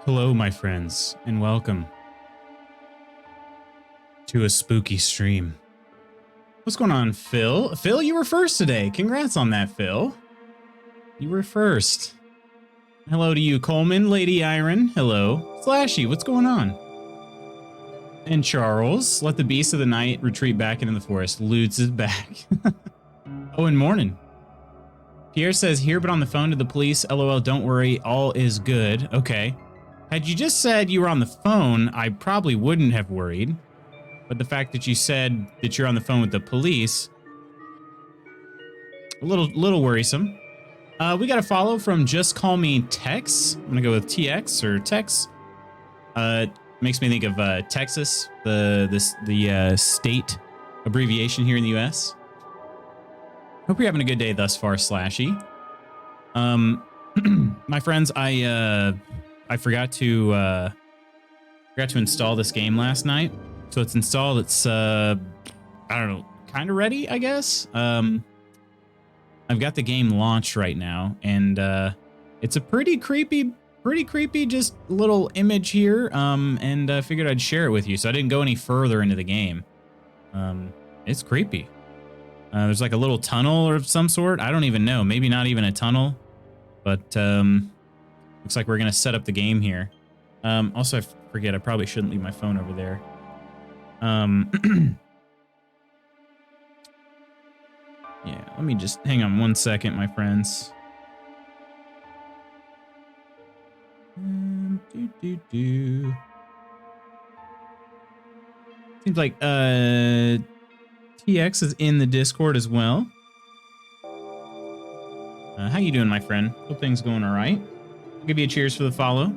Hello, my friends, and welcome to a spooky stream. What's going on, Phil? Phil, you were first today. Congrats on that, Phil. You were first. Hello to you, Coleman, Lady Iron. Hello. Slashy, what's going on? And Charles, let the beast of the night retreat back into the forest. Lutz is back. Oh, and morning. Pierre says, here but on the phone to the police. LOL, don't worry, all is good. Okay. Had you just said you were on the phone, I probably wouldn't have worried. But the fact that you said that you're on the phone with the police, a little worrisome. We got a follow from Just Call Me Tex. I'm gonna go with TX or Tex. Makes me think of Texas, the state abbreviation here in the U.S. Hope you're having a good day thus far, Slashy. My friends, I forgot to install this game last night. So it's installed. It's I don't know, kind of ready, I guess. I've got the game launched right now, and it's a pretty creepy just little image here. And I figured I'd share it with you. So I didn't go any further into the game. It's creepy. There's like a little tunnel of some sort. I don't even know. Maybe not even a tunnel, but looks like we're gonna set up the game here. Also, I forget, I probably shouldn't leave my phone over there. Yeah, let me just hang on one second, my friends. Seems like TX is in the Discord as well. How you doing, my friend? Hope things going all right. I'll give you a cheers for the follow.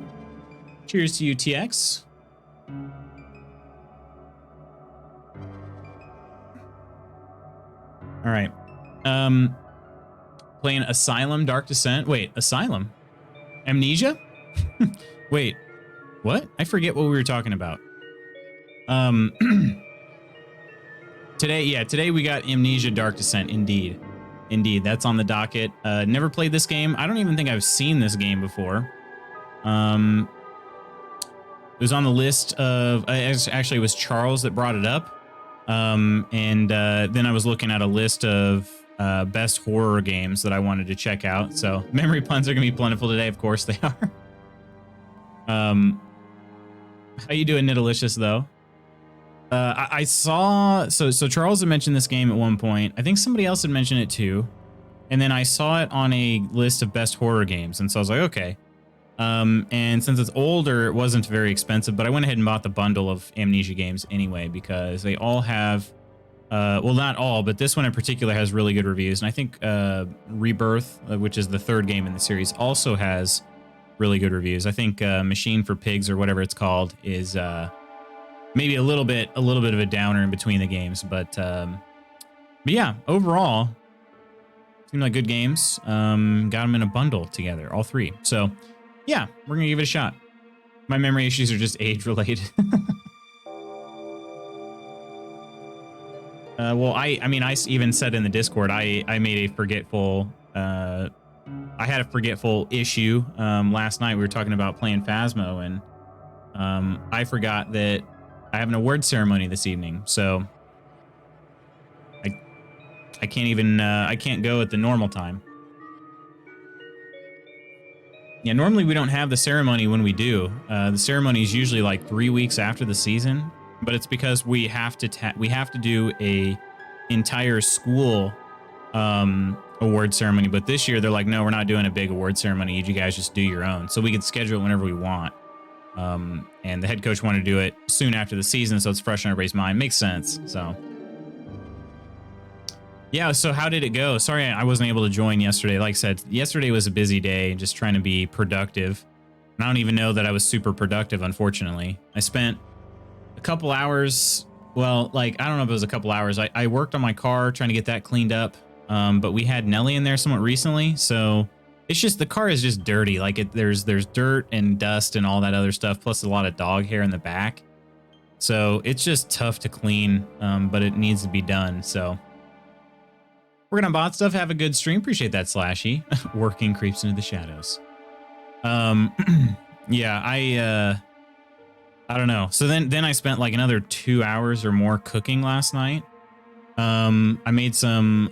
Cheers to you, TX. All right. Playing Asylum Dark Descent. Wait, Asylum? Amnesia? Wait, what? I forget what we were talking about. Today we got Amnesia Dark Descent, indeed. Indeed, that's on the docket. Never played this game. I don't even think I've seen this game before. It was on the list of, actually it was Charles that brought it up. Then I was looking at a list of best horror games that I wanted to check out. So memory puns are gonna be plentiful today. Of course they are. How you doing, Nidalicious, though? I saw, so Charles had mentioned this game at one point. I think somebody else had mentioned it too. And then I saw it on a list of best horror games. And so I was like, okay. And since it's older, it wasn't very expensive, but I went ahead and bought the bundle of Amnesia games anyway, because they all have, well, not all, but this one in particular has really good reviews. And I think Rebirth, which is the third game in the series, also has really good reviews. I think Machine for Pigs, or whatever it's called, is maybe a little bit of a downer in between the games, but yeah, overall, seemed like good games. Got them in a bundle together, all three. So yeah, we're gonna give it a shot. My memory issues are just age related. Well, I mean, I even said in the Discord, I made a forgetful, I had a forgetful issue. Last night we were talking about playing Phasmo, and I forgot that I have an award ceremony this evening, so I can't even, I can't go at the normal time. Yeah, normally we don't have the ceremony when we do. The ceremony is usually like 3 weeks after the season, but it's because we have to do a entire school award ceremony. But this year they're like, no, we're not doing a big award ceremony. You guys just do your own, so we can schedule it whenever we want. And the head coach wanted to do it soon after the season, so it's fresh on everybody's mind. Makes sense. So yeah, so how did it go? Sorry, I wasn't able to join yesterday. Like I said, yesterday was a busy day, just trying to be productive. And I don't even know that I was super productive, unfortunately. I spent a couple hours, well, like, I don't know if it was a couple hours. I worked on my car, trying to get that cleaned up. But we had Nelly in there somewhat recently, so it's just, the car is just dirty. Like, there's dirt and dust and all that other stuff, plus a lot of dog hair in the back. So it's just tough to clean, but it needs to be done, so we're gonna bot stuff, have a good stream. Appreciate that, Slashy. Working creeps into the shadows. Yeah, I don't know. So then I spent like another 2 hours or more cooking last night. I made some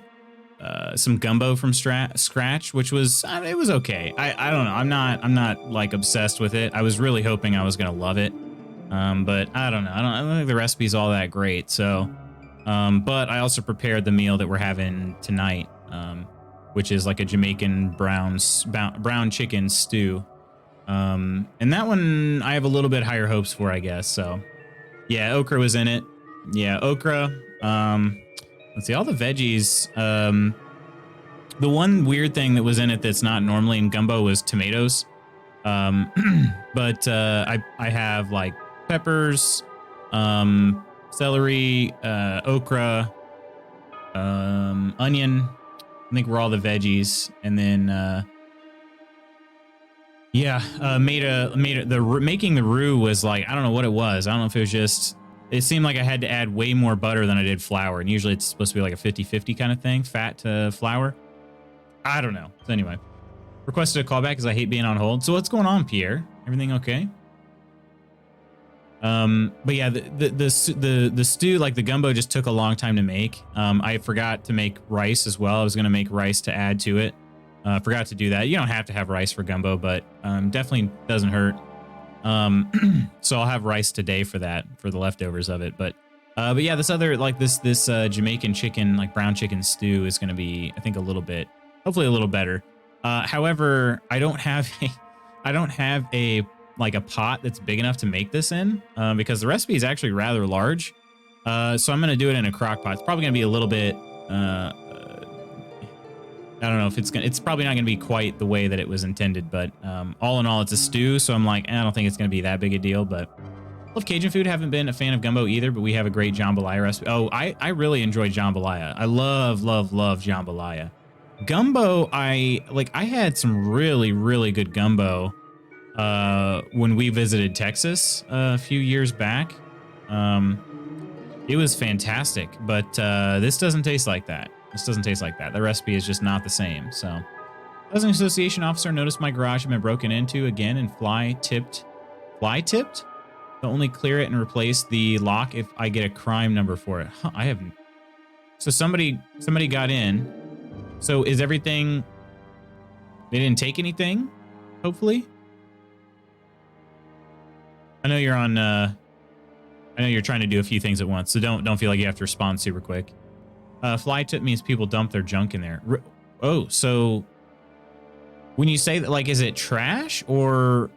gumbo from scratch, which was it was okay. I don't know. I'm not like obsessed with it. I was really hoping I was gonna love it. But I don't know. I don't think the recipe's all that great. So, but I also prepared the meal that we're having tonight, which is like a Jamaican brown chicken stew. And that one I have a little bit higher hopes for, I guess. So, yeah, okra was in it. Yeah, okra. Let's see, all the veggies. The one weird thing that was in it that's not normally in gumbo was tomatoes. But I have like peppers, celery, okra, onion. I think we're all the veggies, and then making the roux was like, I don't know what it was. I don't know if it was just, it seemed like I had to add way more butter than I did flour, and usually it's supposed to be like a 50-50 kind of thing, fat to flour. I don't know. So anyway, requested a callback because I hate being on hold. So what's going on, Pierre? Everything okay? But yeah, the stew, like the gumbo, just took a long time to make. I forgot to make rice as well. I was gonna make rice to add to it. Forgot to do that. You don't have to have rice for gumbo, but definitely doesn't hurt. So I'll have rice today for that, for the leftovers of it. But yeah, this other, like this Jamaican chicken, like brown chicken stew is gonna be, I think, hopefully a little better. However, I don't have a like a pot that's big enough to make this in, because the recipe is actually rather large. So I'm gonna do it in a crock pot. It's probably gonna be a little bit. I don't know if it's probably not gonna be quite the way that it was intended, but all in all, it's a stew. So I'm like, I don't think it's gonna be that big a deal. But I love Cajun food. Haven't been a fan of gumbo either, but we have a great jambalaya recipe. Oh, I really enjoy jambalaya. I love jambalaya. Gumbo, I had some really good gumbo when we visited Texas a few years back. It was fantastic, but this doesn't taste like that. The recipe is just not the same. So, housing association officer noticed my garage had been broken into again and fly tipped. They'll only clear it and replace the lock if I get a crime number for it. Huh, I haven't. So somebody got in. So is everything? They didn't take anything, hopefully. I know you're on. I know you're trying to do a few things at once, so don't feel like you have to respond super quick. Fly tip means people dump their junk in there. Oh, so when you say that, like, is it trash or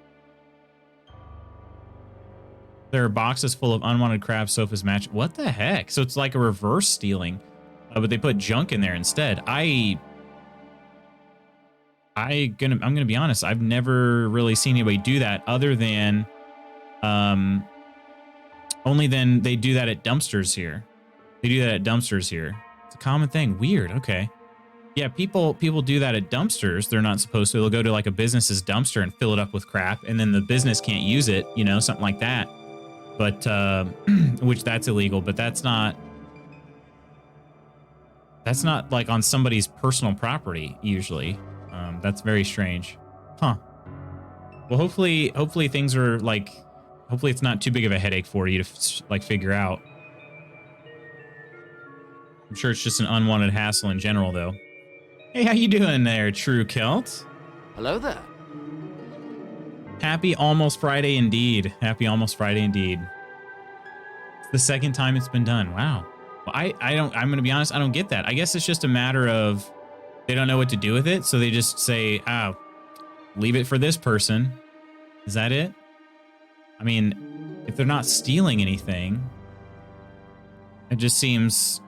there are boxes full of unwanted crabs, sofas, match? What the heck? So it's like a reverse stealing, but they put junk in there instead. I'm gonna be honest. I've never really seen anybody do that, other than only then they do that at dumpsters here. It's a common thing. Weird. Okay. Yeah, people do that at dumpsters. They're not supposed to. They'll go to like a business's dumpster and fill it up with crap, and then the business can't use it, you know, something like that. But which that's illegal, but that's not like on somebody's personal property usually. That's very strange. Huh. Well, hopefully things are like, hopefully it's not too big of a headache for you to like figure out. I'm sure it's just an unwanted hassle in general, though. Hey, how you doing there, True Celt? Hello there. Happy almost Friday indeed. Happy almost Friday indeed. It's the second time it's been done. Wow. Well, I'm going to be honest, I don't get that. I guess it's just a matter of they don't know what to do with it, so they just say, oh, leave it for this person. Is that it? I mean, if they're not stealing anything, it just seems,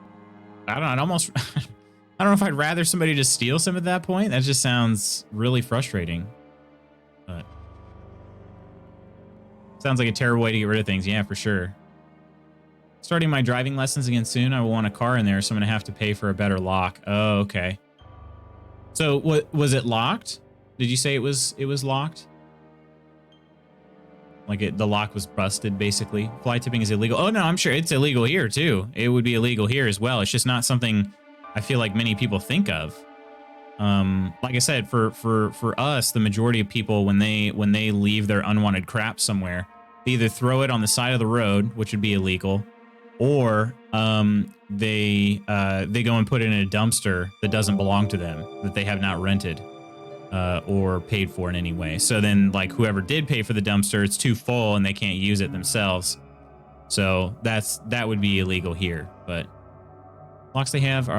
I don't know, I'd almost, I don't know if I'd rather somebody just steal some at that point. That just sounds really frustrating. But sounds like a terrible way to get rid of things. Yeah, for sure. Starting my driving lessons again soon. I will want a car in there, so I'm going to have to pay for a better lock. Oh, okay. So what was it locked? Did you say it was locked? Like the lock was busted, basically. Fly tipping is illegal. Oh no, I'm sure it's illegal here too. It would be illegal here as well. It's just not something I feel like many people think of. Like I said, for us, the majority of people when they leave their unwanted crap somewhere, they either throw it on the side of the road, which would be illegal, or they go and put it in a dumpster that doesn't belong to them, that they have not rented or paid for in any way. So then, like, whoever did pay for the dumpster, it's too full and they can't use it themselves. So that would be illegal here. But locks they have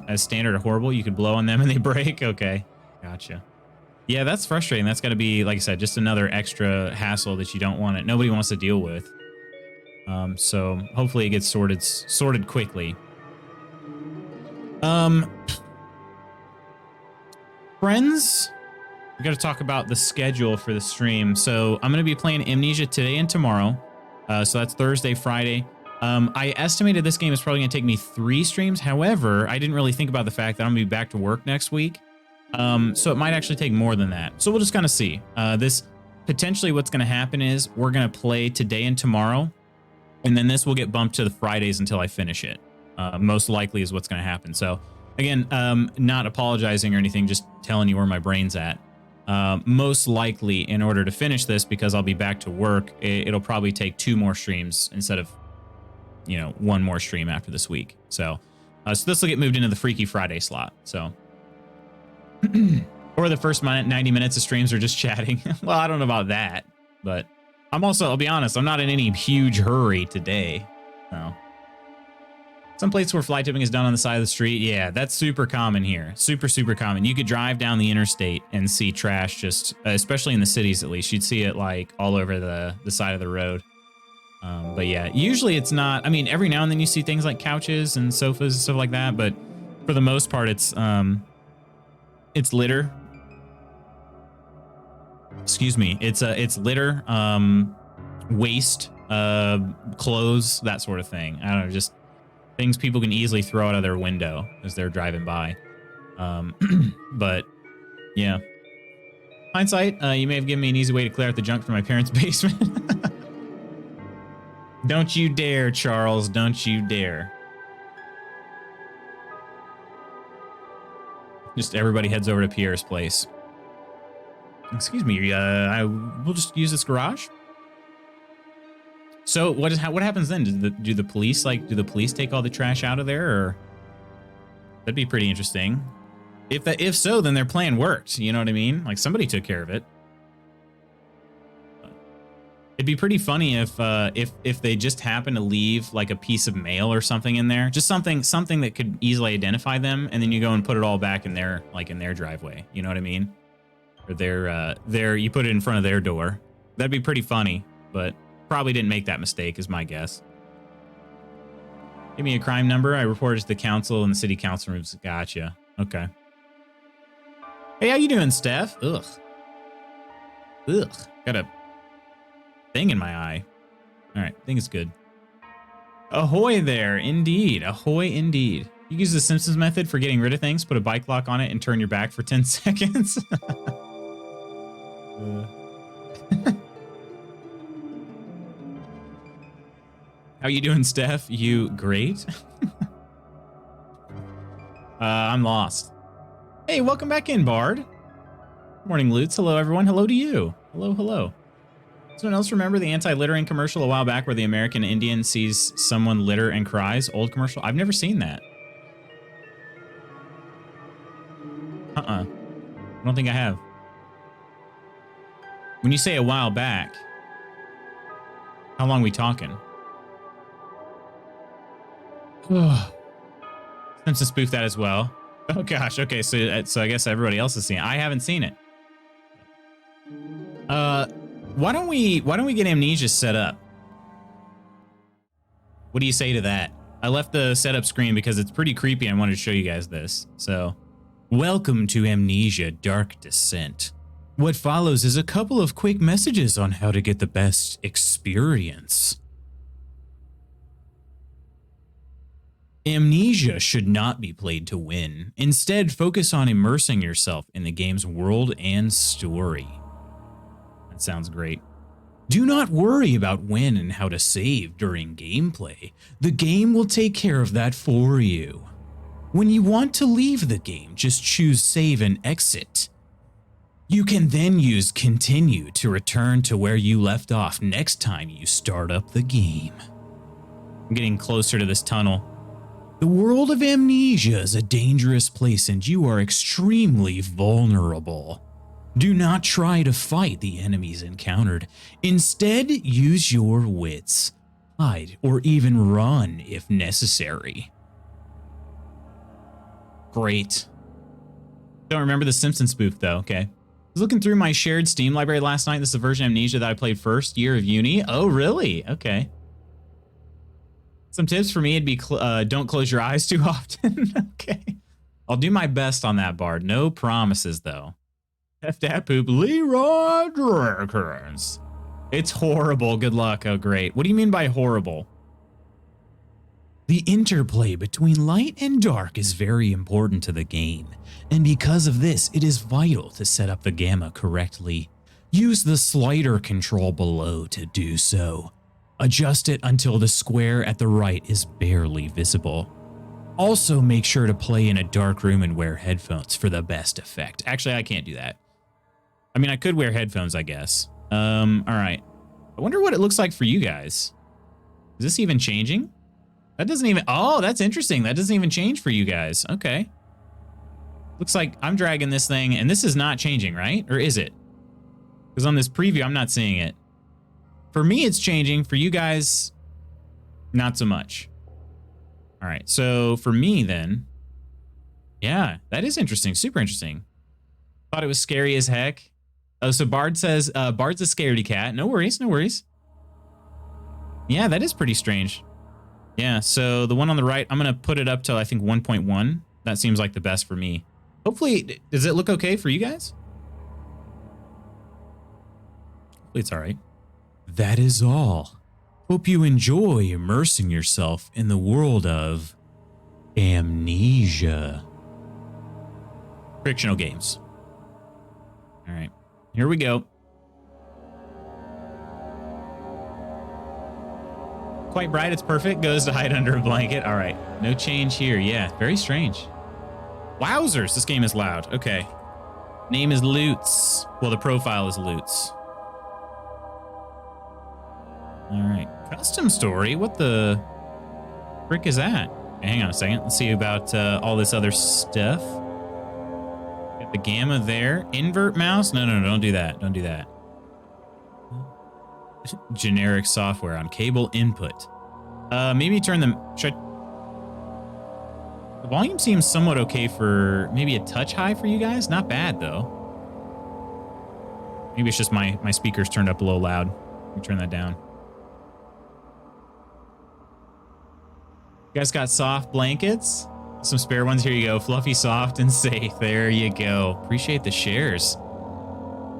as standard are horrible. You could blow on them and they break. Okay, gotcha. Yeah, that's frustrating. That's got to be, like I said, just another extra hassle that you don't want it. Nobody wants to deal with. So hopefully it gets sorted quickly. Friends, we got to talk about the schedule for the stream. So I'm going to be playing Amnesia today and tomorrow. So that's Thursday, Friday. I estimated this game is probably going to take me 3 streams. However, I didn't really think about the fact that I'm going to be back to work next week. So it might actually take more than that. So we'll just kind of see. This potentially what's going to happen is we're going to play today and tomorrow, and then this will get bumped to the Fridays until I finish it. Most likely is what's going to happen. So again, not apologizing or anything, just telling you where my brain's at. Most likely, in order to finish this, because I'll be back to work, it'll probably take 2 more streams instead of, 1 more stream after this week. So this will get moved into the Freaky Friday slot. So, or the first 90 minutes of streams are just chatting. Well, I don't know about that, but I'll be honest, I'm not in any huge hurry today. So, some places where fly tipping is done on the side of the street. Yeah, that's super common here. Super, super common. You could drive down the interstate and see trash just, especially in the cities at least. You'd see it like all over the side of the road. But yeah, usually it's not. I mean, every now and then you see things like couches and sofas and stuff like that. But for the most part, it's litter. Excuse me. It's litter, waste, clothes, that sort of thing. I don't know, just things people can easily throw out of their window as they're driving by. But yeah, hindsight, you may have given me an easy way to clear out the junk from my parents' basement. Don't you dare, Charles. Don't you dare. Just everybody heads over to Pierre's place. Excuse me, we'll just use this garage. So what happens then? Do the police take all the trash out of there, or that'd be pretty interesting. If so, then their plan worked. You know what I mean? Like somebody took care of it. It'd be pretty funny if they just happen to leave like a piece of mail or something in there, just something that could easily identify them, and then you go and put it all back in their driveway. You know what I mean? Or you put it in front of their door. That'd be pretty funny, but probably didn't make that mistake is my guess. Give me a crime number. I reported to the council and the city council rooms. Gotcha. Okay. Hey, how you doing, Steph? Ugh. Got a thing in my eye. All right, I think it's good. Ahoy there, indeed. Ahoy, indeed. You use the Simpsons method for getting rid of things. Put a bike lock on it and turn your back for 10 seconds. How you doing, Steph? You great? I'm lost. Hey, welcome back in, Bard. Morning, Lutz. Hello, everyone. Hello to you. Hello, hello. Someone else remember the anti-littering commercial a while back where the American Indian sees someone litter and cries? Old commercial? I've never seen that. I don't think I have. When you say a while back, how long are we talking? Simpsons spoofed that as well. Oh gosh, okay, so I guess everybody else has seen it. I haven't seen it. Why don't we get Amnesia set up? What do you say to that? I left the setup screen because it's pretty creepy. I wanted to show you guys this. So, welcome to Amnesia Dark Descent. What follows is a couple of quick messages on how to get the best experience. Amnesia should not be played to win. Instead, focus on immersing yourself in the game's world and story. That sounds great. Do not worry about when and how to save during gameplay. The game will take care of that for you. When you want to leave the game, just choose save and exit. You can then use continue to return to where you left off next time you start up the game. I'm getting closer to this tunnel. The world of Amnesia is a dangerous place and you are extremely vulnerable. Do not try to fight the enemies encountered. Instead, use your wits. Hide or even run if necessary. Great. Don't remember the Simpsons spoof though, okay. I was looking through my shared Steam library last night. This is the version of Amnesia that I played first year of uni. Oh, really? Okay. Some tips for me would be don't close your eyes too often. Okay. I'll do my best on that, Bard. No promises, though. F that poop. Leroy Jenkins. It's horrible. Good luck. Oh, great. What do you mean by horrible? The interplay between light and dark is very important to the game, and because of this, it is vital to set up the gamma correctly. Use the slider control below to do so. Adjust it until the square at the right is barely visible. Also, make sure to play in a dark room and wear headphones for the best effect. Actually, I can't do that. I mean, I could wear headphones, I guess. All right. I wonder what it looks like for you guys. Is this even changing? That doesn't even... Oh, that's interesting. That doesn't even change for you guys. Okay. Looks like I'm dragging this thing, and this is not changing, right? Or is it? Because on this preview, I'm not seeing it. For me, it's changing. For you guys, not so much. All right. So for me, then... Yeah, that is interesting. Super interesting. Thought it was scary as heck. Oh, so Bard says... Bard's a scaredy cat. No worries. No worries. Yeah, that is pretty strange. Yeah, so the one on the right, I'm going to put it up to, I think, 1.1. That seems like the best for me. Hopefully, does it look okay for you guys? Hopefully it's all right. That is all. Hope you enjoy immersing yourself in the world of Amnesia. Fictional games. All right, here we go. Quite bright, it's perfect. Goes to hide under a blanket. All right, no change here. Yeah, very strange. Wowzers, this game is loud. Okay. Name is Lutz. Well, the profile is Lutz. All right, custom story. What the frick is that? Okay, hang on a second. Let's see about all this other stuff. Got the gamma there. Invert mouse? No, don't do that. Don't do that. Generic software on cable input. Maybe turn them. The volume seems somewhat okay for maybe a touch high for you guys. Not bad though. Maybe it's just my speakers turned up a little loud. Let me turn that down. You guys got soft blankets? Some spare ones. Here you go. Fluffy, soft, and safe. There you go. Appreciate the shares.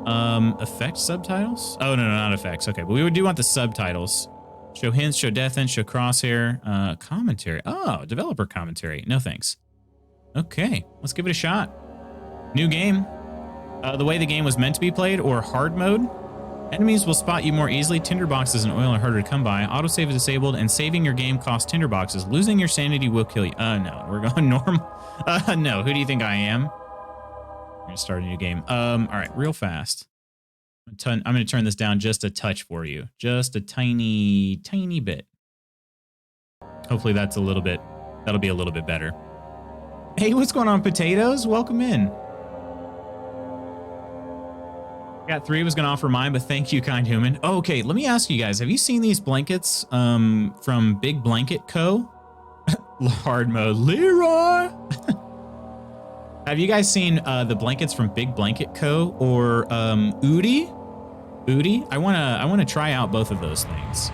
Effect subtitles? Oh, no, not effects. Okay, but we do want the subtitles. Show hints, show death hint, show crosshair, commentary. Oh, developer commentary. No thanks. Okay, let's give it a shot. New game. The way the game was meant to be played, or hard mode. Enemies will spot you more easily. Tinderboxes and oil are harder to come by. Autosave is disabled, and saving your game costs tinderboxes. Losing your sanity will kill you. No, we're going normal. No, who do you think I am? We're gonna start a new game. All right, real fast. I'm gonna turn this down just a touch for you. Just a tiny bit. Hopefully that's a little bit, that'll be a little bit better. Hey, what's going on, potatoes? Welcome in. Got 3, was gonna offer mine, but thank you, kind human. Oh, okay, let me ask you guys, have you seen these blankets from Big Blanket Co? Hard mode, Leroy. Have you guys seen the blankets from Big Blanket Co. or Udi? Udi? I wanna try out both of those things.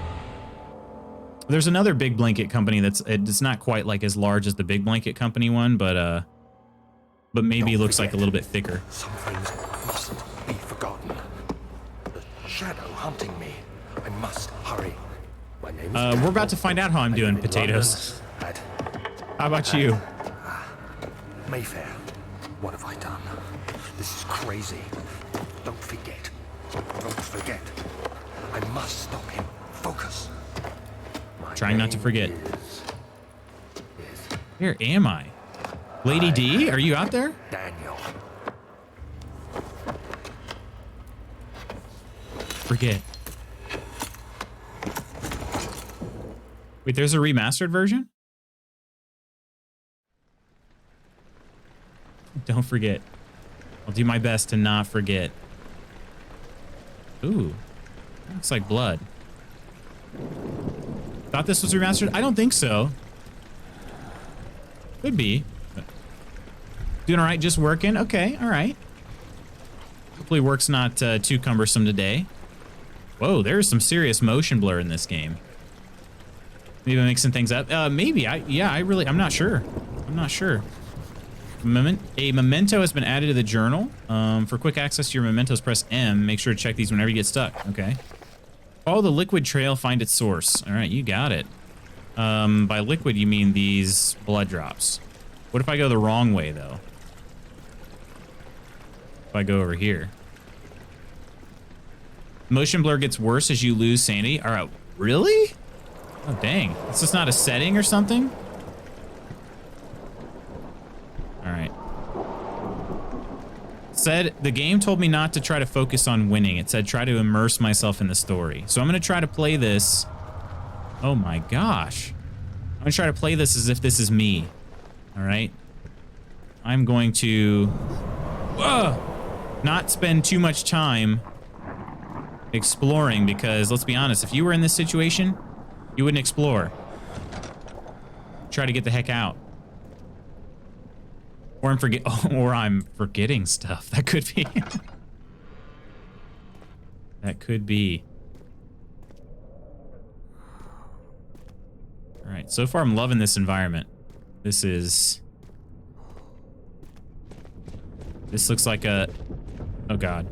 There's another big blanket company it's not quite like as large as the Big Blanket Company one, but maybe it looks like a little bit thicker. Some things mustn't be forgotten. The shadow hunting me. I must hurry. My name is we're about to find out how I'm doing, potatoes. How about you? Mayfair. What have I done? This is crazy. Don't forget. Don't forget. I must stop him. Focus. Trying not to forget. Where am I? Lady D, are you out there? Daniel. Forget. Wait, there's a remastered version? Don't forget. I'll do my best to not forget. Ooh. Looks like blood. Thought this was remastered? I don't think so. Could be. Doing all right, just working. Okay, all right. Hopefully work's not too cumbersome today. Whoa, there's some serious motion blur in this game. Maybe I'm mixing things up. Maybe. I'm not sure. I'm not sure. A memento has been added to the journal. For quick access to your mementos, press M. Make sure to check these whenever you get stuck. Okay. Follow the liquid trail, find its source. All right, you got it. By liquid, you mean these blood drops. What if I go the wrong way, though? If I go over here. Motion blur gets worse as you lose sanity. All right, really? Oh, dang. Is this not a setting or something? All right. Said the game told me not to try to focus on winning. It said try to immerse myself in the story. So I'm going to try to play this. Oh my gosh. I'm going to try to play this as if this is me. All right. I'm going to not spend too much time exploring because let's be honest, if you were in this situation, you wouldn't explore. Try to get the heck out. Or I'm forgetting stuff. That could be. That could be. All right. So far, I'm loving this environment. This looks like a. Oh God.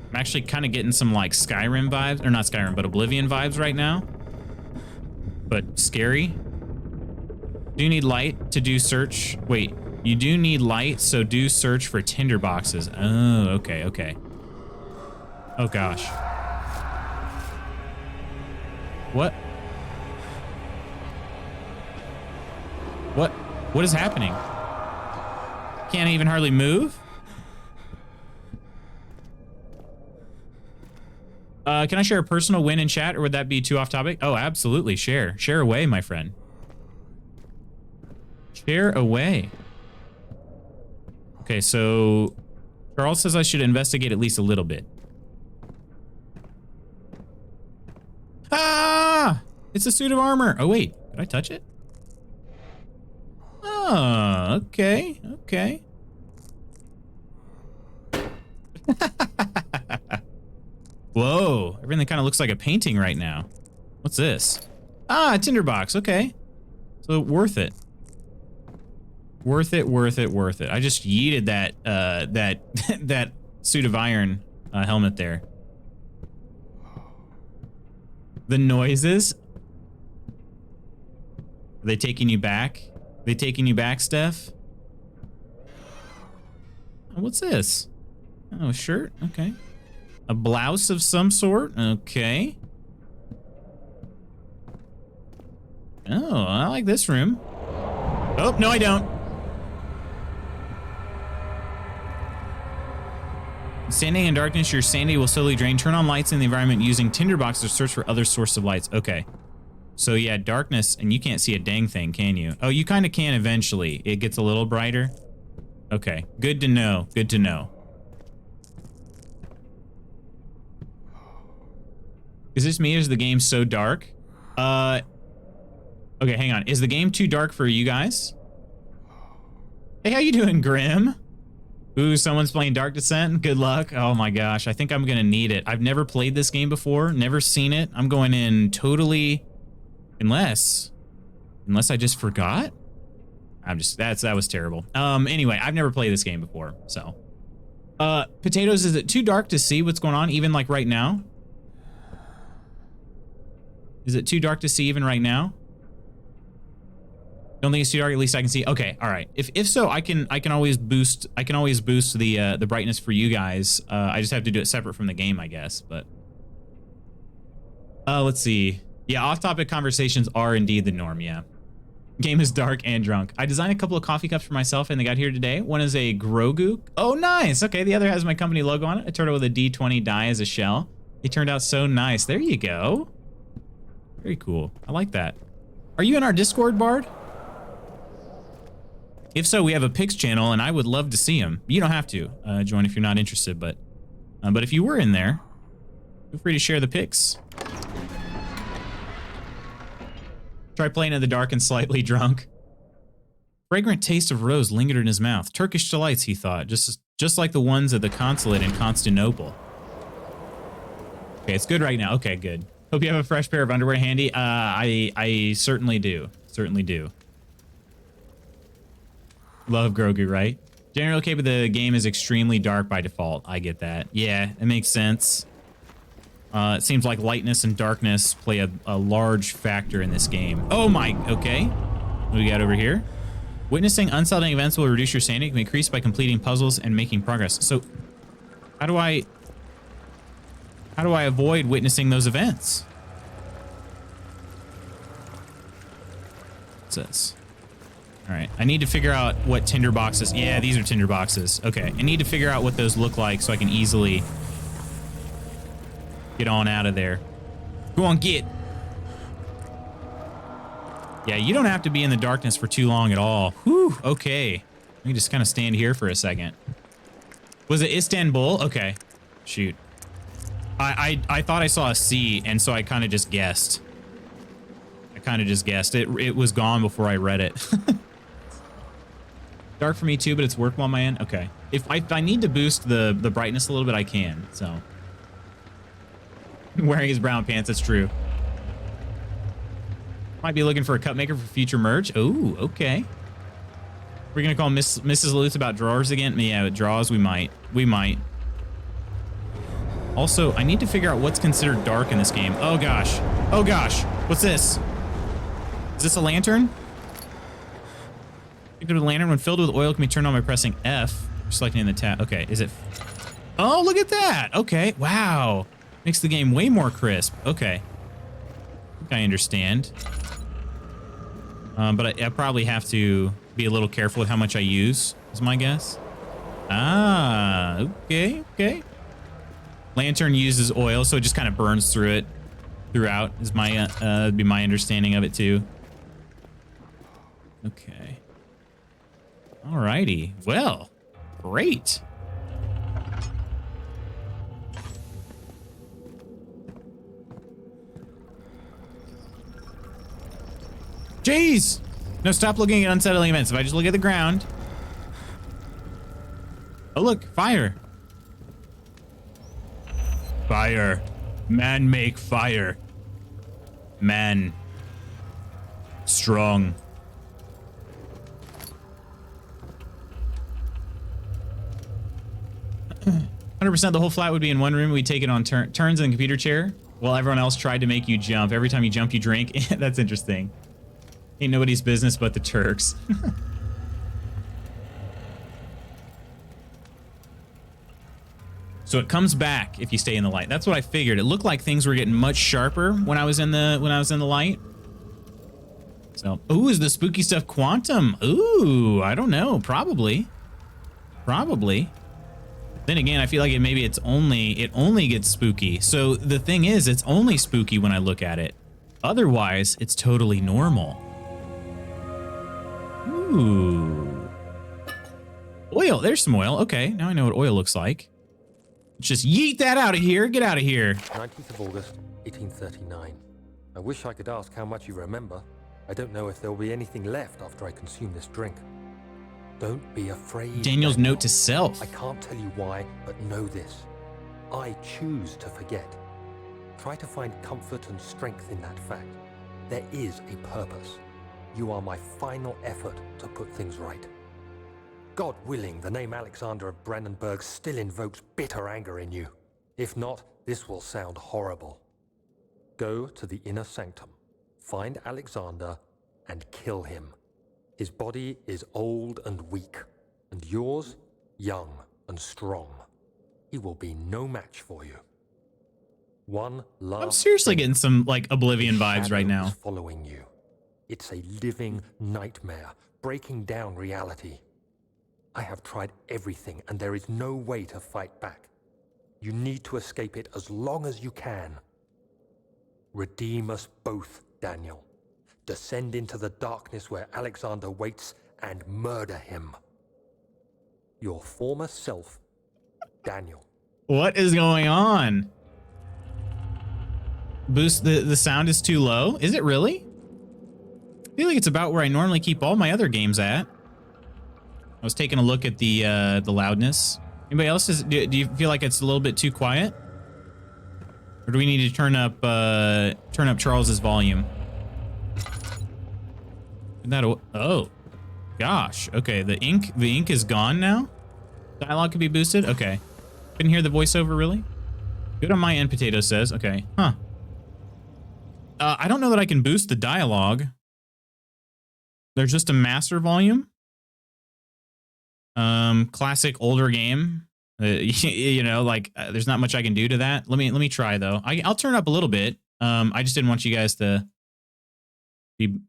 I'm actually kind of getting some like Skyrim vibes, or not Skyrim, but Oblivion vibes right now. But scary. Do you need light to do search? Wait, you do need light, so do search for tinder boxes. Oh, okay, okay. Oh gosh. What? What is happening? Can't even hardly move? Can I share a personal win in chat, or would that be too off topic? Oh, absolutely, share. Share away, my friend. Share away. Okay, so Charles says I should investigate at least a little bit. Ah! It's a suit of armor. Oh, wait. Did I touch it? Oh, okay. Okay. Whoa. Everything kind of looks like a painting right now. What's this? Ah, a tinderbox. Okay. So worth it. Worth it, worth it, worth it. I just yeeted that that suit of iron helmet there. The noises. Are they taking you back? Are they taking you back, Steph? Oh, what's this? Oh, a shirt? Okay. A blouse of some sort? Okay. Oh, I like this room. Oh, no, I don't. Standing in darkness, your sanity will slowly drain. Turn on lights in the environment using tinderbox to search for other sources of lights. Okay. So yeah, darkness, and you can't see a dang thing, can you? Oh, you kind of can eventually. It gets a little brighter. Okay. Good to know. Good to know. Is this me or is the game so dark? Okay, hang on. Is the game too dark for you guys? Hey, how you doing, Grim? Ooh, someone's playing Dark Descent. Good luck. Oh my gosh, I think I'm gonna need it. I've never played this game before, never seen it. I'm going in totally, unless I just forgot. That was terrible. Anyway, I've never played this game before, so. Potatoes, is it too dark to see what's going on, even like right now? Is it too dark to see even right now? Don't think it's too dark. At least I can see. Okay, all right. If so, I can always boost. I can always boost the brightness for you guys. I just have to do it separate from the game, I guess. But let's see. Yeah, off-topic conversations are indeed the norm. Yeah. Game is dark and drunk. I designed a couple of coffee cups for myself and they got here today. One is a Grogu. Oh, nice. Okay, the other has my company logo on it. A turtle with a D20 die as a shell. They turned out so nice. There you go. Very cool. I like that. Are you in our Discord, Bard? If so, we have a pics channel and I would love to see them. You don't have to join if you're not interested, but if you were in there, feel free to share the pics. Try playing in the dark and slightly drunk. Fragrant taste of rose lingered in his mouth. Turkish delights, he thought, just like the ones at the consulate in Constantinople. Okay, it's good right now. Okay, good. Hope you have a fresh pair of underwear handy. I certainly do. Certainly do. Love Grogu, right? Generally okay, but the game is extremely dark by default. I get that. Yeah, it makes sense. It seems like lightness and darkness play a large factor in this game. Oh my, okay. What do we got over here? Witnessing unsettling events will reduce your sanity. It can be increased by completing puzzles and making progress. So, how do I avoid witnessing those events? What's this? All right, I need to figure out what tinder boxes. Yeah, these are tinder boxes. Okay, I need to figure out what those look like so I can easily get on out of there. Go on, get. Yeah, you don't have to be in the darkness for too long at all. Whew, okay. Let me just kind of stand here for a second. Was it Istanbul? Okay. Shoot. I thought I saw a C, and so I kind of just guessed. It was gone before I read it. Dark for me too, but it's workable on my end. Okay. If I need to boost the brightness a little bit, I can, so. Wearing his brown pants, that's true. Might be looking for a cup maker for future merch. Oh, okay. We're gonna call Mrs. Lutz about drawers again? Yeah, with drawers we might. We might. Also, I need to figure out what's considered dark in this game. Oh gosh. Oh gosh. What's this? Is this a lantern? Picked up the lantern. When filled with oil, can be turned on by pressing F. Selecting the tab. Okay, is it? Oh, look at that. Okay, wow. Makes the game way more crisp. Okay. I think I understand. But I probably have to be a little careful with how much I use, is my guess. Ah, okay, okay. Lantern uses oil, so it just kind of burns through it throughout, is my be my understanding of it too. Okay. Alrighty. Well, great. Jeez! No, stop looking at unsettling events. If I just look at the ground. Oh, look, fire. Fire. Man make fire. Man. Strong. %, the whole flat would be in one room. We'd take it on turns in the computer chair while everyone else tried to make you jump. Every time you jump, you drink. That's interesting. Ain't nobody's business but the Turks. So it comes back if you stay in the light. That's what I figured. It looked like things were getting much sharper when I was in the light. So, ooh, is the spooky stuff quantum? Ooh, I don't know. Probably. Then again, I feel like it only gets spooky. So the thing is, it's only spooky when I look at it. Otherwise, it's totally normal. Ooh. Oil. There's some oil. Okay, now I know what oil looks like. Let's just yeet that out of here. Get out of here. 19th of August, 1839. I wish I could ask how much you remember. I don't know if there will be anything left after I consume this drink. Don't be afraid. Daniel's note to self. I can't tell you why, but know this. I choose to forget. Try to find comfort and strength in that fact. There is a purpose. You are my final effort to put things right. God willing, the name Alexander of Brandenburg still invokes bitter anger in you. If not, this will sound horrible. Go to the inner sanctum, find Alexander, and kill him. His body is old and weak, and yours, young and strong. He will be no match for you. One last. I'm seriously getting some like Oblivion vibes right now. Following you. It's a living nightmare, breaking down reality. I have tried everything, and there is no way to fight back. You need to escape it as long as you can. Redeem us both, Daniel. Descend into the darkness where Alexander waits and murder him. Your former self, Daniel. What is going on? Boost, the sound is too low? Is it really? I feel like it's about where I normally keep all my other games at. I was taking a look at the loudness. Anybody else? Do you feel like it's a little bit too quiet? Or do we need to turn up Charles's volume? Oh, gosh. Okay, the ink is gone now. Dialogue can be boosted. Okay, couldn't hear the voiceover really. Good on my end. Potato says. Okay, huh? I don't know that I can boost the dialogue. There's just a master volume. Classic older game. You know, like there's not much I can do to that. Let me try though. I'll turn up a little bit. I just didn't want you guys to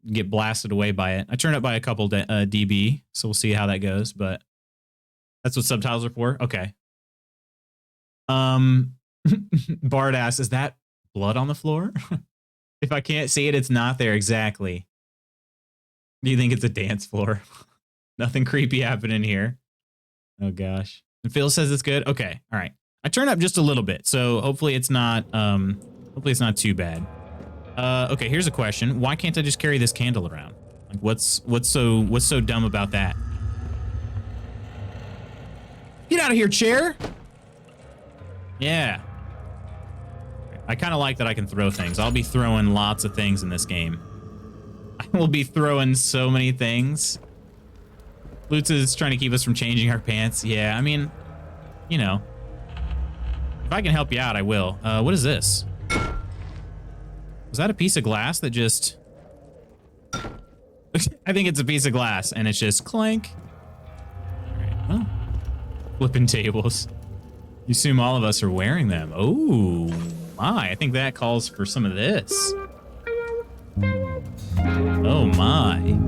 get blasted away by it. I turned up by a couple dB, so we'll see how that goes. But that's what subtitles are for. Okay. Bard asks, is that blood on the floor? If I can't see it, it's not there exactly. Do you think it's a dance floor? Nothing creepy happening here. Oh gosh. And Phil says it's good. Okay. All right. I turned up just a little bit, so hopefully it's not too bad. Okay, here's a question. Why can't I just carry this candle around? Like what's so dumb about that? Get out of here, chair. Yeah. I kind of like that I can throw things. I'll be throwing lots of things in this game. I will be throwing so many things. Lutz is trying to keep us from changing our pants. Yeah, I mean, you know, if I can help you out, I will. What is this? Was that a piece of glass that just... I think it's a piece of glass, and it's just clank. All right, well, flipping tables. You assume all of us are wearing them. Oh, my. I think that calls for some of this. Oh, my.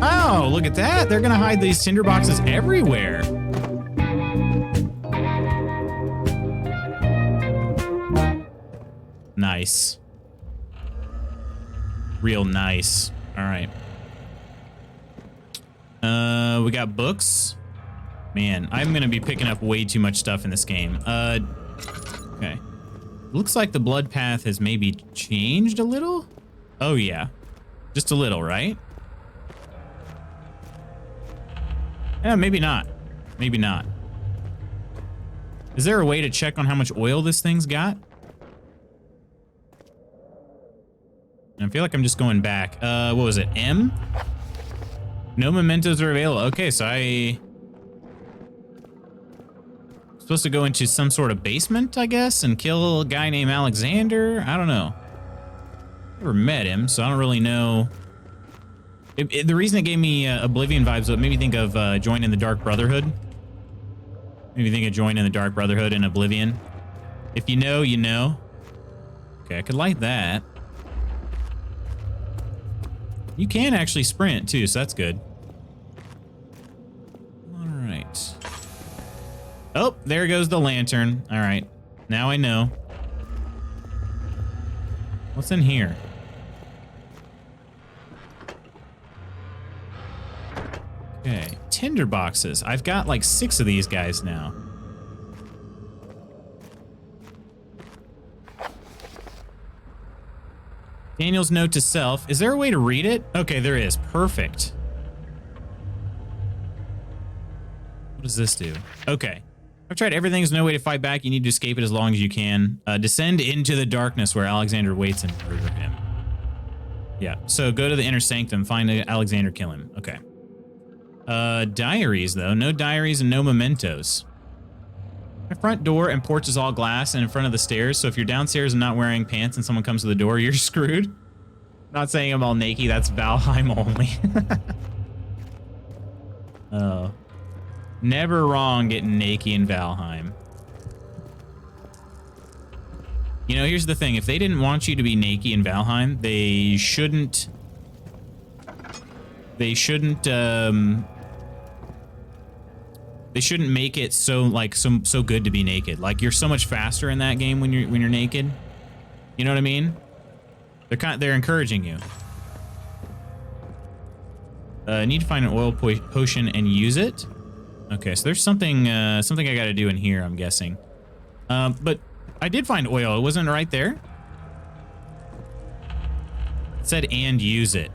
Oh, look at that. They're going to hide these tinder boxes everywhere. Nice. Real nice. All right. We got books. Man, I'm going to be picking up way too much stuff in this game. Okay. Looks like the blood path has maybe changed a little. Oh, yeah. Just a little, right? Yeah, maybe not. Maybe not. Is there a way to check on how much oil this thing's got? I feel like I'm just going back. What was it? M? No mementos are available. Okay, so I'm supposed to go into some sort of basement, I guess, and kill a guy named Alexander? I don't know. Never met him, so I don't really know. The reason it gave me Oblivion vibes, it made me think of joining the Dark Brotherhood. Made me think of joining the Dark Brotherhood in Oblivion. If you know, you know. Okay, I could light that. You can actually sprint too, so that's good. All right. Oh, there goes the lantern. All right, now I know. What's in here? Okay, tinder boxes. I've got like 6 of these guys now. Daniel's note to self. Is there a way to read it? Okay, there is. Perfect. What does this do? Okay. I've tried everything. There's no way to fight back. You need to escape it as long as you can. Descend into the darkness where Alexander waits and murder him. Yeah, so go to the inner sanctum. Find Alexander, kill him. Okay. Diaries, though. No diaries and no mementos. My front door and porch is all glass and in front of the stairs, so if you're downstairs and not wearing pants and someone comes to the door, you're screwed. Not saying I'm all naked. That's Valheim only. Oh. Never wrong getting naked in Valheim. You know, here's the thing. If they didn't want you to be naked in Valheim, they shouldn't... They shouldn't make it so like so good to be naked. Like you're so much faster in that game when you're naked. You know what I mean? They're encouraging you. I need to find an oil potion and use it. Okay, so there's something I got to do in here, I'm guessing. But I did find oil. It wasn't right there. It said and use it.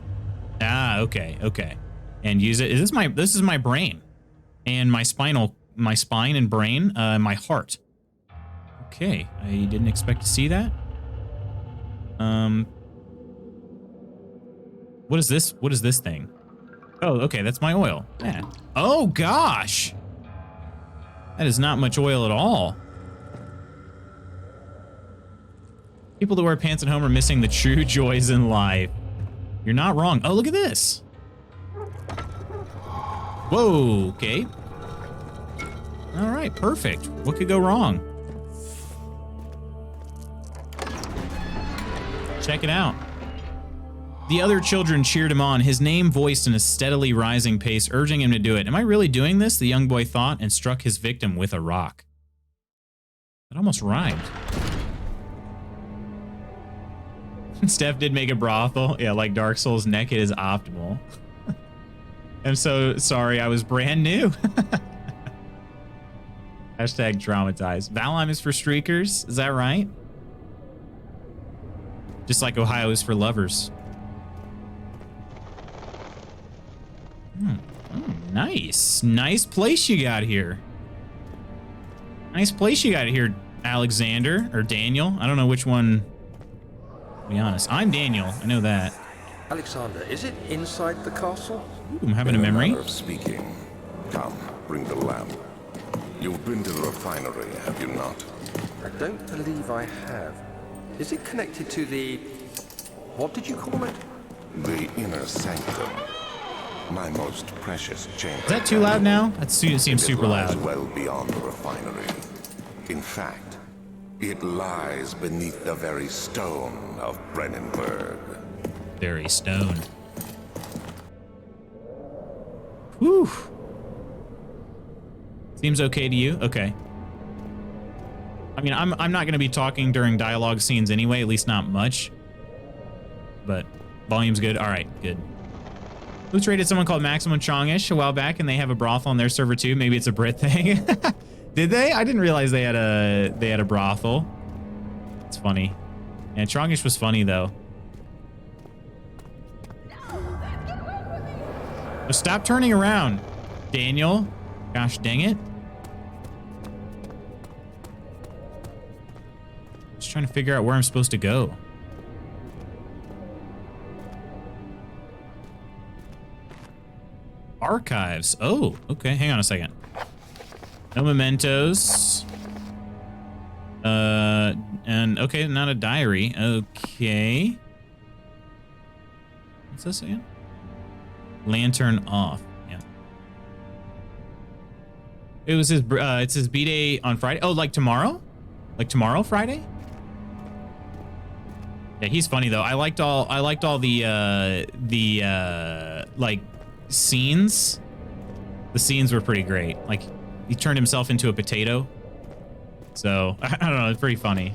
Ah, okay, okay. And use it. This is my brain. And my spine and brain, my heart. Okay, I didn't expect to see that. What is this? What is this thing? Oh, okay, that's my oil. Yeah. Oh gosh, that is not much oil at all. People that wear pants at home are missing the true joys in life. You're not wrong. Oh, look at this. Whoa, okay. All right, perfect. What could go wrong? Check it out. The other children cheered him on, his name voiced in a steadily rising pace, urging him to do it. Am I really doing this? The young boy thought, and struck his victim with a rock. That almost rhymed. Steph did make a brothel. Yeah, like Dark Souls, naked is optimal. I'm so sorry, I was brand new. Hashtag traumatized. Valheim is for streakers, is that right? Just like Ohio is for lovers. Nice. Nice place you got here. Nice place you got here, Alexander, or Daniel. I don't know which one, to be honest. I'm Daniel, I know that. Alexander, is it inside the castle? Ooh, I'm having a memory. Of speaking. Come, bring the lamp. You've been to the refinery, have you not? I don't believe I have. Is it connected to the... what did you call it? The inner sanctum. My most precious chamber. Is that too loud now? That seems super loud. Well beyond the refinery. In fact, it lies beneath the very stone of Brennenburg. Very stone. Whew. Seems okay to you? Okay. I mean, I'm not going to be talking during dialogue scenes anyway, at least not much. But volume's good. All right, good. Who traded someone called Maximum Chongish a while back, and they have a brothel on their server too? Maybe it's a Brit thing. Did they? I didn't realize they had a brothel. It's funny. And Chongish was funny though. So stop turning around, Daniel. Gosh dang it. Just trying to figure out where I'm supposed to go. Archives. Oh, okay. Hang on a second. No mementos. And okay, not a diary. Okay. What's this again? Lantern off. Yeah. It was his. It's his B-day on Friday. Oh, like tomorrow? Like tomorrow, Friday? Yeah, he's funny though. I liked all the like scenes. The scenes were pretty great. Like he turned himself into a potato. So I don't know. It's pretty funny.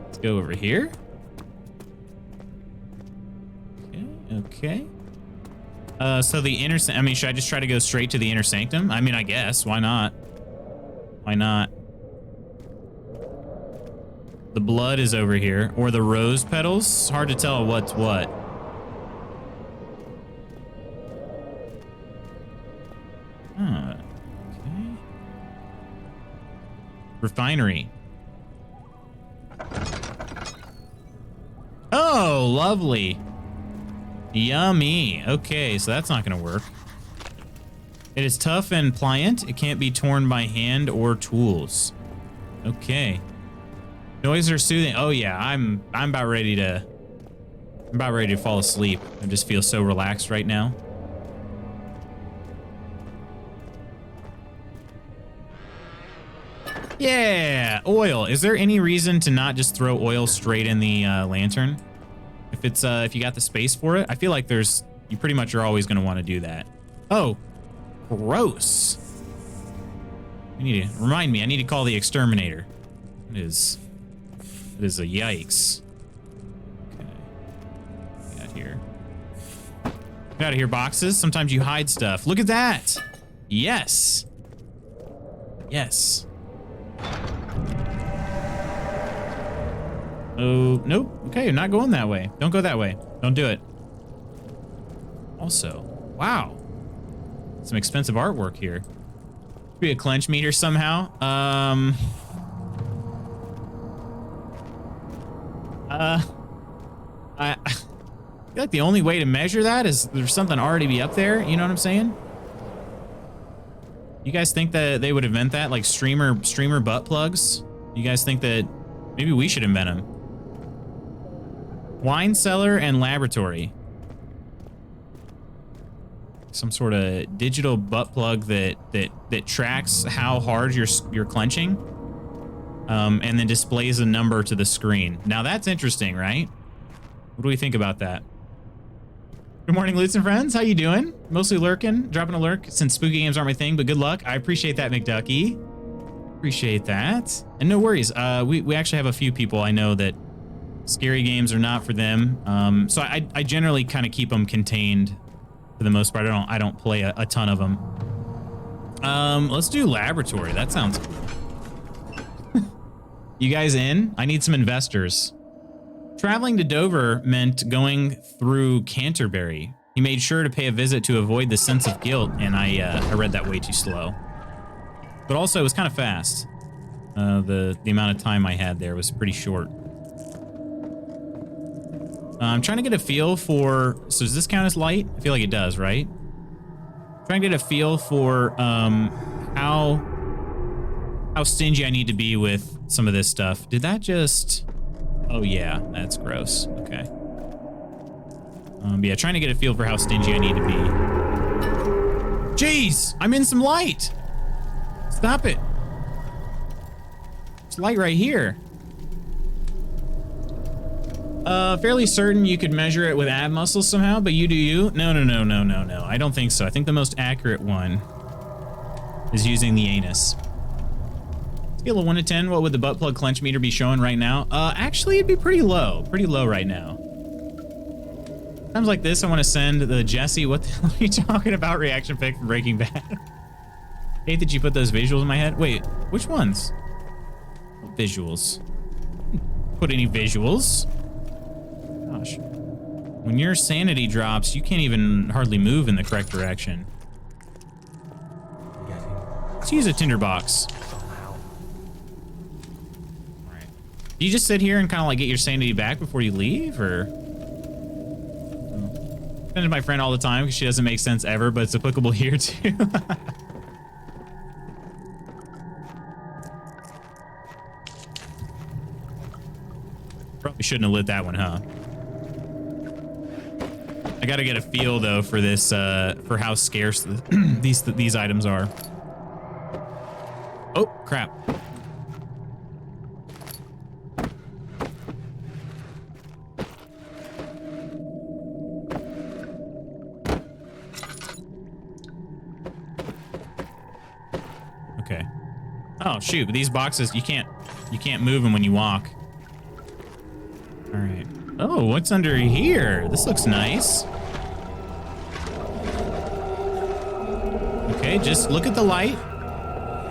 Let's go over here. Okay. So the inner, I mean, should I just try to go straight to the inner sanctum? I mean, I guess. Why not? Why not? The blood is over here, or the rose petals. Hard to tell what's what. Okay. Refinery. Oh, lovely. Yummy. Okay, so that's not gonna work. It is tough and pliant. It can't be torn by hand or tools. Okay. Noises are soothing. Oh yeah, I'm about ready to fall asleep. I just feel so relaxed right now. Yeah, oil. Is there any reason to not just throw oil straight in the lantern? If you got the space for it, I feel like you pretty much are always going to want to do that. Oh, gross. Remind me, I need to call the exterminator. It is a yikes. Okay. Get out here. Get out of here, boxes. Sometimes you hide stuff. Look at that. Yes. Yes. Oh, nope. Okay, you're not going that way. Don't go that way. Don't do it. Also, wow. Some expensive artwork here. Could be a clench meter somehow. I feel like the only way to measure that is there's something already be up there. You know what I'm saying? You guys think that they would invent that, like streamer butt plugs? You guys think that maybe we should invent them? Wine cellar and laboratory. Some sort of digital butt plug that tracks how hard you're clenching, and then displays a number to the screen. Now that's interesting, right? What do we think about that? Good morning, Lutz and friends. How you doing? Mostly lurking, dropping a lurk since spooky games aren't my thing, but good luck. I appreciate that, McDucky. Appreciate that. And no worries. We actually have a few people I know that scary games are not for them. So I generally kind of keep them contained for the most part. I don't play a ton of them. Let's do laboratory. That sounds cool. You guys in? I need some investors. Traveling to Dover meant going through Canterbury. He made sure to pay a visit to avoid the sense of guilt, and I read that way too slow. But also, it was kind of fast. The amount of time I had there was pretty short. I'm trying to get a feel for... So does this count as light? I feel like it does, right? Trying to get a feel for how stingy I need to be with some of this stuff. Did that just... Oh yeah, that's gross. Okay. Yeah, trying to get a feel for how stingy I need to be. Jeez, I'm in some light. Stop it. There's light right here. Fairly certain you could measure it with ab muscles somehow, but you do you. No. I don't think so. I think the most accurate one is using the anus. Scale of 1 to 10, what would the butt plug clench meter be showing right now? Actually, it'd be pretty low right now. Times like this, I want to send the Jesse, what the hell are you talking about? Reaction pic from Breaking Bad. Hate that you put those visuals in my head. Wait, which ones? What visuals? Put any visuals? Gosh. When your sanity drops, you can't even hardly move in the correct direction. Let's use a tinderbox. Alright. Do you just sit here and kind of like get your sanity back before you leave, or? I send it to my friend all the time because she doesn't make sense ever, but it's applicable here too. Probably shouldn't have lit that one, huh? I gotta get a feel though for this, for how scarce these items are. Oh crap! Okay. Oh shoot! But these boxes, you can't move them when you walk. All right. Oh, what's under here? This looks nice. Okay, just look at the light.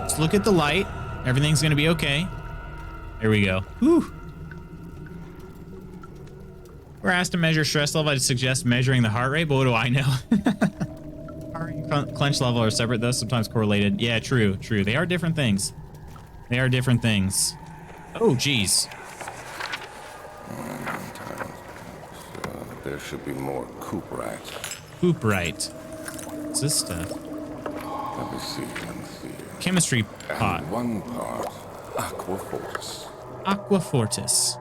Just look at the light. Everything's gonna be okay. There we go. Whew. We're asked to measure stress level. I'd suggest measuring the heart rate, but what do I know? Heart rate and clench level are separate, though, sometimes correlated. Yeah, true. They are different things. Oh, geez. There should be more cooperite. Cooperite. What's this stuff? Let me see. Chemistry pot. And 1 part aqua force. Aqua Fortis.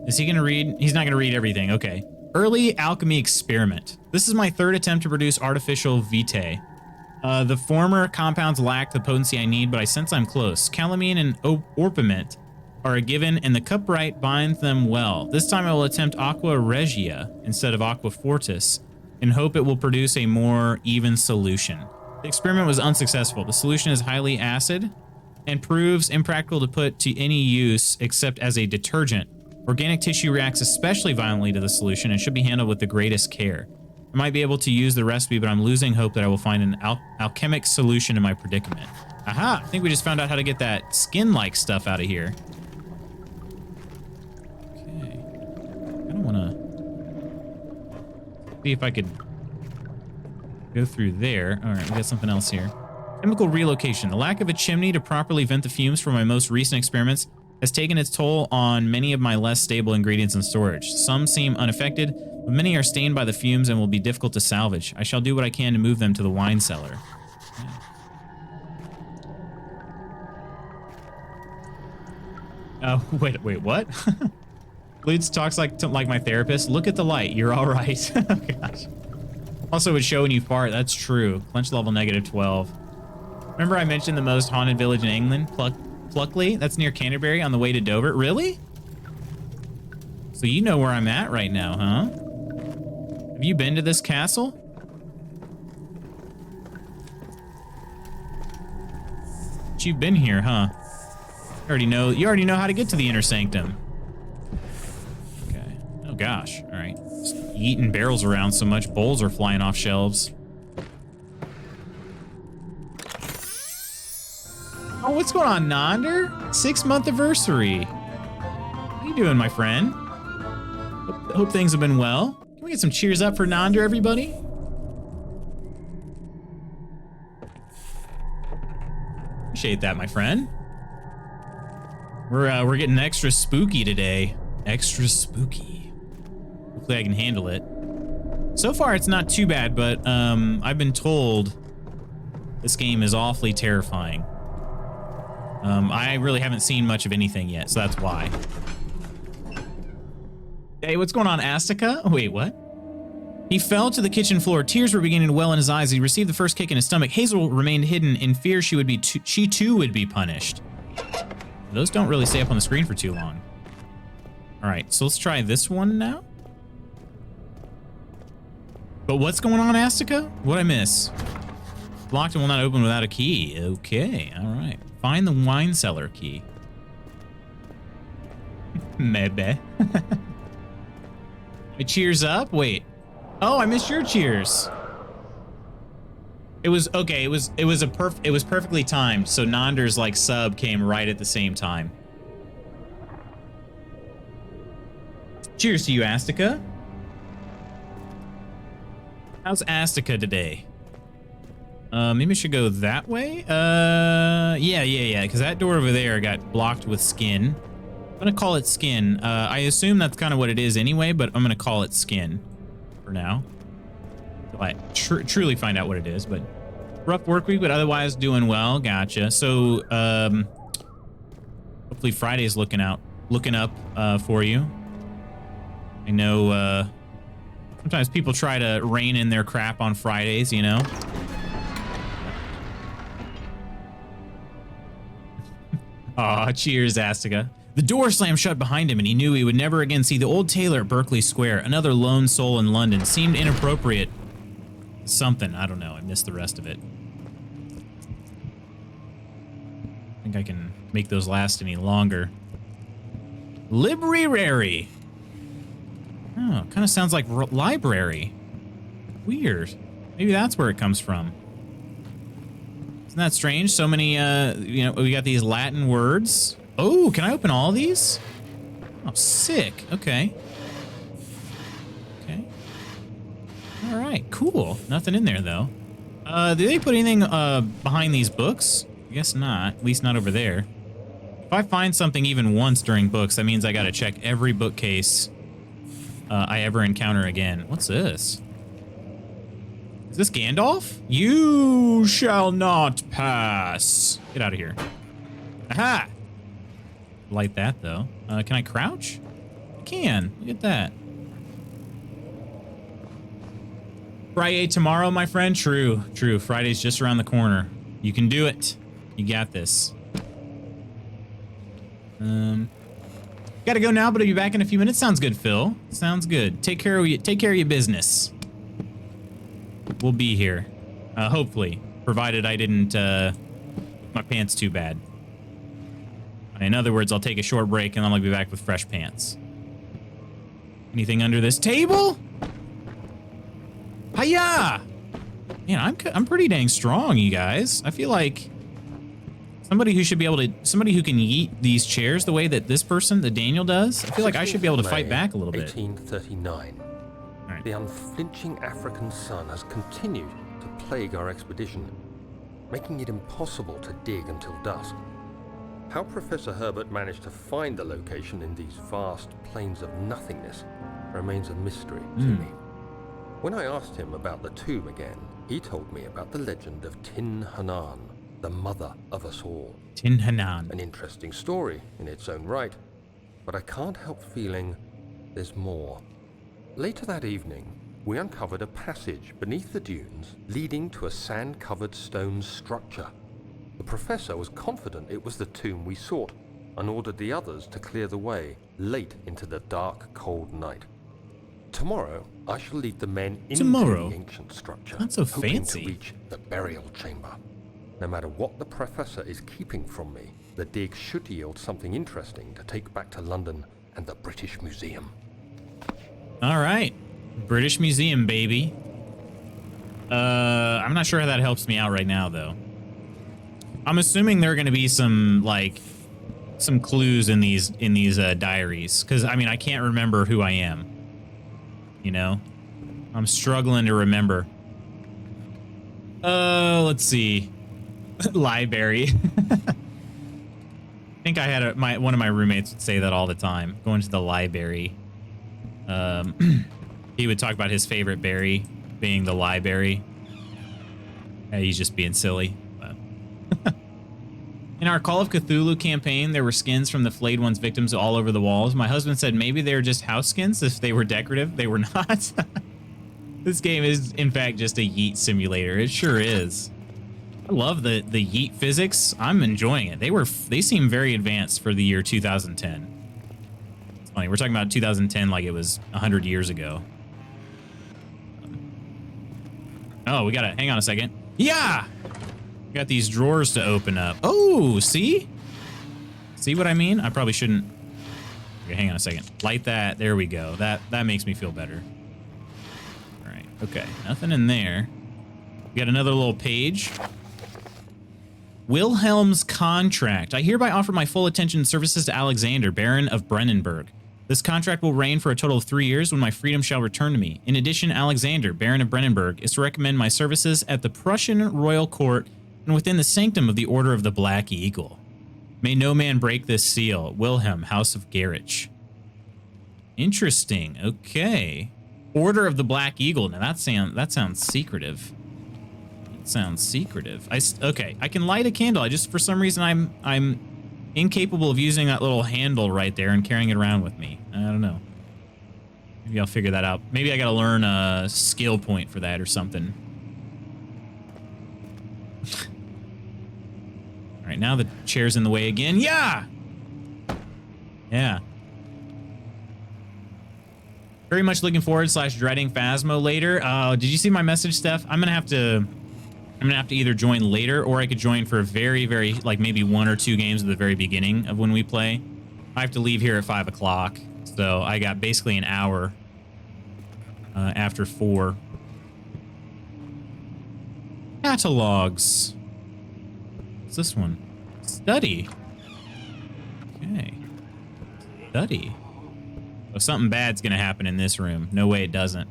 Is he going to read? He's not going to read everything. Okay. Early alchemy experiment. This is my third attempt to produce artificial vitae. The former compounds lack the potency I need, but I sense I'm close. Calamine and orpiment are a given, and the cupright binds them well. This time I will attempt Aqua Regia instead of Aqua Fortis, and hope it will produce a more even solution. The experiment was unsuccessful. The solution is highly acid and proves impractical to put to any use except as a detergent. Organic tissue reacts especially violently to the solution and should be handled with the greatest care. I might be able to use the recipe, but I'm losing hope that I will find an alchemic solution to my predicament. Aha! I think we just found out how to get that skin-like stuff out of here. Okay. I don't want to... see if I could go through there. All right, we got something else here. Chemical relocation. The lack of a chimney to properly vent the fumes from my most recent experiments has taken its toll on many of my less stable ingredients in storage. Some seem unaffected, but many are stained by the fumes and will be difficult to salvage. I shall do what I can to move them to the wine cellar. Oh, wait, what? Lutz talks like my therapist. Look at the light. You're all right. Oh, gosh. Also, would show when you fart. That's true. Clench level -12. Remember I mentioned the most haunted village in England? Pluckley? That's near Canterbury on the way to Dover. Really? So you know where I'm at right now, huh? Have you been to this castle? But you've been here, huh? You already know how to get to the inner sanctum. Okay. Oh gosh. All right. Just eating barrels around so much, bowls are flying off shelves. Oh, what's going on, Nonder? 6-month anniversary. How you doing, my friend? Hope things have been well. Can we get some cheers up for Nonder, everybody? Appreciate that, my friend. We're getting extra spooky today. Extra spooky. Hopefully I can handle it. So far, it's not too bad, but I've been told this game is awfully terrifying. I really haven't seen much of anything yet, so that's why. Hey, what's going on, Astica? Wait, what? He fell to the kitchen floor. Tears were beginning to well in his eyes. He received the first kick in his stomach. Hazel remained hidden in fear she too would be punished. Those don't really stay up on the screen for too long. All right, so let's try this one now. But what's going on, Astica? What'd I miss? Locked and will not open without a key. Okay, all right. Find the wine cellar key. Maybe. My cheers up? Wait. Oh, I missed your cheers. It was okay. It was perfectly timed. So Nonder's like sub came right at the same time. Cheers to you, Astica. How's Astica today? Maybe I should go that way. Yeah. Because that door over there got blocked with skin. I'm gonna call it skin. I assume that's kind of what it is anyway, but I'm gonna call it skin for now. Till I truly find out what it is. But rough work week, but otherwise doing well. Gotcha. So hopefully Friday's looking up for you. I know sometimes people try to rein in their crap on Fridays, you know. Aw, cheers, Astica. The door slammed shut behind him, and he knew he would never again see the old tailor at Berkeley Square. Another lone soul in London seemed inappropriate. Something, I don't know. I missed the rest of it. I think I can make those last any longer. Library. Oh, kind of sounds like library. Weird. Maybe that's where it comes from. Isn't that strange? So many, you know, we got these Latin words. Oh, can I open all these? Oh, sick. Okay. Okay. All right, cool. Nothing in there, though. Did they put anything behind these books? I guess not. At least not over there. If I find something even once during books, that means I gotta check every bookcase I ever encounter again. What's this? Is this Gandalf? You shall not pass. Get out of here. Aha! Light that, though. Can I crouch? I can. Look at that. Friday tomorrow, my friend? True, true. Friday's just around the corner. You can do it. You got this. Gotta go now, but I'll be back in a few minutes. Sounds good, Phil. Sounds good. Take care of your business. We'll be here. Hopefully. Provided I didn't my pants too bad. In other words, I'll take a short break and then I'll be back with fresh pants. Anything under this table? Hiya! Man, I'm pretty dang strong, you guys. I feel like somebody who should be able to, somebody who can yeet these chairs the way that this person, that Daniel does. I feel like I should be able to fight back a little bit. 1839. Right. The unflinching African sun has continued to plague our expedition, making it impossible to dig until dusk. How Professor Herbert managed to find the location in these vast plains of nothingness remains a mystery to me. When I asked him about the tomb again, he told me about the legend of Tin Hanan, the mother of us all. Tin Hanan. An interesting story in its own right, but I can't help feeling there's more. Later that evening, we uncovered a passage beneath the dunes leading to a sand-covered stone structure. The professor was confident it was the tomb we sought and ordered the others to clear the way late into the dark, cold night. Tomorrow, I shall lead the men into the ancient structure, Not so hoping fancy. to reach the burial chamber. No matter what the professor is keeping from me, the dig should yield something interesting to take back to London and the British Museum. All right. British Museum, baby. I'm not sure how that helps me out right now, though. I'm assuming there are going to be some, like, some clues in these diaries. Because, I mean, I can't remember who I am. You know? I'm struggling to remember. Let's see. Library. I think I had one of my roommates would say that all the time. Going to the library. He would talk about his favorite berry being the library. He's just being silly. But in our Call of Cthulhu campaign, there were skins from the Flayed One's victims all over the walls. My husband said maybe they were just house skins if they were decorative. They were not. This game is, in fact, just a yeet simulator. It sure is. I love the yeet physics. I'm enjoying it. They seem very advanced for the year 2010. It's funny. We're talking about 2010 like it was 100 years ago. Oh, we gotta hang on a second. Yeah, we got these drawers to open up. Oh, see what I mean? I probably shouldn't. Okay, hang on a second. Light that. There we go. That makes me feel better. All right. Okay. Nothing in there. We got another little page. Wilhelm's contract. I hereby offer my full attention and services to Alexander, Baron of Brennenburg. This contract will reign for a total of 3 years when my freedom shall return to me. In addition, Alexander, Baron of Brennenburg, is to recommend my services at the Prussian royal court and within the sanctum of the Order of the Black Eagle. May no man break this seal. Wilhelm, House of Gerich. Interesting. Okay. Order of the Black Eagle. Now that sounds secretive. It sounds secretive. Okay. I can light a candle. I just, for some reason, I'm incapable of using that little handle right there and carrying it around with me. I don't know. Maybe I'll figure that out. Maybe I gotta learn a skill point for that or something. All right, now the chair's in the way again. Yeah! Yeah. Very much looking forward / dreading Phasmo later. Did you see my message, Steph? I'm gonna have to either join later or I could join for a very, very, like maybe 1 or 2 games at the very beginning of when we play. I have to leave here at 5 o'clock, so I got basically an hour after 4. Catalogs. What's this one? Study. Okay. Study. Oh, something bad's gonna happen in this room. No way it doesn't.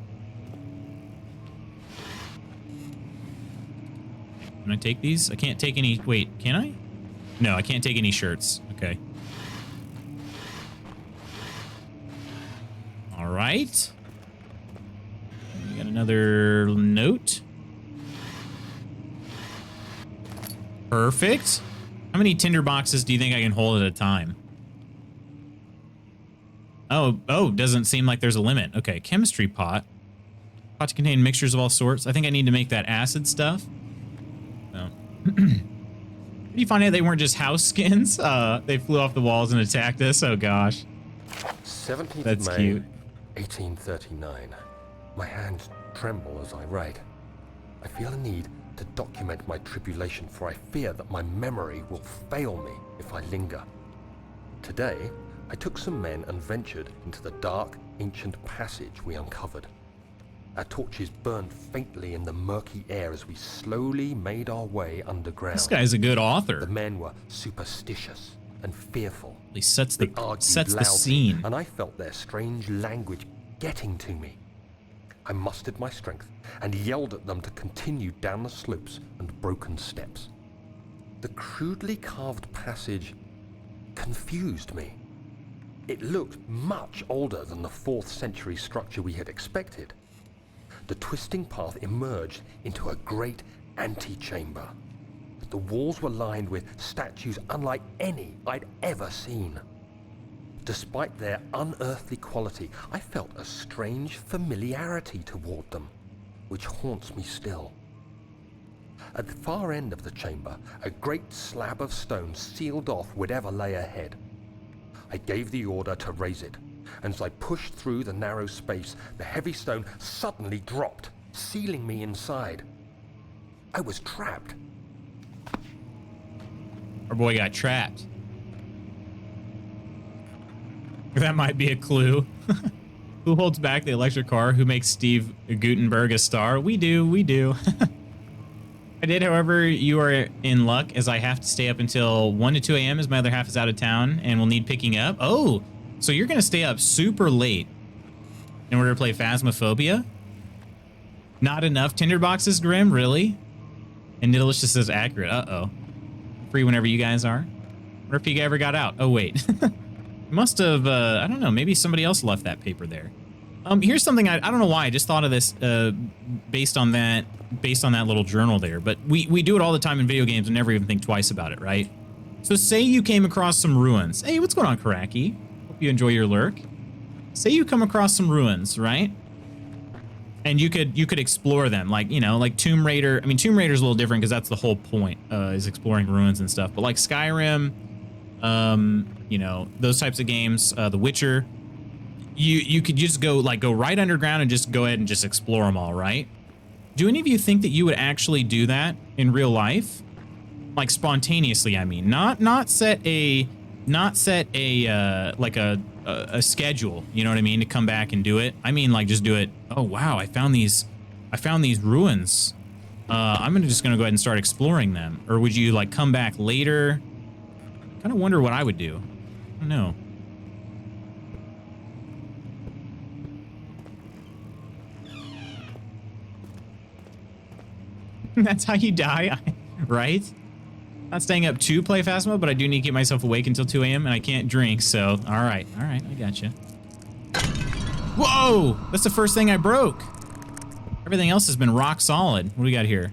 Can I take these? I can't take any. Wait, can I? No, I can't take any shirts. Okay. All right. We got another note. Perfect. How many tinder boxes do you think I can hold at a time? Oh, doesn't seem like there's a limit. Okay, chemistry pot. Pot to contain mixtures of all sorts. I think I need to make that acid stuff. So. Did you find out they weren't just house skins? They flew off the walls and attacked us. Oh gosh. 17th That's May, cute. 1839. My hands tremble as I write. I feel a need to document my tribulation, for I fear that my memory will fail me if I linger. Today, I took some men and ventured into the dark, ancient passage we uncovered. Our torches burned faintly in the murky air as we slowly made our way underground. This guy's a good author. The men were superstitious and fearful. He sets the They argued sets the loudly, scene. and I felt their strange language getting to me. I mustered my strength and yelled at them to continue down the slopes and broken steps. The crudely carved passage confused me. It looked much older than the 4th century structure we had expected. The twisting path emerged into a great antechamber. The walls were lined with statues unlike any I'd ever seen. Despite their unearthly quality, I felt a strange familiarity toward them, which haunts me still. At the far end of the chamber, a great slab of stone sealed off whatever lay ahead. I gave the order to raise it, and as I pushed through the narrow space, the heavy stone suddenly dropped, sealing me inside. I was trapped. Our boy got trapped. That might be a clue. Who holds back the electric car? Who makes Steve Gutenberg a star? We do, we do. I did, however, you are in luck, as I have to stay up until 1 to 2 a.m. as my other half is out of town and will need picking up. Oh, so you're going to stay up super late in order to play Phasmophobia? Not enough tinderboxes, Grim? Really? And Nidalis just says accurate. Uh-oh. Free whenever you guys are. Or if you ever got out. Oh, wait. Must have, I don't know, maybe somebody else left that paper there. Here's something I don't know why I just thought of this based on that little journal there, but we do it all the time in video games and never even think twice about it, right? So say you came across some ruins. Hey, what's going on, Karaki? Hope you enjoy your lurk. Say you come across some ruins, right? And you could explore them, like, you know, like Tomb Raider. I mean, Tomb Raider's a little different because that's the whole point, is exploring ruins and stuff. But like Skyrim, you know, those types of games, The Witcher, you could just go right underground and just go ahead and just explore them all, right? Do any of you think that you would actually do that in real life? Like spontaneously, I mean, not set a like a schedule, you know what I mean, to come back and do it. I mean, like, just do it. Oh wow, I found these ruins. I'm just gonna go ahead and start exploring them. Or would you like come back later? Kind of wonder what I would do. I don't know. That's how you die, right? Not staying up to play Phasmo, but I do need to keep myself awake until 2 a.m. and I can't drink, so all right, I gotcha. Whoa! That's the first thing I broke. Everything else has been rock solid. What do we got here?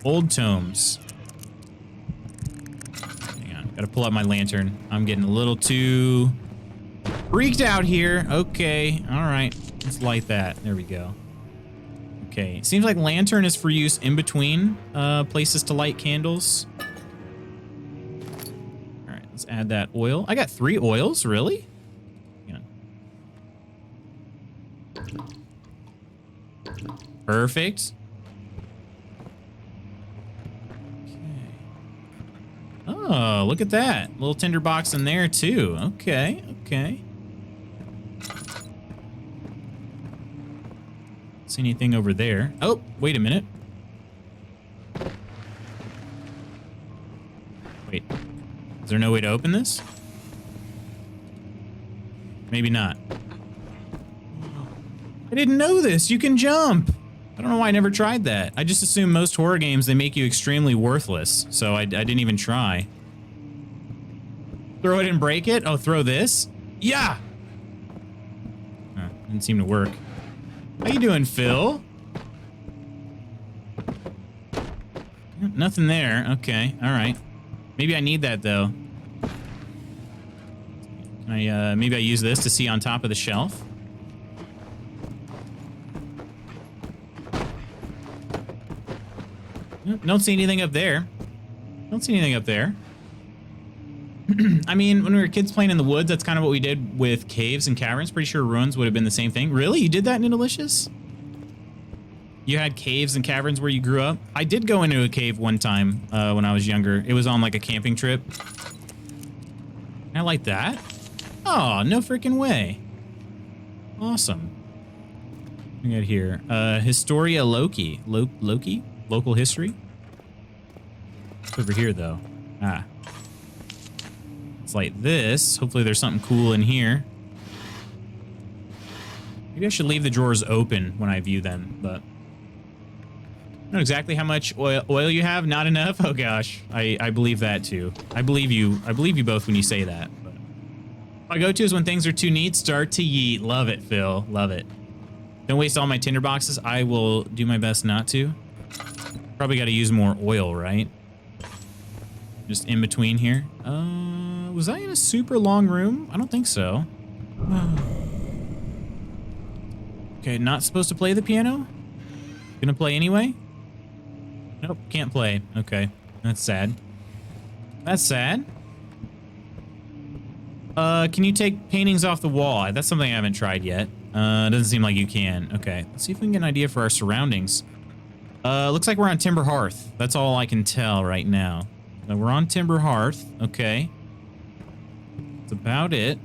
Old tomes. Hang on, gotta pull out my lantern. I'm getting a little too freaked out here. Okay, all right, let's light that. There we go. Okay, seems like lantern is for use in between places to light candles. All right, let's add that oil. I got 3 oils, really? Hang on. Perfect. Okay. Oh, look at that. Little tinderbox in there too. Okay, okay. See anything over there? Oh, wait a minute. Wait, is there no way to open this? Maybe not. I didn't know this. You can jump. I don't know why I never tried that. I just assume most horror games, they make you extremely worthless. So I didn't even try. Throw it and break it? Oh, throw this? Yeah! Oh, didn't seem to work. How you doing, Phil? Nothing there. Okay. All right. Maybe I need that though. Can I, maybe I use this to see on top of the shelf. Don't see anything up there. Don't see anything up there. I mean, when we were kids playing in the woods, that's kind of what we did with caves and caverns. Pretty sure ruins would have been the same thing. Really? You did that in Delicious? You had caves and caverns where you grew up? I did go into a cave one time when I was younger. It was on like a camping trip. I like that. Oh, no freaking way. Awesome. What we got here? Historia Loki. Loki? Local history? It's over here, though. Ah. It's like this. Hopefully there's something cool in here. Maybe I should leave the drawers open when I view them, but... I know exactly how much oil you have. Not enough? Oh, gosh. I believe that, too. I believe you both when you say that. But my go-to is when things are too neat, start to yeet. Love it, Phil. Love it. Don't waste all my tinder boxes. I will do my best not to. Probably got to use more oil, right? Just in between here. Was I in a super long room? I don't think so. Okay, not supposed to play the piano? Gonna play anyway? Nope, can't play. Okay, that's sad. That's sad. Can you take paintings off the wall? That's something I haven't tried yet. Doesn't seem like you can. Okay, let's see if we can get an idea for our surroundings. Looks like we're on Timber Hearth. That's all I can tell right now. We're on Timber Hearth. Okay. That's about it.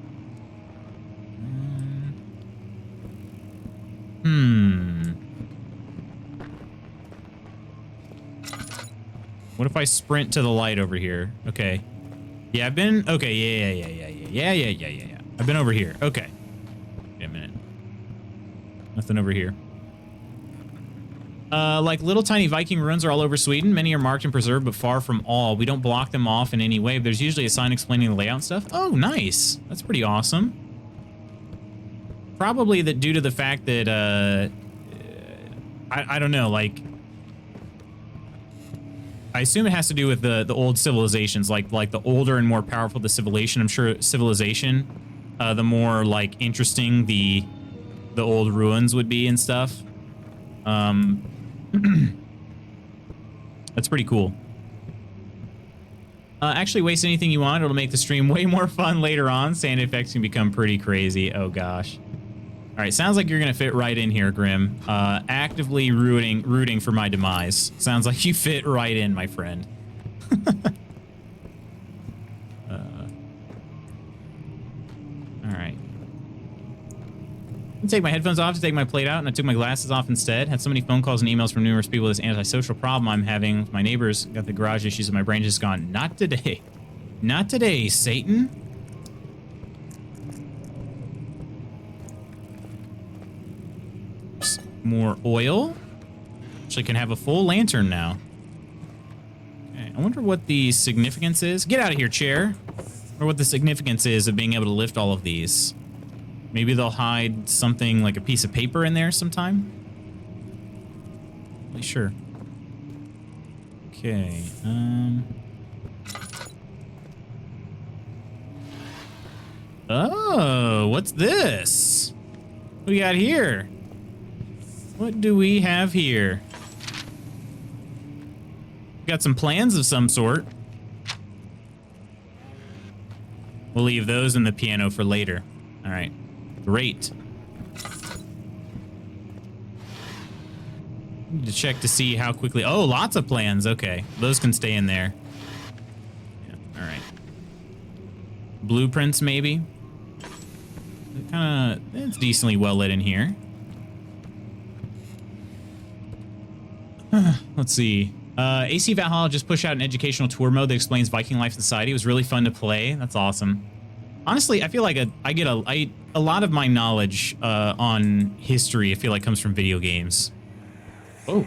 What if I sprint to the light over here? Okay. Yeah, I've been... Okay, yeah. I've been over here. Okay. Wait a minute. Nothing over here. Like little tiny Viking ruins are all over Sweden. Many are marked and preserved, but far from all. We don't block them off in any way. But there's usually a sign explaining the layout and stuff. Oh, nice. That's pretty awesome. Probably that due to the fact that, I don't know, like, I assume it has to do with the old civilizations, like the older and more powerful the civilization. I'm sure civilization, the more like interesting the old ruins would be and stuff. That's pretty cool. Actually, waste anything you want. It'll make the stream way more fun later on. Sound effects can become pretty crazy. Oh gosh. All right, sounds like you're gonna fit right in here, Grim. Actively rooting for my demise. Sounds like you fit right in, my friend. All right. I take my headphones off to take my plate out, and I took my glasses off instead. Had so many phone calls and emails from numerous people. This antisocial problem I'm having with my neighbors. Got the garage issues, and my brain just gone. Not today. Not today, Satan. More oil. Actually, can have a full lantern now. Okay, I wonder what the significance is. Get out of here, chair. Or what the significance is of being able to lift all of these. Maybe they'll hide something like a piece of paper in there sometime. Really sure. Okay. Oh, what's this? What do we got here? What do we have here? Got some plans of some sort. We'll leave those in the piano for later. All right. Great. Need to check to see how quickly... Oh, lots of plans. Okay. Those can stay in there. Yeah. All right. Blueprints, maybe? Kind of... It's decently well lit in here. Let's see. AC Valhalla just pushed out an educational tour mode that explains Viking life and society. It was really fun to play. That's awesome. Honestly, I feel like I get a lot of my knowledge on history, I feel like, comes from video games. Oh.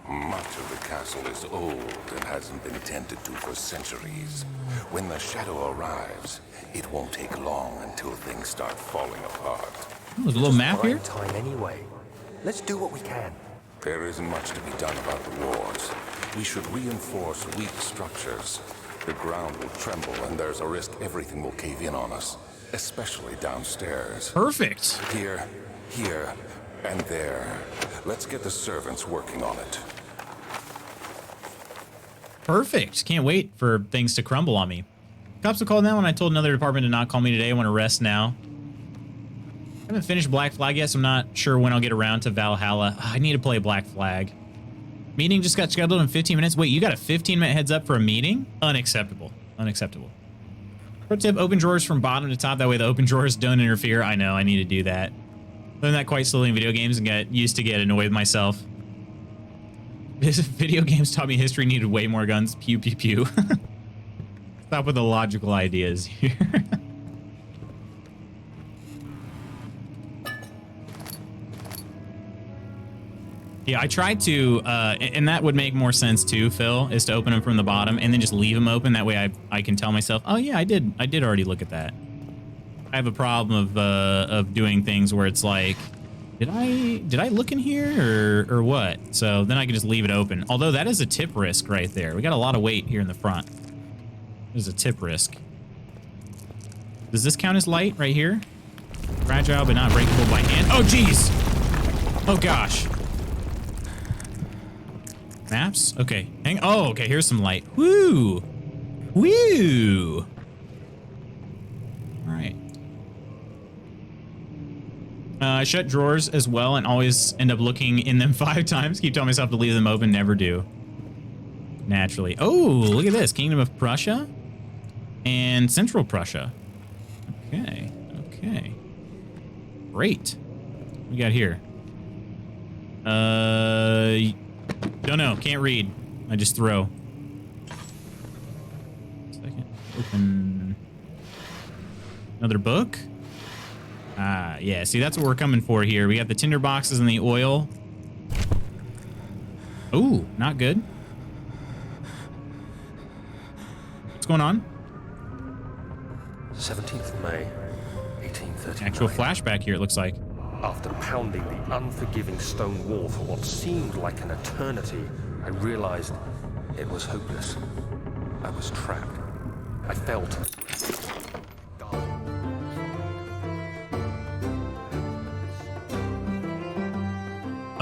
Much of the castle is old and hasn't been tended to for centuries. When the shadow arrives, it won't take long until things start falling apart. Oh, there's a little map here. Time anyway. Let's do what we can. There isn't much to be done about the walls. We should reinforce weak structures. The ground will tremble, and there's a risk everything will cave in on us, especially downstairs. Perfect. Here, here, and there. Let's get the servants working on it. Perfect. Can't wait for things to crumble on me. Cops have called now, and I told another department to not call me today. I want to rest now. I haven't finished Black Flag yet, so I'm not sure when I'll get around to Valhalla. I need to play Black Flag. Meeting just got scheduled in 15 minutes. Wait, you got a 15-minute heads up for a meeting? Unacceptable. Unacceptable. Pro tip, open drawers from bottom to top. That way the open drawers don't interfere. I know, I need to do that. Learned that quite slowly in video games and got used to get annoyed with myself. This video games taught me history needed way more guns. Pew, pew, pew. Stop with the logical ideas here. Yeah, I tried to, and that would make more sense too, Phil, is to open them from the bottom and then just leave them open. That way I can tell myself, oh yeah, I did already look at that. I have a problem of doing things where it's like, did I look in here or what? So then I can just leave it open. Although that is a tip risk right there. We got a lot of weight here in the front. There's a tip risk. Does this count as light right here? Fragile but not breakable by hand. Oh, geez. Oh, gosh. Maps? Okay. Oh, okay. Here's some light. Woo. Woo. All right. I shut drawers as well and always end up looking in them 5 times. Keep telling myself to leave them open. Never do. Naturally. Oh, look at this. Kingdom of Prussia and Central Prussia. Okay. Okay. Great. What we got here? Don't know. Can't read. I just throw. Second. Open. Another book? Ah, yeah. See, that's what we're coming for here. We got the tinder boxes and the oil. Ooh, not good. What's going on? 17th May, 1839. Actual flashback here, it looks like. After pounding the unforgiving stone wall for what seemed like an eternity, I realized it was hopeless. I was trapped. I felt...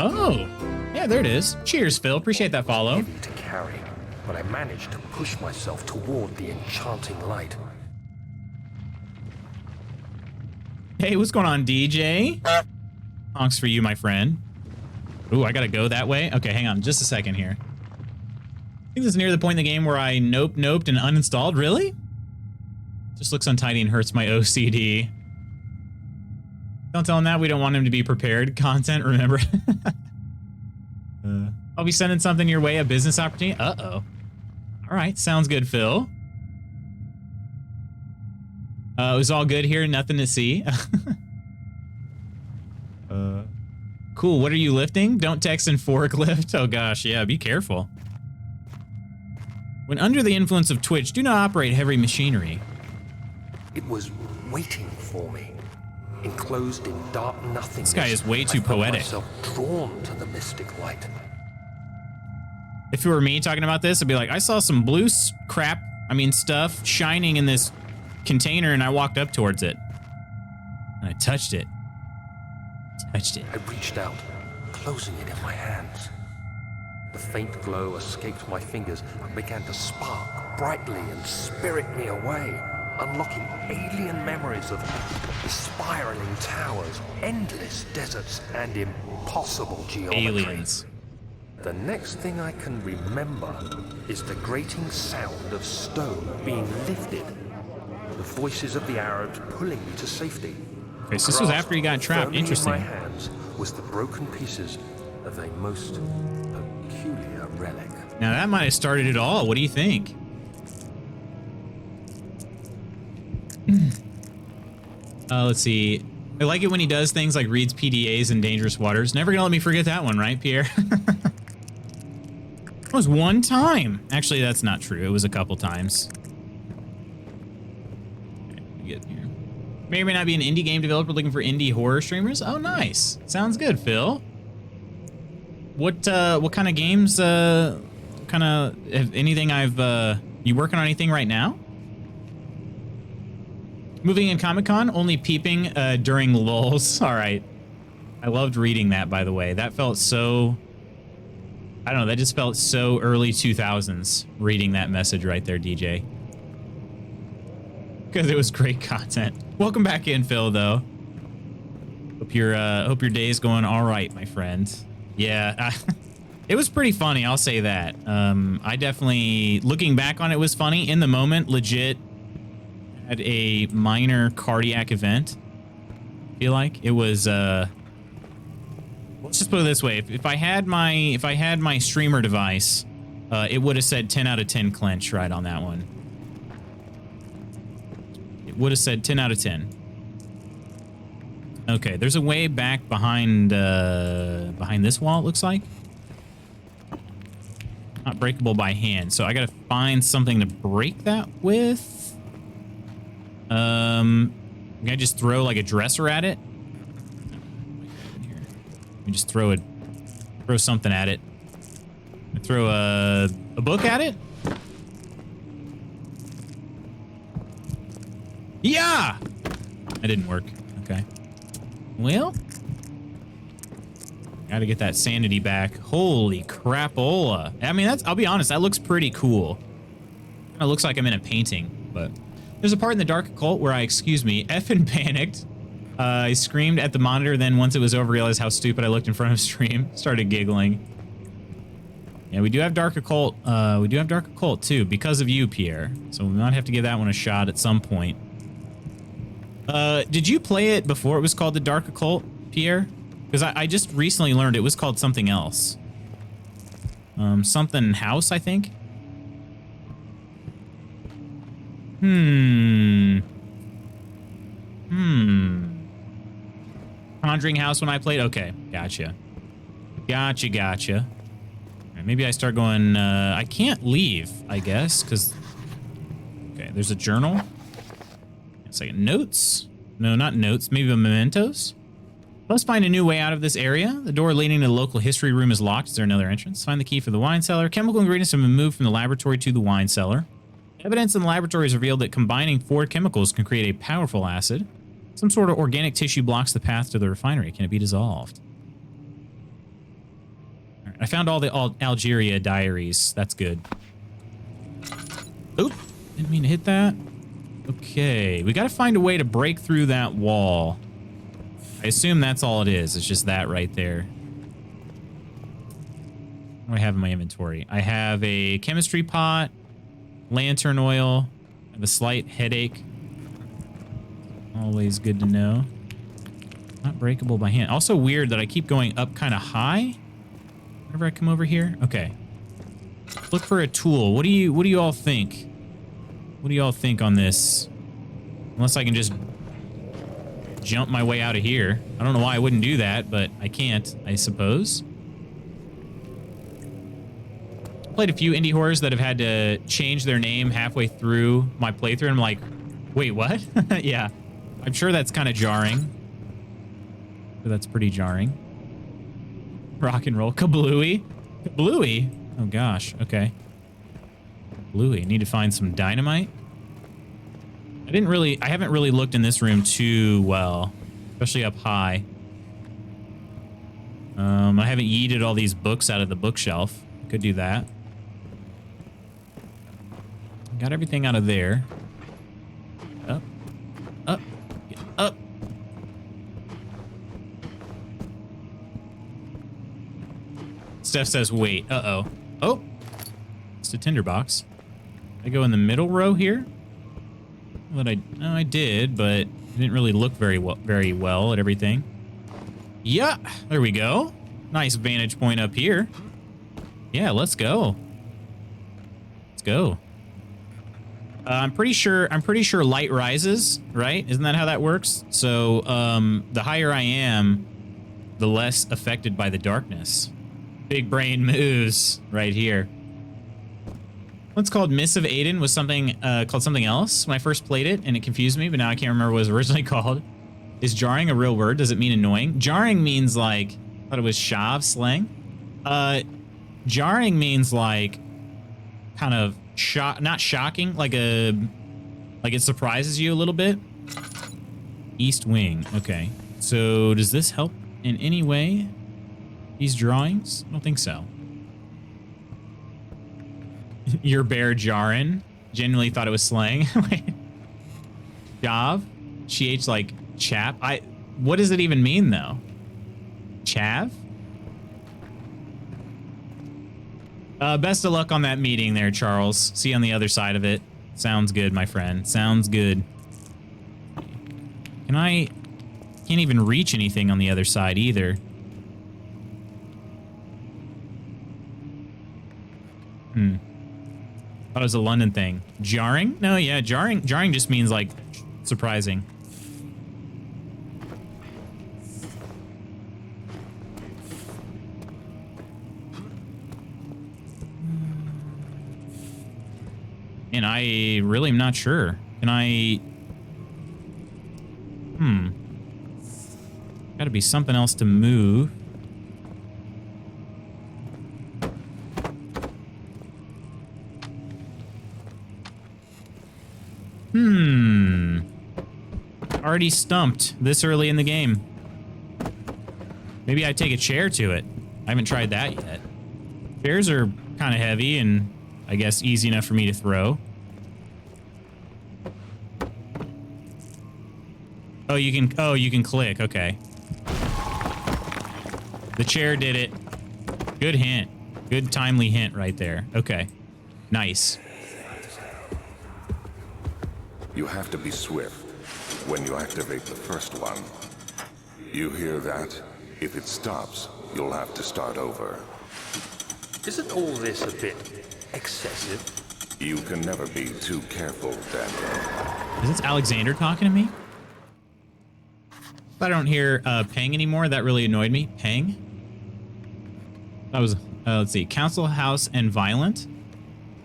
Oh, yeah, there it is. Cheers, Phil. Appreciate that follow. heavy to carry, but I managed to push myself toward the enchanting light. Hey, what's going on, DJ? Honks for you, my friend. Ooh, I gotta go that way? Okay, hang on just a second here. I think this is near the point in the game where I noped and uninstalled. Really? Just looks untidy and hurts my OCD. Don't tell him that. We don't want him to be prepared. Content, remember? I'll be sending something your way, a business opportunity. Uh-oh. All right, sounds good, Phil. It was all good here, nothing to see. Cool, what are you lifting? Don't text and forklift. Oh gosh, yeah, be careful. When under the influence of Twitch, do not operate heavy machinery. It was waiting for me, enclosed in dark nothingness. This guy is way too I felt poetic. myself drawn to the mystic light. If it were me talking about this, I'd be like, I saw some blue stuff shining in this container and I walked up towards it. And I touched it. I reached out, closing it in my hands. The faint glow escaped my fingers and began to spark brightly and spirit me away, unlocking alien memories of spiraling towers, endless deserts, and impossible geometry. Aliens. The next thing I can remember is the grating sound of stone being lifted, the voices of the Arabs pulling me to safety. Okay, so this was after you got trapped. Firmly Interesting. in my hands was the broken pieces of a most peculiar relic. Now that might have started it all. What do you think? Let's see. I like it when he does things like reads PDAs in dangerous waters. Never gonna let me forget that one, right, Pierre? It was one time. Actually, that's not true. It was a couple times. Okay, let me get here. May or may not be an indie game developer looking for indie horror streamers. Oh, nice. Sounds good, Phil. What kind of games, kind of, anything you working on anything right now? Moving in Comic-Con, only peeping during lulls. All right. I loved reading that, by the way. That felt so, I don't know, that just felt so early 2000s reading that message right there, DJ. Because it was great content. Welcome back in, Phil, though. Hope your day's going all right, my friend. Yeah, it was pretty funny, I'll say that. I definitely, looking back on it, was funny. In the moment, legit had a minor cardiac event. I feel like it was let's just put it this way. If I had my streamer device, it would have said 10 out of 10 clench right on that one. It would have said 10 out of 10. Okay, there's a way back behind this wall, it looks like. Not breakable by hand, so I gotta find something to break that with. Can I just throw like a dresser at it? Let me just throw something at it. Throw a book at it? Yeah! That didn't work. Okay. Well, gotta get that sanity back. Holy crapola. I mean, I'll be honest, that looks pretty cool. It looks like I'm in a painting, but there's a part in the Dark Occult where I, effing panicked. I screamed at the monitor, then once it was over, realized how stupid I looked in front of stream. Started giggling. Yeah, we do have Dark Occult. We do have Dark Occult too, because of you, Pierre. So we might have to give that one a shot at some point. Did you play it before it was called the Dark Occult, Pierre? Because I just recently learned it was called something else. Something House, I think. Conjuring House when I played? Okay, gotcha. Gotcha. All right, maybe I start going, I can't leave, I guess, because... Okay, there's a journal. Second, notes? No, not notes. Maybe mementos? Let's find a new way out of this area. The door leading to the local history room is locked. Is there another entrance? Find the key for the wine cellar. Chemical ingredients have been moved from the laboratory to the wine cellar. Evidence in the laboratory has revealed that combining 4 chemicals can create a powerful acid. Some sort of organic tissue blocks the path to the refinery. Can it be dissolved? All right, I found all the Algeria diaries. That's good. Oop, didn't mean to hit that. Okay, we got to find a way to break through that wall. I assume that's all it is. It's just that right there. What do I have in my inventory? I have a chemistry pot, lantern oil, I have a slight headache. Always good to know. Not breakable by hand. Also weird that I keep going up kind of high whenever I come over here. Okay. Look for a tool. What do you all think? What do y'all think on this? Unless I can just jump my way out of here. I don't know why I wouldn't do that, but I can't, I suppose. Played a few indie horrors that have had to change their name halfway through my playthrough, and I'm like, wait, what? Yeah, I'm sure that's kind of jarring. But that's pretty jarring. Rock and roll. Kablooey? Kablooey? Oh gosh, okay. Bluey, need to find some dynamite. I haven't really looked in this room too well, especially up high. I haven't yeeted all these books out of the bookshelf. Could do that. Got everything out of there. Up, up, up. Steph says, wait, uh-oh. Oh, it's a tinderbox. I go in the middle row here. No, I did, but I didn't really look very well at everything. Yeah, there we go. Nice vantage point up here. Yeah, let's go. Let's go. I'm pretty sure light rises, right? Isn't that how that works? So, the higher I am, the less affected by the darkness. Big brain moves right here. What's called Miss of Aden was something called something else when I first played it, and it confused me, but now I can't remember what it was originally called. Is jarring a real word? Does it mean annoying? Jarring means like, I thought it was Shav slang. Jarring means like kind of not shocking, like it surprises you a little bit. East wing. Okay. So does this help in any way? These drawings? I don't think so. Your bear jarring. Genuinely thought it was slang. Jav? GH like chap? What does it even mean though? Chav? Best of luck on that meeting there, Charles. See you on the other side of it. Sounds good, my friend. Sounds good. Can't even reach anything on the other side either. Thought it was a London thing. Jarring? No, yeah, jarring just means like surprising. And I really am not sure. Can I... Gotta be something else to move. Already stumped this early in the game. Maybe I take a chair to it. I haven't tried that yet. Chairs are kind of heavy and I guess easy enough for me to throw. Oh, you can click. Okay. The chair did it. Good hint. Good timely hint right there. Okay. Nice. You have to be swift when you activate the first one. You hear that? If it stops, you'll have to start over. Isn't all this a bit excessive? You can never be too careful, Daniel. Is this Alexander talking to me? I don't hear Peng anymore. That really annoyed me. Peng? That was, let's see, Council House and Violent.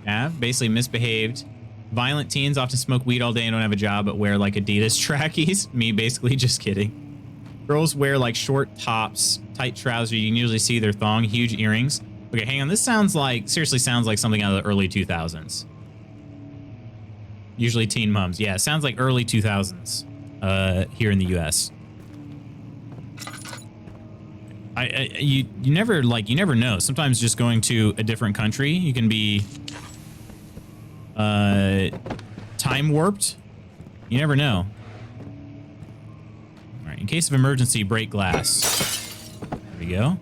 Yeah, basically misbehaved. Violent teens often smoke weed all day and don't have a job, but wear like Adidas trackies. Me, basically, just kidding. Girls wear like short tops, tight trousers. You can usually see their thong, huge earrings. Okay, hang on. This sounds like, seriously sounds like something out of the early 2000s. Usually teen mums. Yeah, it sounds like early 2000s here in the US. You never know. Sometimes just going to a different country, you can be time warped. You never know. All right, in case of emergency, break glass. There we go.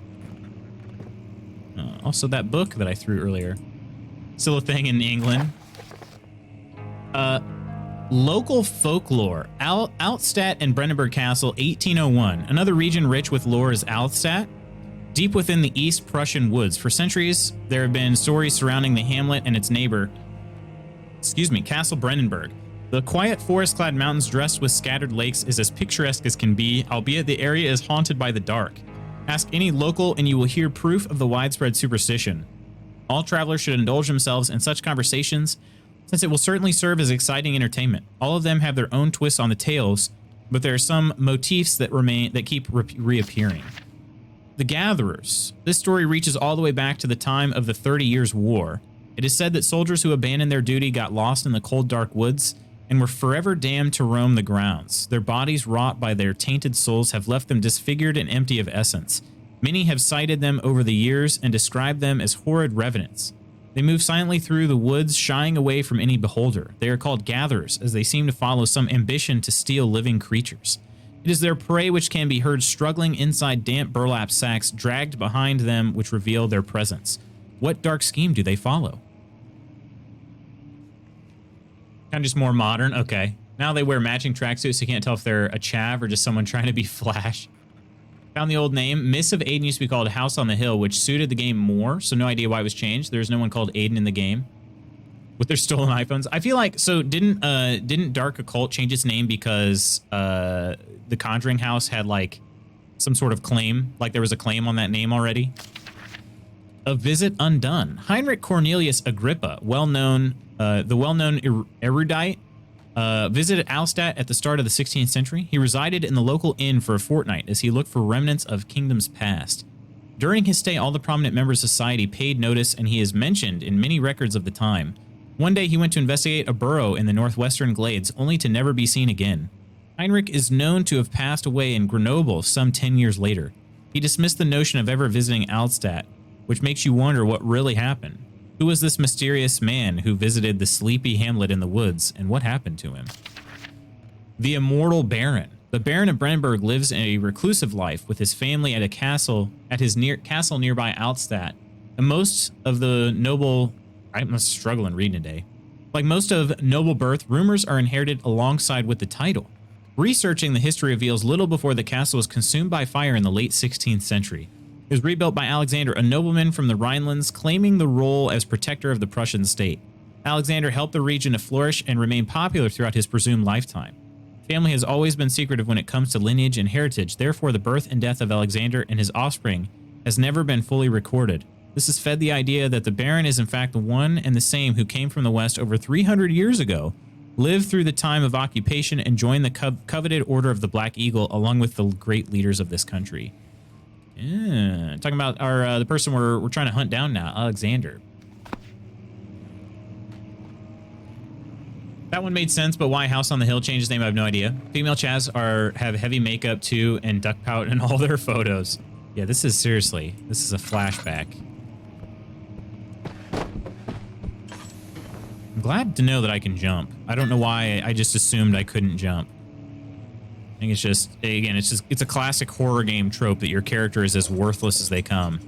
Also, that book that I threw earlier, still a thing in England. Local folklore. Altstadt and Brandenburg Castle, 1801. Another region rich with lore is Altstadt, deep within the East Prussian woods. For centuries, there have been stories surrounding the hamlet and its neighbor, Castle Brandenburg. The quiet forest-clad mountains dressed with scattered lakes is as picturesque as can be, albeit the area is haunted by the dark. Ask any local and you will hear proof of the widespread superstition. All travelers should indulge themselves in such conversations, since it will certainly serve as exciting entertainment. All of them have their own twists on the tales, but there are some motifs that keep reappearing. The Gatherers. This story reaches all the way back to the time of the 30 Years' War. It is said that soldiers who abandoned their duty got lost in the cold, dark woods and were forever damned to roam the grounds. Their bodies, wrought by their tainted souls, have left them disfigured and empty of essence. Many have cited them over the years and described them as horrid revenants. They move silently through the woods, shying away from any beholder. They are called gatherers, as they seem to follow some ambition to steal living creatures. It is their prey which can be heard struggling inside damp burlap sacks dragged behind them which reveal their presence. What dark scheme do they follow? Kind of just more modern. Okay. Now they wear matching tracksuits, so you can't tell if they're a chav or just someone trying to be Flash. Found the old name. Mists of Aiden used to be called House on the Hill, which suited the game more, so no idea why it was changed. There's no one called Aiden in the game. With their stolen iPhones. I feel like, so didn't Dark Occult change its name because the Conjuring House had like some sort of claim, like there was a claim on that name already? A Visit Undone. Heinrich Cornelius Agrippa, the well-known erudite, visited Altstadt at the start of the 16th century. He resided in the local inn for a fortnight as he looked for remnants of kingdoms past. During his stay, all the prominent members of society paid notice, and he is mentioned in many records of the time. One day, he went to investigate a burrow in the northwestern glades, only to never be seen again. Heinrich is known to have passed away in Grenoble some 10 years later. He dismissed the notion of ever visiting Altstadt, which makes you wonder what really happened. Who was this mysterious man who visited the sleepy hamlet in the woods, and what happened to him? The Immortal Baron. The Baron of Brennenburg lives a reclusive life with his family at a castle castle nearby Altstadt. And most of the noble, I'm struggling reading today. Like most of noble birth, rumors are inherited alongside with the title. Researching the history reveals little before the castle was consumed by fire in the late 16th century. It was rebuilt by Alexander, a nobleman from the Rhinelands, claiming the role as protector of the Prussian state. Alexander helped the region to flourish and remain popular throughout his presumed lifetime. Family has always been secretive when it comes to lineage and heritage, therefore the birth and death of Alexander and his offspring has never been fully recorded. This has fed the idea that the Baron is in fact the one and the same who came from the West over 300 years ago, lived through the time of occupation, and joined the coveted Order of the Black Eagle along with the great leaders of this country. Yeah, talking about our the person we're trying to hunt down now, Alexander. That one made sense, but why House on the Hill changed his name, I have no idea. Female Chaz have heavy makeup too and duck pout in all their photos. Yeah, this is seriously, this is a flashback. I'm glad to know that I can jump. I don't know why I just assumed I couldn't jump. I think it's just, again, it's a classic horror game trope that your character is as worthless as they come.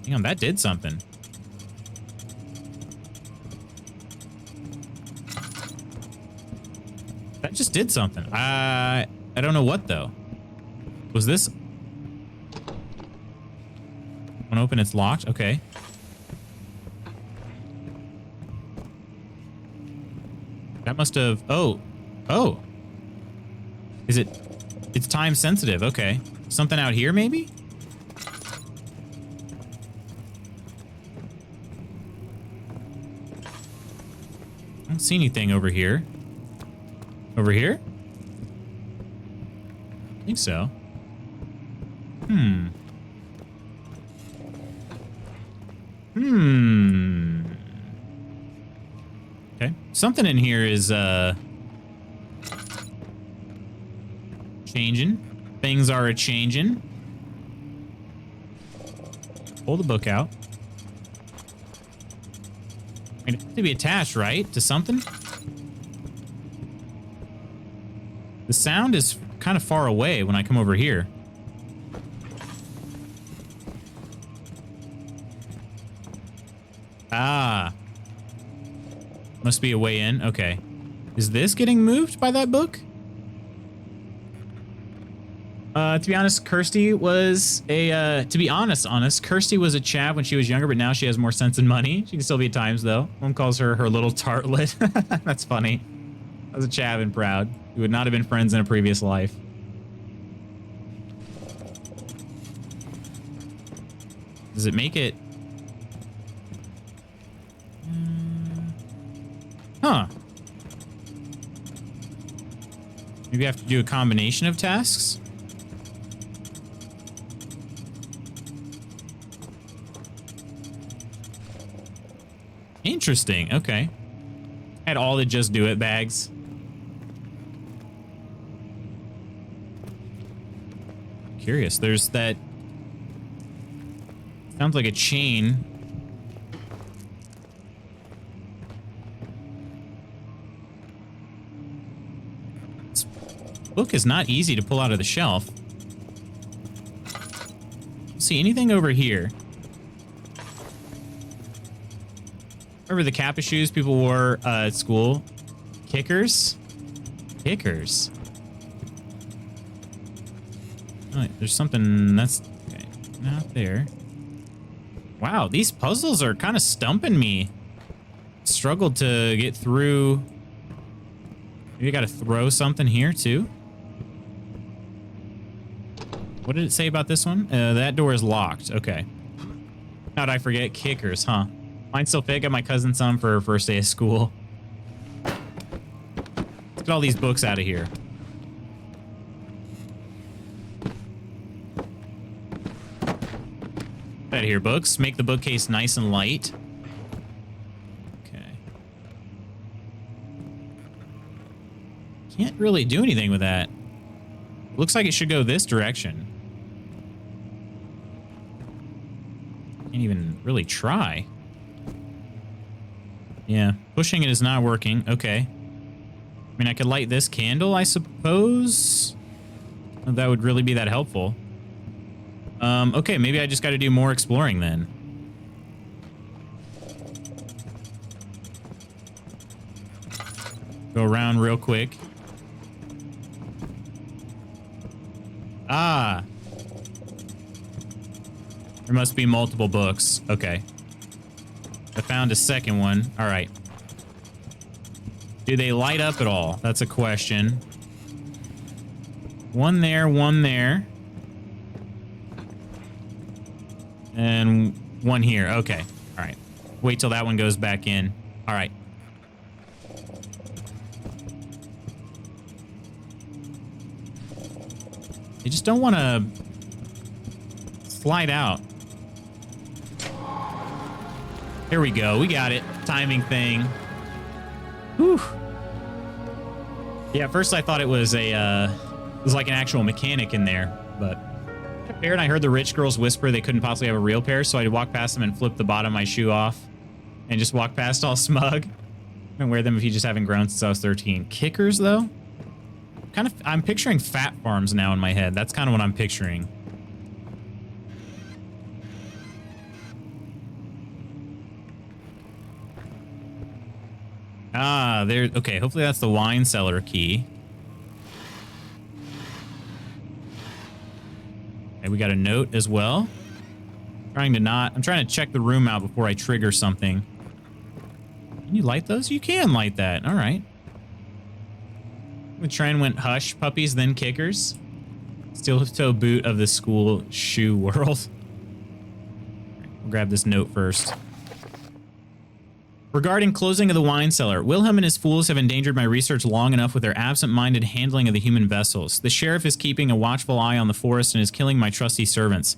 Damn, that did something. That just did something. I don't know what though. Was this? When open, it's locked. Okay. That must have. Oh. Is it? It's time sensitive. Okay. Something out here, maybe. I don't see anything over here. Over here? I think so. Okay. Something in here is, changing. Things are a-changing. Pull the book out. It has to be attached, right? To something? The sound is kind of far away when I come over here. Ah. Must be a way in. Okay. Is this getting moved by that book? To be honest, Kirsty was a, Kirsty was a chav when she was younger, but now she has more sense and money. She can still be at times, though. One calls her little tartlet. That's funny. I was a chav and proud. We would not have been friends in a previous life. Does it make it? Huh. Maybe I have to do a combination of tasks? Interesting. Okay. Had all the just do it bags. Curious. There's that. Sounds like a chain. This book is not easy to pull out of the shelf. See anything over here? Remember the Kappa shoes people wore at school? Kickers? Kickers. Oh, there's something that's okay, not there. Wow, these puzzles are kind of stumping me. Struggled to get through. Maybe I gotta throw something here too. What did it say about this one? That door is locked. Okay. How'd I forget? Kickers, huh? Mine's still fit. Got my cousin's son for her first day of school. Let's get all these books out of here. Out of here, books. Make the bookcase nice and light. Okay. Can't really do anything with that. Looks like it should go this direction. Can't even really try. Yeah, pushing it is not working. Okay. I mean, I could light this candle, I suppose. That would really be that helpful. Okay, maybe I just got to do more exploring then. Go around real quick. Ah. There must be multiple books. Okay. I found a second one. All right. Do they light up at all? That's a question. One there, one there. And one here. Okay. All right. Wait till that one goes back in. All right. You just don't want to slide out. Here we go. We got it. Timing thing. Whew. Yeah, at first I thought it was a, it was like an actual mechanic in there, but a pair, and I heard the rich girls whisper they couldn't possibly have a real pair, so I'd walk past them and flip the bottom of my shoe off and just walk past all smug and wear them if you just haven't grown since I was 13. Kickers, though? I'm picturing fat farms now in my head. That's kind of what I'm picturing. Ah, there. Okay, hopefully that's the wine cellar key. Okay, we got a note as well. I'm trying to check the room out before I trigger something. Can you light those? You can light that. All right. The train went hush puppies, then kickers. Steel toe boot of the school shoe world. We'll grab this note first. Regarding closing of the wine cellar, Wilhelm and his fools have endangered my research long enough with their absent-minded handling of the human vessels. The sheriff is keeping a watchful eye on the forest and is killing my trusty servants.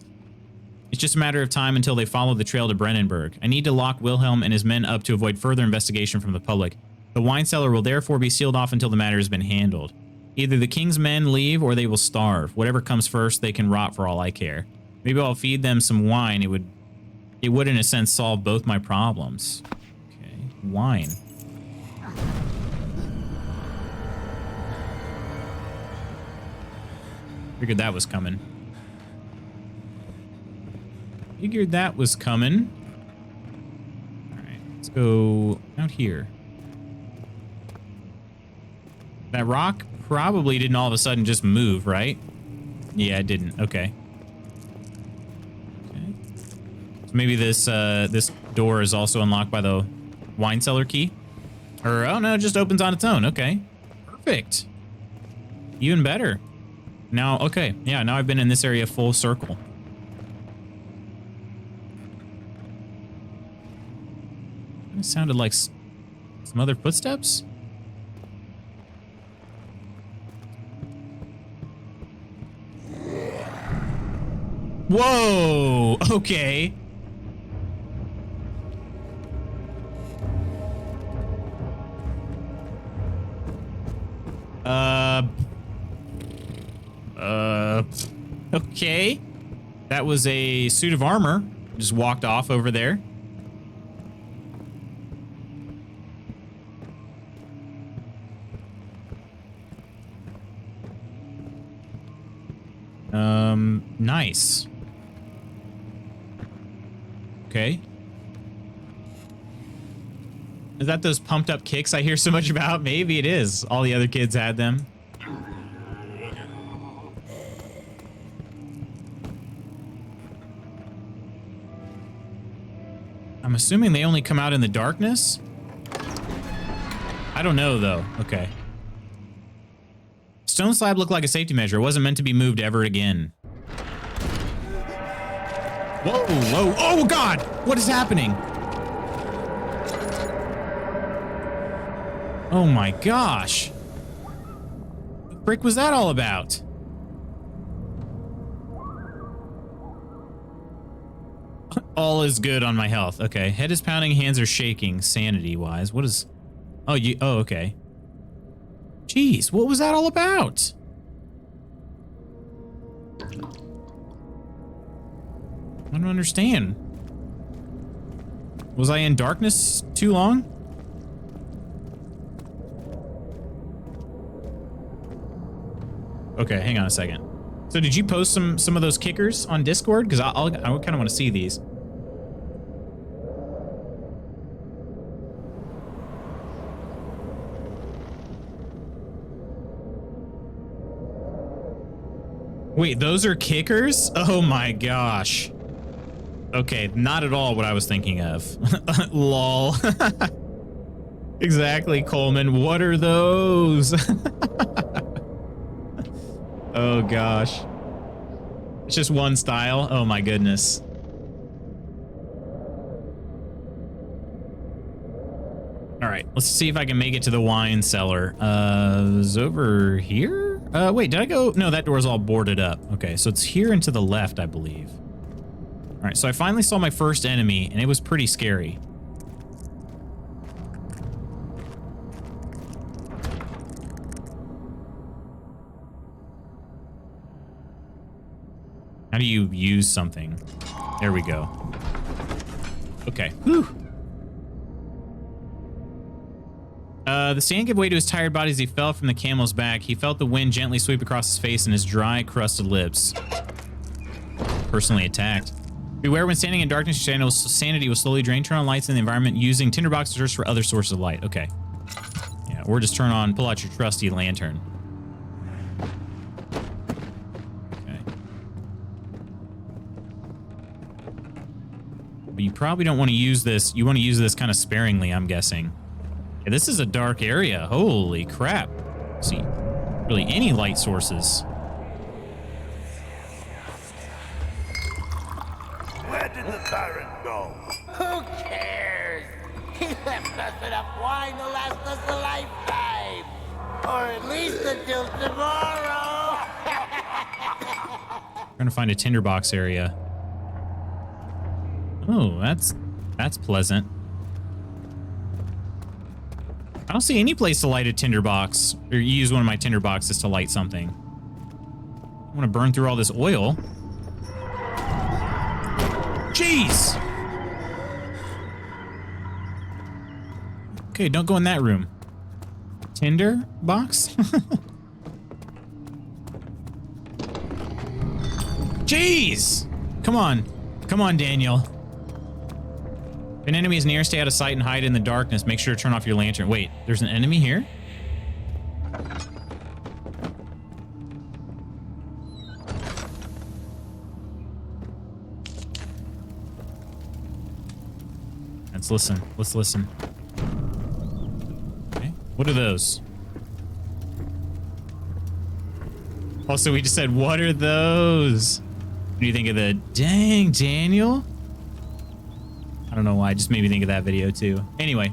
It's just a matter of time until they follow the trail to Brennenburg. I need to lock Wilhelm and his men up to avoid further investigation from the public. The wine cellar will therefore be sealed off until the matter has been handled. Either the king's men leave or they will starve. Whatever comes first, they can rot for all I care. Maybe I'll feed them some wine. It would in a sense solve both my problems. Wine. Figured that was coming. Alright, let's go out here. That rock probably didn't all of a sudden just move, right? Yeah, it didn't. Okay. Okay. So maybe this door is also unlocked by the wine cellar key? Or, oh no, it just opens on its own. Okay. Perfect. Even better. Now, okay. Yeah, now I've been in this area full circle. It sounded like some other footsteps? Whoa! Okay. Okay. That was a suit of armor. Just walked off over there. Nice. Okay. Is that those pumped up kicks I hear so much about? Maybe it is. All the other kids had them. I'm assuming they only come out in the darkness? I don't know, though. Okay. Stone slab looked like a safety measure. It wasn't meant to be moved ever again. Whoa, whoa. Oh, God! What is happening? Oh my gosh. What the frick was that all about? All is good on my health. Okay. Head is pounding, hands are shaking, sanity-wise. What is... Oh, you... Oh, okay. Jeez, what was that all about? I don't understand. Was I in darkness too long? Okay, hang on a second. So did you post some of those kickers on Discord? Because I kind of want to see these. Wait, those are kickers? Oh my gosh. Okay, not at all what I was thinking of. Lol. Exactly, Coleman. What are those? Oh gosh. It's just one style? Oh my goodness. All right, let's see if I can make it to the wine cellar. Is over here? Wait, did I go? No, that door's all boarded up. Okay, so it's here and to the left, I believe. All right, so I finally saw my first enemy, and it was pretty scary. How do you use something? There we go. Okay. Whew. The sand gave way to his tired body as he fell from the camel's back. He felt the wind gently sweep across his face and his dry, crusted lips. Personally attacked. Beware when standing in darkness, your sanity will slowly drain. Turn on lights in the environment using tinderbox to search for other sources of light. Okay. Yeah, or just pull out your trusty lantern. Okay. But you probably don't want to use this. You want to use this kind of sparingly, I'm guessing. Yeah, this is a dark area. Holy crap. See, really any light sources. Where did the Baron go? Who cares? He left us enough wine to last us a lifetime. Or at least until tomorrow. Trying to find a tinderbox area. Oh, that's pleasant. I don't see any place to light a tinderbox or use one of my tinderboxes to light something. I want to burn through all this oil. Jeez! Okay, don't go in that room. Tinder box? Jeez! Come on. Come on, Daniel. If an enemy is near, stay out of sight and hide in the darkness. Make sure to turn off your lantern. Wait, there's an enemy here? Let's listen. Let's listen. Okay, what are those? Also, we just said, what are those? What do you think of the dang Daniel? I don't know why, it just made me think of that video too. Anyway,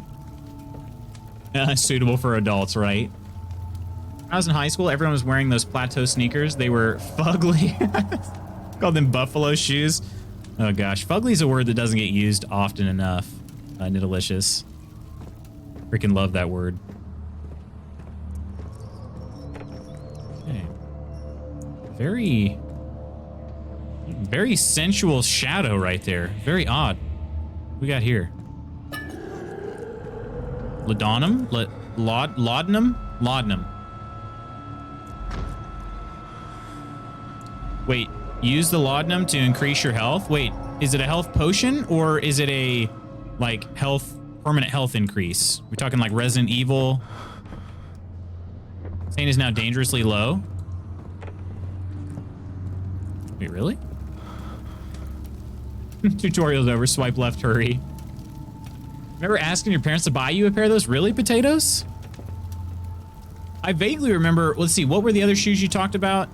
suitable for adults, right? When I was in high school, everyone was wearing those plateau sneakers. They were fugly. Called them buffalo shoes. Oh gosh, fugly is a word that doesn't get used often enough. Nidalicious. Freaking love that word. Okay. Very sensual shadow right there. Very odd. What we got here? Laudanum? Laudanum? Laudanum. Wait, use the laudanum to increase your health? Wait, is it a health potion or is it a, like, permanent health increase? We're talking like Resident Evil. Saying is now dangerously low. Wait, really? Tutorial's over. Swipe left, hurry. Remember asking your parents to buy you a pair of those? Really, potatoes? I vaguely remember. Let's see. What were the other shoes you talked about?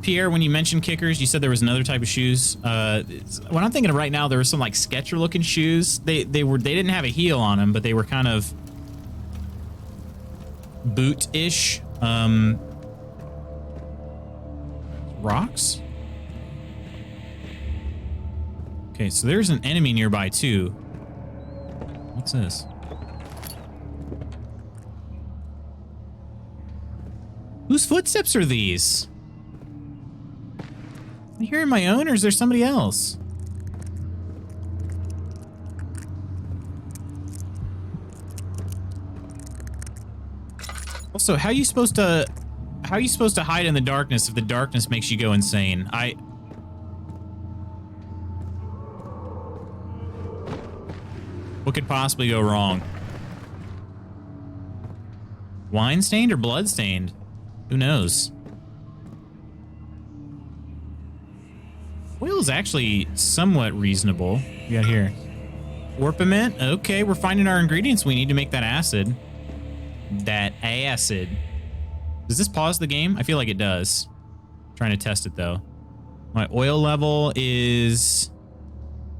Pierre, when you mentioned kickers, you said there was another type of shoes. What I'm thinking of right now, there were some like Sketcher looking shoes. They didn't have a heel on them, but they were kind of boot-ish. Rocks? Okay, so there's an enemy nearby too. What's this? Whose footsteps are these? Am I hearing my own, or is there somebody else? Also, how are you supposed to hide in the darkness if the darkness makes you go insane? What could possibly go wrong? Wine stained or blood stained? Who knows? Oil is actually somewhat reasonable. What you got here? Orpiment? Okay, we're finding our ingredients we need to make that acid. That acid. Does this pause the game? I feel like it does. I'm trying to test it though. My oil level is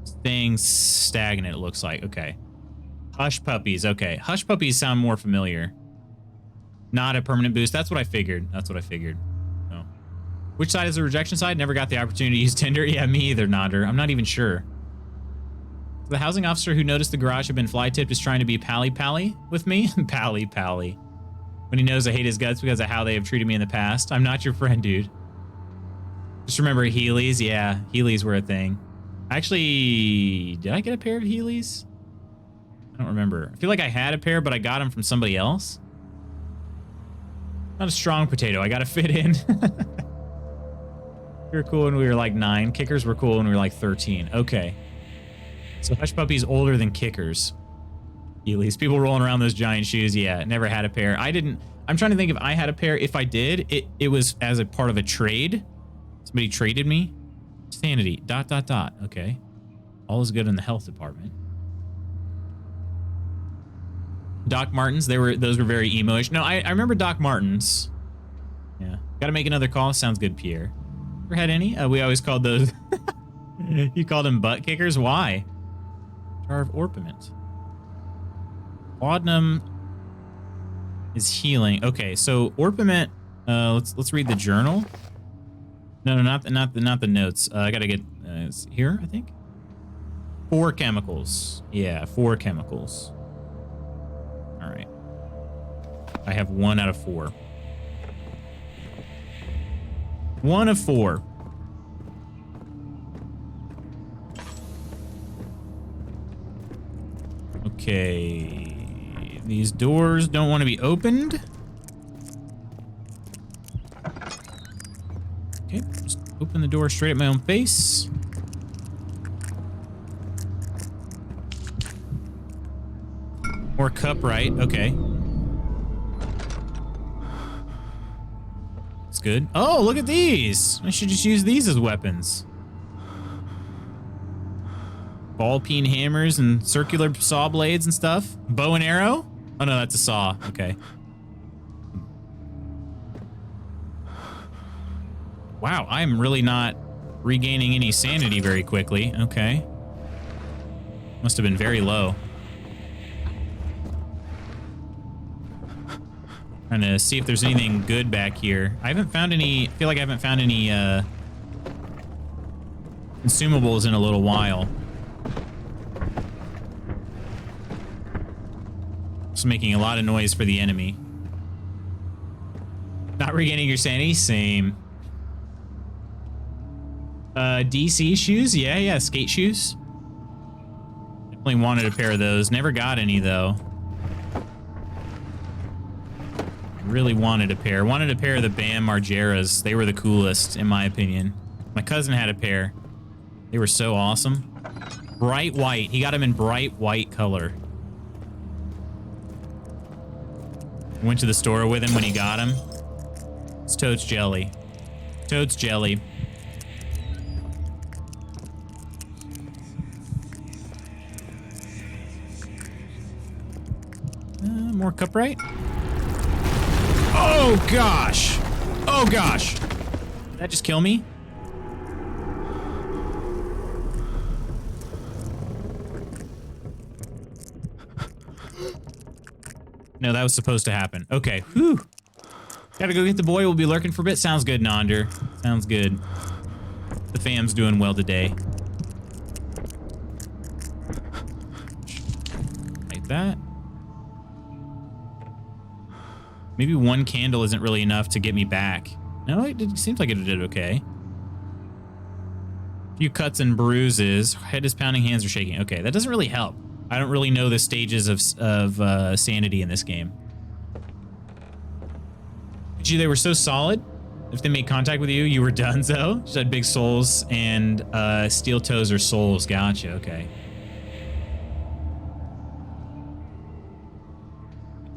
staying stagnant, it looks like. Okay. Hush puppies. Okay. Hush puppies sound more familiar. Not a permanent boost. That's what I figured. That's what I figured. Oh. Which side is the rejection side? Never got the opportunity to use Tinder. Yeah, me either, Nodder. I'm not even sure. The housing officer who noticed the garage had been fly tipped is trying to be pally-pally with me. Pally-pally. When he knows I hate his guts because of how they have treated me in the past. I'm not your friend, dude. Just remember Heelys. Yeah, Heelys were a thing. Actually, did I get a pair of Heelys? I don't remember. I feel like I had a pair, but I got them from somebody else. Not a strong potato. I got to fit in. We were cool when we were like 9. Kickers were cool when we were like 13. Okay. So Hush Puppy's older than Kickers. Heelys. People rolling around those giant shoes. Yeah, never had a pair. I didn't. I'm trying to think if I had a pair. If I did, it was as a part of a trade. Somebody traded me. Sanity. ... Okay. All is good in the health department. Doc Martens. Those were very emo-ish. No, I remember Doc Martens. Yeah. Got to make another call. Sounds good, Pierre. Ever had any? We always called those. You called them butt kickers? Why? Jar of Orpiment. Laudanum is healing. Okay, so Orpiment. Let's read the journal. No, not the notes. I gotta get it's here. I think 4 chemicals. Yeah, 4 chemicals. All right. I have 1 out of 4. 1 of 4. Okay. These doors don't want to be opened. Okay, just open the door straight at my own face. More cup, right? Okay. That's good. Oh, look at these. I should just use these as weapons. Ball peen hammers and circular saw blades and stuff. Bow and arrow? Oh no, that's a saw. Okay. Wow, I'm really not regaining any sanity very quickly. Okay. Must have been very low. Trying to see if there's anything good back here. I haven't found any. I feel like I haven't found any consumables in a little while. It's making a lot of noise for the enemy. Not regaining your sanity? Same. DC shoes? Yeah, skate shoes. Definitely wanted a pair of those. Never got any, though. Really wanted a pair. Wanted a pair of the Bam Margeras. They were the coolest, in my opinion. My cousin had a pair. They were so awesome. Bright white. He got them in bright white color. Went to the store with him when he got him. It's Toad's jelly. Toad's jelly. More cuprite. Oh gosh! Oh gosh! Did that just kill me? No, that was supposed to happen. Okay. Whew. Gotta go get the boy. We'll be lurking for a bit. Sounds good, Nonder. Sounds good. The fam's doing well today. Like that. Maybe one candle isn't really enough to get me back. No, it seems like it did okay. A few cuts and bruises. Head is pounding, hands are shaking. Okay, that doesn't really help. I don't really know the stages of sanity in this game. Gee, they were so solid. If they made contact with you, you were done, so. Just had big souls and steel toes or souls. Gotcha, okay.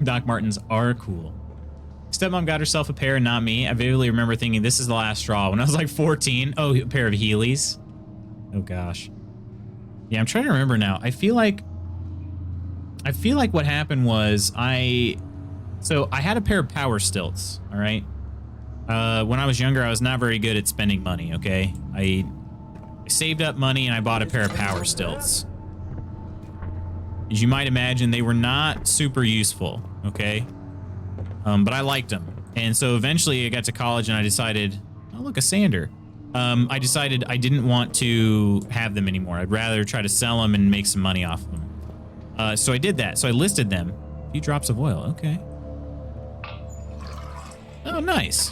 Doc Martens are cool. Stepmom got herself a pair and not me. I vividly remember thinking this is the last straw when I was like 14. Oh, a pair of Heelys. Oh gosh. Yeah, I'm trying to remember now. I feel like what happened was I had a pair of power stilts, all right? When I was younger, I was not very good at spending money, okay? I saved up money and I bought a pair of power stilts. As you might imagine, they were not super useful, okay? But I liked them. And so eventually I got to college and I decided, oh, look, a sander. I decided I didn't want to have them anymore. I'd rather try to sell them and make some money off of them. So I did that. So I listed them. A few drops of oil. Okay. Oh, nice.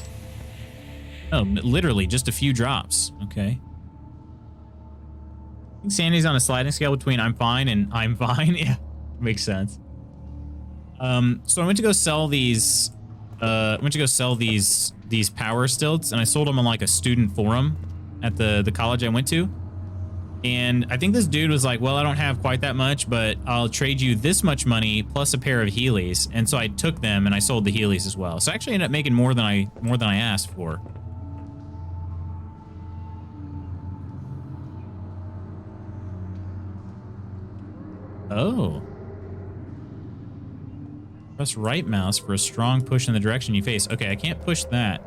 Oh, literally just a few drops. Okay. I think sanity's on a sliding scale between I'm fine and I'm fine. Yeah, makes sense. So I went to go sell these. These power stilts, and I sold them on like a student forum at the college I went to. And I think this dude was like, "Well, I don't have quite that much, but I'll trade you this much money plus a pair of Heelys." And so I took them and I sold the Heelys as well. So I actually ended up making more than I asked for. Oh. Press right mouse for a strong push in the direction you face. Okay, I can't push that.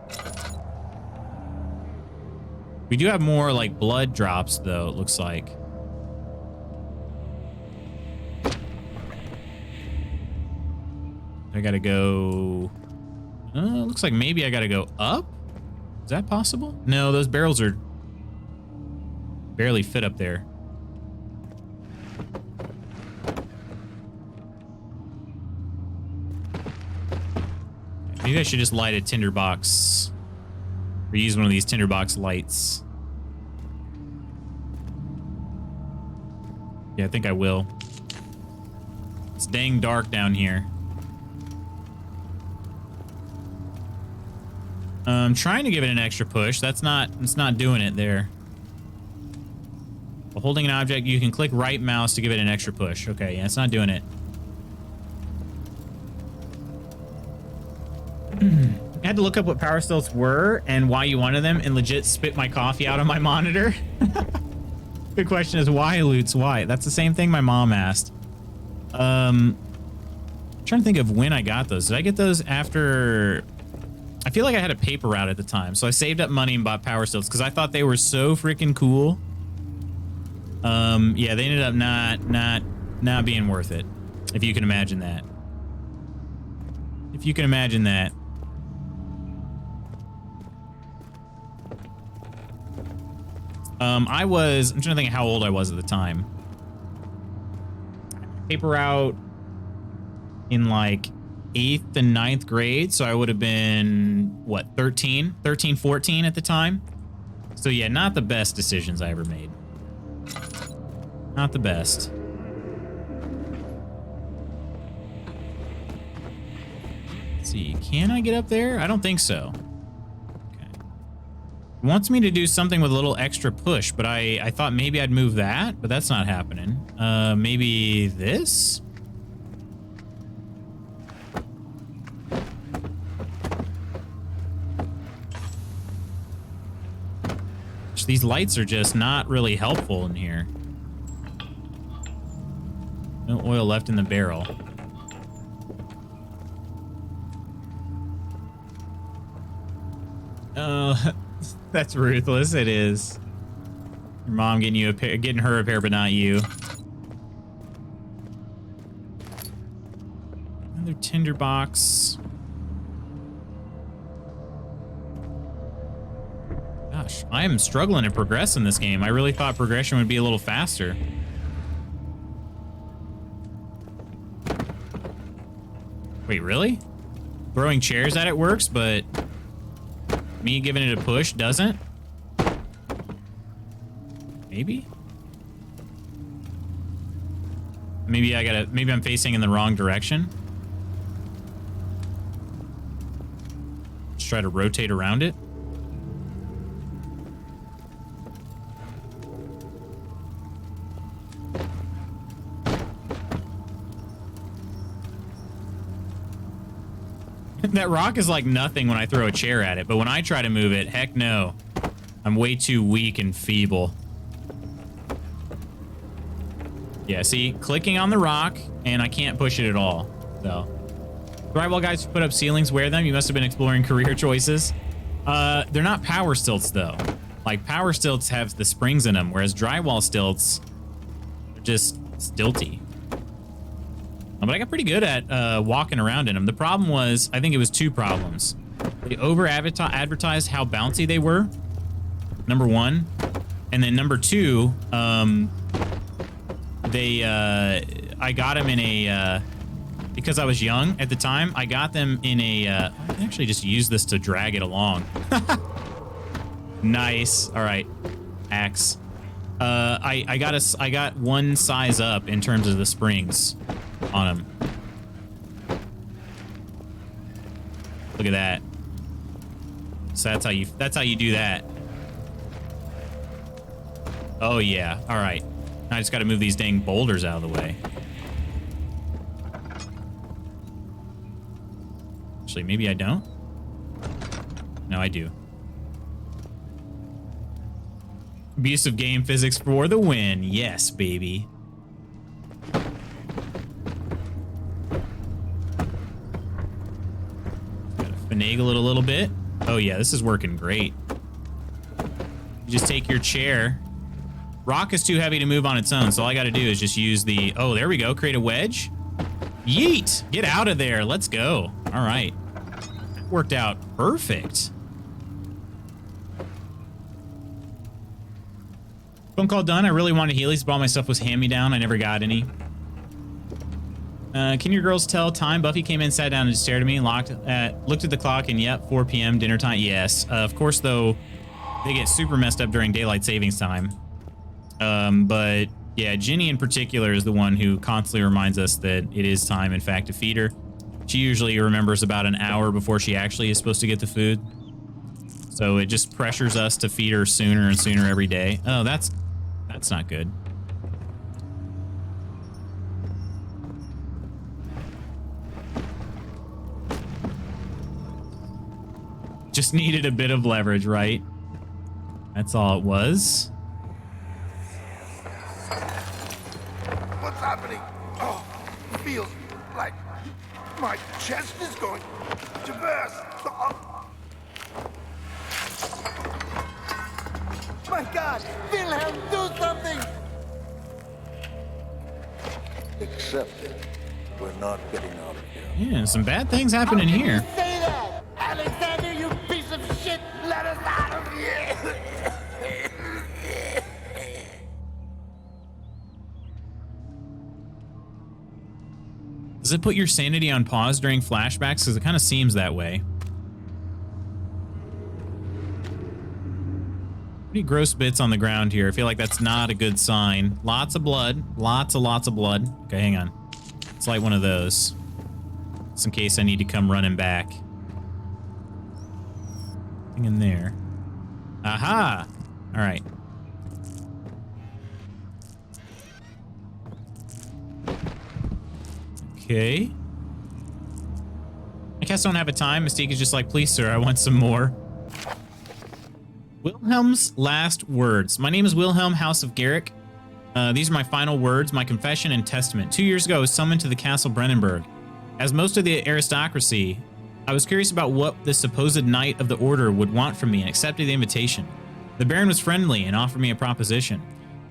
We do have more like blood drops though, it looks like. I gotta go... looks like maybe I gotta go up? Is that possible? No, those barrels are barely fit up there. Maybe I should just light a tinderbox. Or use one of these tinderbox lights. Yeah, I think I will. It's dang dark down here. I'm trying to give it an extra push. It's not doing it there. While holding an object, you can click right mouse to give it an extra push. Okay, yeah, it's not doing it. I had to look up what power stilts were and why you wanted them and legit spit my coffee out on my monitor. Good question is why, Lutz? Why? That's the same thing my mom asked. I'm trying to think of when I got those. Did I get those after... I feel like I had a paper route at the time. So I saved up money and bought power stilts because I thought they were so freaking cool. Yeah, they ended up not being worth it. If you can imagine that. If you can imagine that. I'm trying to think of how old I was at the time. Paper out in like 8th and 9th grade. So I would have been, what, 13, 14 at the time. So yeah, not the best decisions I ever made. Not the best. Let's see, can I get up there? I don't think so. It wants me to do something with a little extra push, but I thought maybe I'd move that, but that's not happening. Maybe this? These lights are just not really helpful in here. No oil left in the barrel. Oh, that's ruthless. It is. Your mom getting you a pair, getting her a pair, but not you. Another tinderbox. Gosh, I am struggling to progress in this game. I really thought progression would be a little faster. Wait, really? Throwing chairs at it works, but me giving it a push doesn't? Maybe? Maybe I'm facing in the wrong direction. Just try to rotate around it. That rock is like nothing when I throw a chair at it, but when I try to move it, heck no. I'm way too weak and feeble. Yeah, see, clicking on the rock, and I can't push it at all, though. Drywall guys who put up ceilings wear them. You must have been exploring career choices. They're not power stilts, though. Like, power stilts have the springs in them, whereas drywall stilts are just stilty. But I got pretty good at walking around in them. The problem was, I think it was two problems. They over-advertised how bouncy they were, number one. And then number two, I got them in a, because I was young at the time, I got them in a, I can actually just use this to drag it along. Nice. All right. Axe. I got one size up in terms of the springs on them. Look at that. So that's how you do that. Oh yeah. All right. I just got to move these dang boulders out of the way. Actually, maybe I don't. No, I do. Abusive game physics for the win. Yes, baby. Gotta finagle it a little bit. Oh yeah, this is working great. You just take your chair. Rock is too heavy to move on its own, so all I gotta do is just use the... Oh, there we go. Create a wedge. Yeet! Get out of there. Let's go. All right. That worked out perfect. Phone call done. I really wanted Heelys, but all my stuff was hand-me-down. I never got any. Can your girls tell time? Buffy came in, sat down, and just stared at me, looked at the clock, and yep, 4 p.m. dinner time. Yes. Of course, though, they get super messed up during daylight savings time. But yeah, Ginny in particular is the one who constantly reminds us that it is time, in fact, to feed her. She usually remembers about an hour before she actually is supposed to get the food. So it just pressures us to feed her sooner and sooner every day. Oh, that's not good. Just needed a bit of leverage, right? That's all it was. What's happening? Oh, it feels like my chest is going to burst. Oh. My God! Wilhelm, do something! Accept it. We're not getting out of here. Yeah, some bad things happening here. You say that! Alexander, you piece of shit! Let us out of here! Does it put your sanity on pause during flashbacks? Because it kind of seems that way. Pretty gross bits on the ground here. I feel like that's not a good sign. Lots of blood. Lots of blood. Okay, hang on. Let's light one of those. Just in case I need to come running back. Nothing in there. Aha! All right. Okay. I guess I don't have a time. Mystique is just like, please, sir, I want some more. Wilhelm's last words. My name is Wilhelm, House of Garrick. These are my final words, my confession and testament. 2 years ago, I was summoned to the Castle Brennenburg. As most of the aristocracy, I was curious about what the supposed knight of the order would want from me and accepted the invitation. The Baron was friendly and offered me a proposition.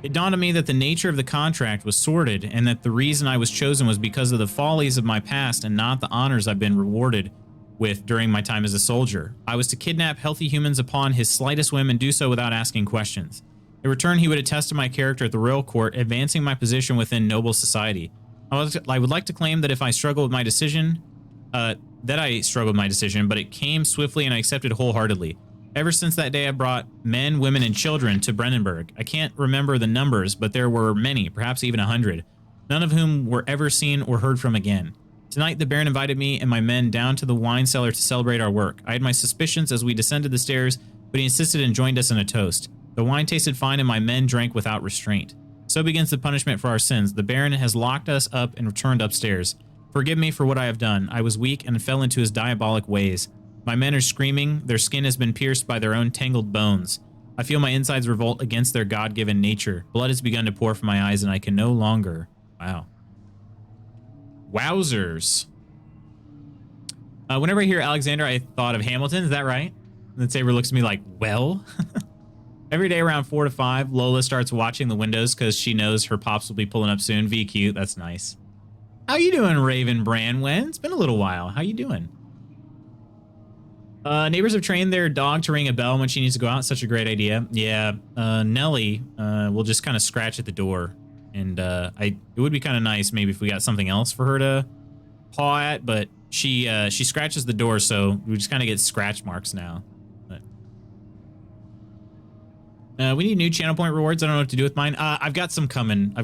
It dawned on me that the nature of the contract was sordid and that the reason I was chosen was because of the follies of my past and not the honors I've been rewarded with during my time as a soldier. I was to kidnap healthy humans upon his slightest whim and do so without asking questions. In return, he would attest to my character at the royal court, advancing my position within noble society. I would like to claim that if I struggle with my decision, but it came swiftly and I accepted wholeheartedly. Ever since that day, I brought men, women, and children to Brennenburg. I can't remember the numbers, but there were many, perhaps even 100, none of whom were ever seen or heard from again. Tonight, the Baron invited me and my men down to the wine cellar to celebrate our work. I had my suspicions as we descended the stairs, but he insisted and joined us in a toast. The wine tasted fine and my men drank without restraint. So begins the punishment for our sins. The Baron has locked us up and returned upstairs. Forgive me for what I have done. I was weak and fell into his diabolic ways. My men are screaming. Their skin has been pierced by their own tangled bones. I feel my insides revolt against their God-given nature. Blood has begun to pour from my eyes and I can no longer... Wow. Wowzers. Whenever I hear Alexander, I thought of Hamilton. Is that right? And then Saber looks at me like, well... Every day around 4 to 5, Lola starts watching the windows because she knows her pops will be pulling up soon. V cute. That's nice. How you doing, Raven Branwen? It's been a little while. How you doing? Neighbors have trained their dog to ring a bell when she needs to go out. Such a great idea. Yeah, Nellie will just kind of scratch at the door. And it would be kind of nice maybe if we got something else for her to paw at. But she scratches the door, so we just kind of get scratch marks now. We need new channel point rewards. I don't know what to do with mine. I've got some coming.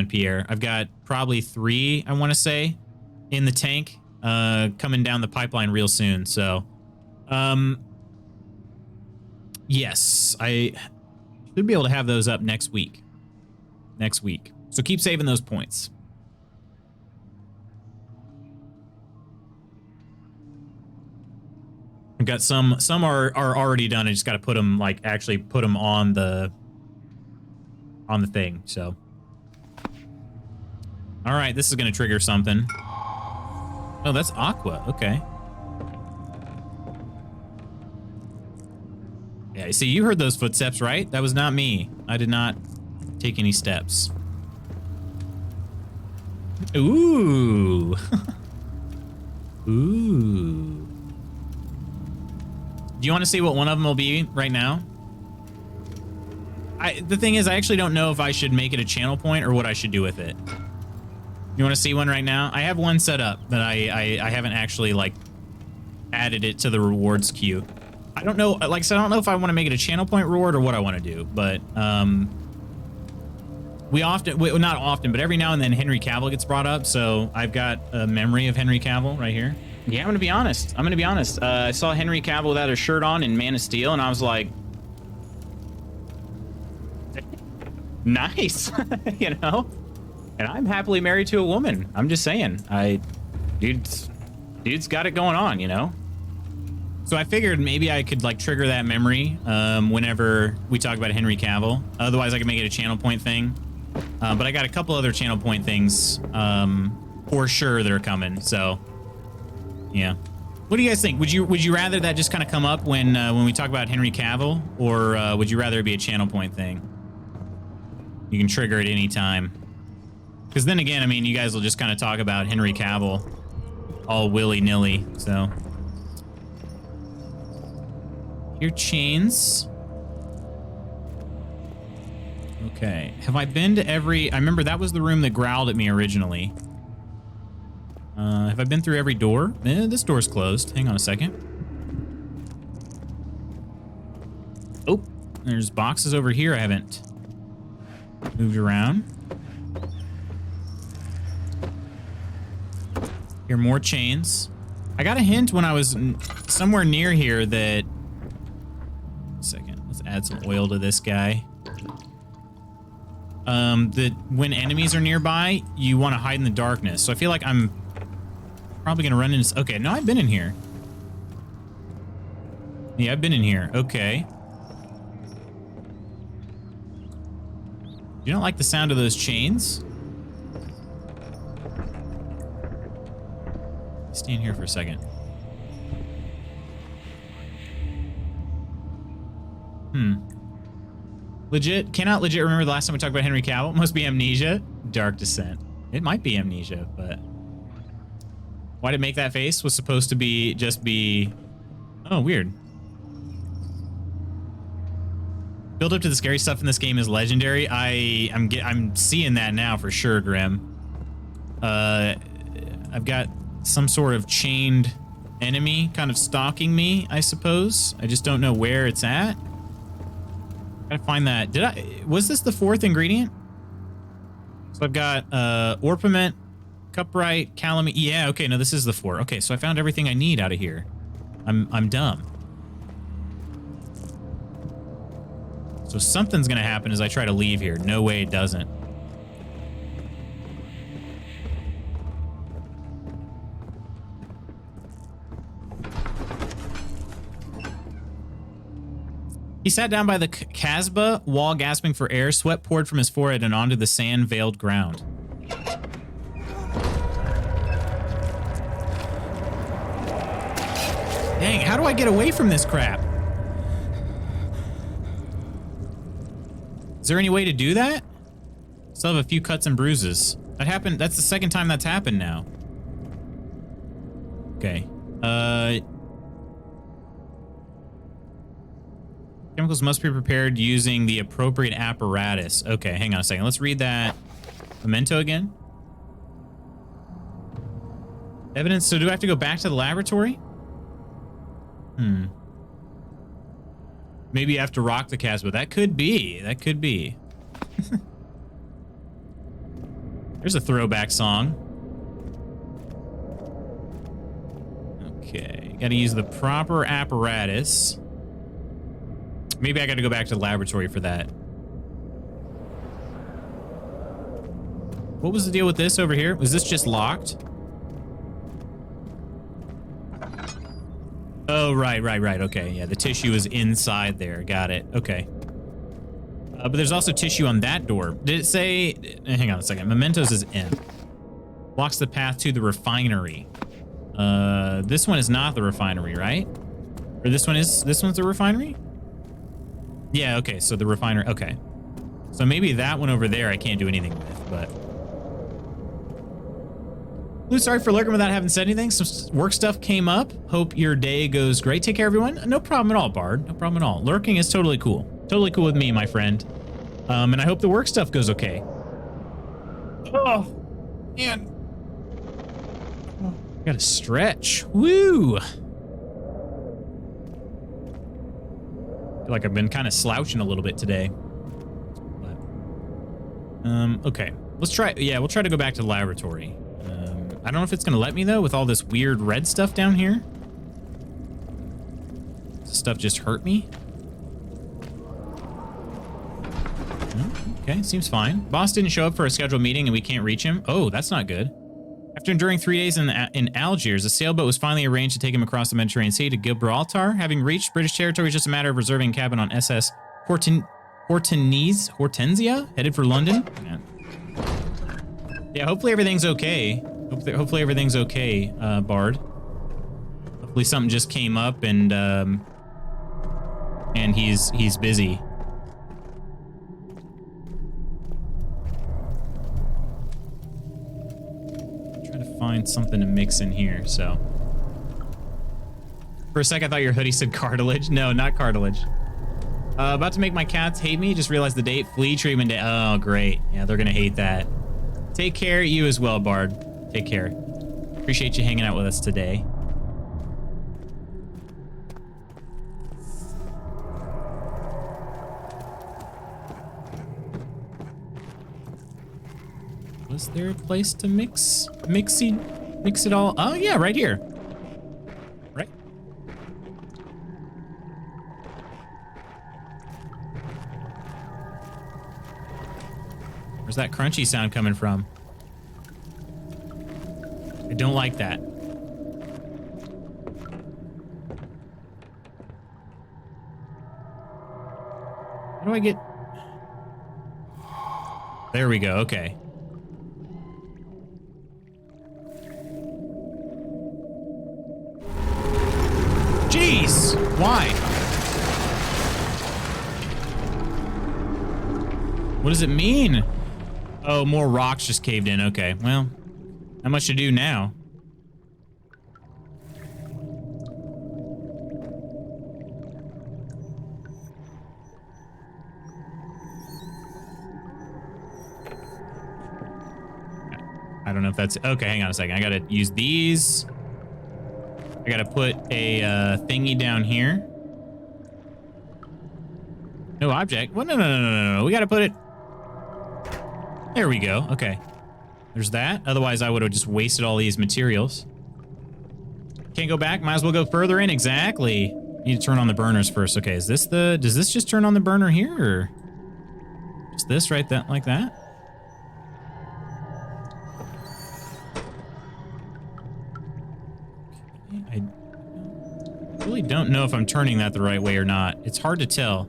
Pierre. I've got probably 3, I want to say, in the tank coming down the pipeline real soon. So, yes, I should be able to have those up next week. So keep saving those points. I've got some are already done. I just got to put them, like, actually put them on the thing. So, all right, this is going to trigger something. Oh, that's Aqua. Okay. Yeah, see, you heard those footsteps, right? That was not me. I did not take any steps. Ooh. Ooh. Do you want to see what one of them will be right now? The thing is, I actually don't know if I should make it a channel point or what I should do with it. You want to see one right now? I have one set up, but I haven't actually, like, added it to the rewards queue. I don't know, like I said, I don't know if I want to make it a channel point reward or what I want to do, but not often, but every now and then Henry Cavill gets brought up, so I've got a memory of Henry Cavill right here. Yeah, I'm gonna be honest. I saw Henry Cavill without a shirt on in Man of Steel, and I was like, nice, you know? And I'm happily married to a woman. I'm just saying, dude's got it going on, you know? So I figured maybe I could, like, trigger that memory whenever we talk about Henry Cavill. Otherwise, I could make it a channel point thing. But I got a couple other channel point things for sure that are coming, so... Yeah. What do you guys think? Would you rather that just kind of come up when we talk about Henry Cavill, or would you rather it be a channel point thing? You can trigger it any time. Because then again, I mean, you guys will just kind of talk about Henry Cavill all willy-nilly, so. Here, chains. Okay. Have I been to every... I remember that was the room that growled at me originally. Have I been through every door? This door's closed. Hang on a second. Oh, there's boxes over here I haven't moved around. Here, more chains. I got a hint when I was somewhere near here that... Second, let's add some oil to this guy. That when enemies are nearby, you want to hide in the darkness. So I feel like I'm probably gonna run into... Okay, no, I've been in here. Yeah, I've been in here. Okay. You don't like the sound of those chains? Stand here for a second. Cannot legit remember the last time we talked about Henry Cavill. Must be Amnesia. Dark Descent. It might be Amnesia, but why did it make that face? Was supposed to be just be. Oh, weird. Build up to the scary stuff in this game is legendary. I'm seeing that now for sure, Grim. I've got some sort of chained enemy kind of stalking me, I suppose. I just don't know where it's at. Gotta find that. Was this the fourth ingredient? So I've got orpiment, cuprite, calamine. Yeah, okay, no, this is the 4. Okay, so I found everything I need out of here. I'm dumb. So something's gonna happen as I try to leave here. No way it doesn't. He sat down by the Casbah wall, gasping for air. Sweat poured from his forehead and onto the sand-veiled ground. Dang, how do I get away from this crap? Is there any way to do that? Still have a few cuts and bruises. That happened. That's the second time that's happened now. Okay. Chemicals must be prepared using the appropriate apparatus. Okay, hang on a second. Let's read that memento again. Evidence. So do I have to go back to the laboratory? Maybe you have to rock the Casbah. That could be. That could be. There's a throwback song. Okay. Got to use the proper apparatus. Maybe I got to go back to the laboratory for that. What was the deal with this over here? Was this just locked? Oh, right. Okay, yeah, the tissue is inside there. Got it. Okay. But there's also tissue on that door. Did it say... Hang on a second. Mementos is in. Blocks the path to the refinery. This one is not the refinery, right? Or this one is... This one's the refinery? Yeah, okay, so the refinery... Okay. So maybe that one over there I can't do anything with, but... Lou, sorry for lurking without having said anything. Some work stuff came up. Hope your day goes great. Take care, everyone. No problem at all, Bard. No problem at all. Lurking is totally cool. Totally cool with me, my friend. And I hope the work stuff goes okay. Oh, man. Gotta stretch. Woo! I feel like I've been kind of slouching a little bit today. But, okay. Let's try... Yeah, we'll try to go back to the laboratory. I don't know if it's going to let me, though, with all this weird red stuff down here. Does this stuff just hurt me? Okay, seems fine. Boss didn't show up for a scheduled meeting and we can't reach him. Oh, that's not good. After enduring 3 days in Algiers, a sailboat was finally arranged to take him across the Mediterranean Sea to Gibraltar. Having reached British territory, it's just a matter of reserving a cabin on SS Hortensia, headed for London. Yeah, hopefully everything's okay. Hopefully everything's okay, Bard. Hopefully something just came up and he's busy. Try to find something to mix in here, so. For a sec, I thought your hoodie said cartilage. No, not cartilage. About to make my cats hate me. Just realized the date. Flea treatment day. Oh, great. Yeah, they're gonna hate that. Take care. You as well, Bard. Take care. Appreciate you hanging out with us today. Was there a place to mix it all? Oh yeah, right here. Right. Where's that crunchy sound coming from? I don't like that. How do I get... There we go, okay. Jeez! Why? What does it mean? Oh, more rocks just caved in. Okay, well, not much to do now. I don't know if that's... Okay, hang on a second. I gotta use these. I gotta put a thingy down here. No object. Well, no. We gotta put it... There we go. Okay. There's that. Otherwise, I would have just wasted all these materials. Can't go back. Might as well go further in. Exactly. Need to turn on the burners first. Okay, is this the... Does this just turn on the burner here, or... Just this right that like that? I really don't know if I'm turning that the right way or not. It's hard to tell.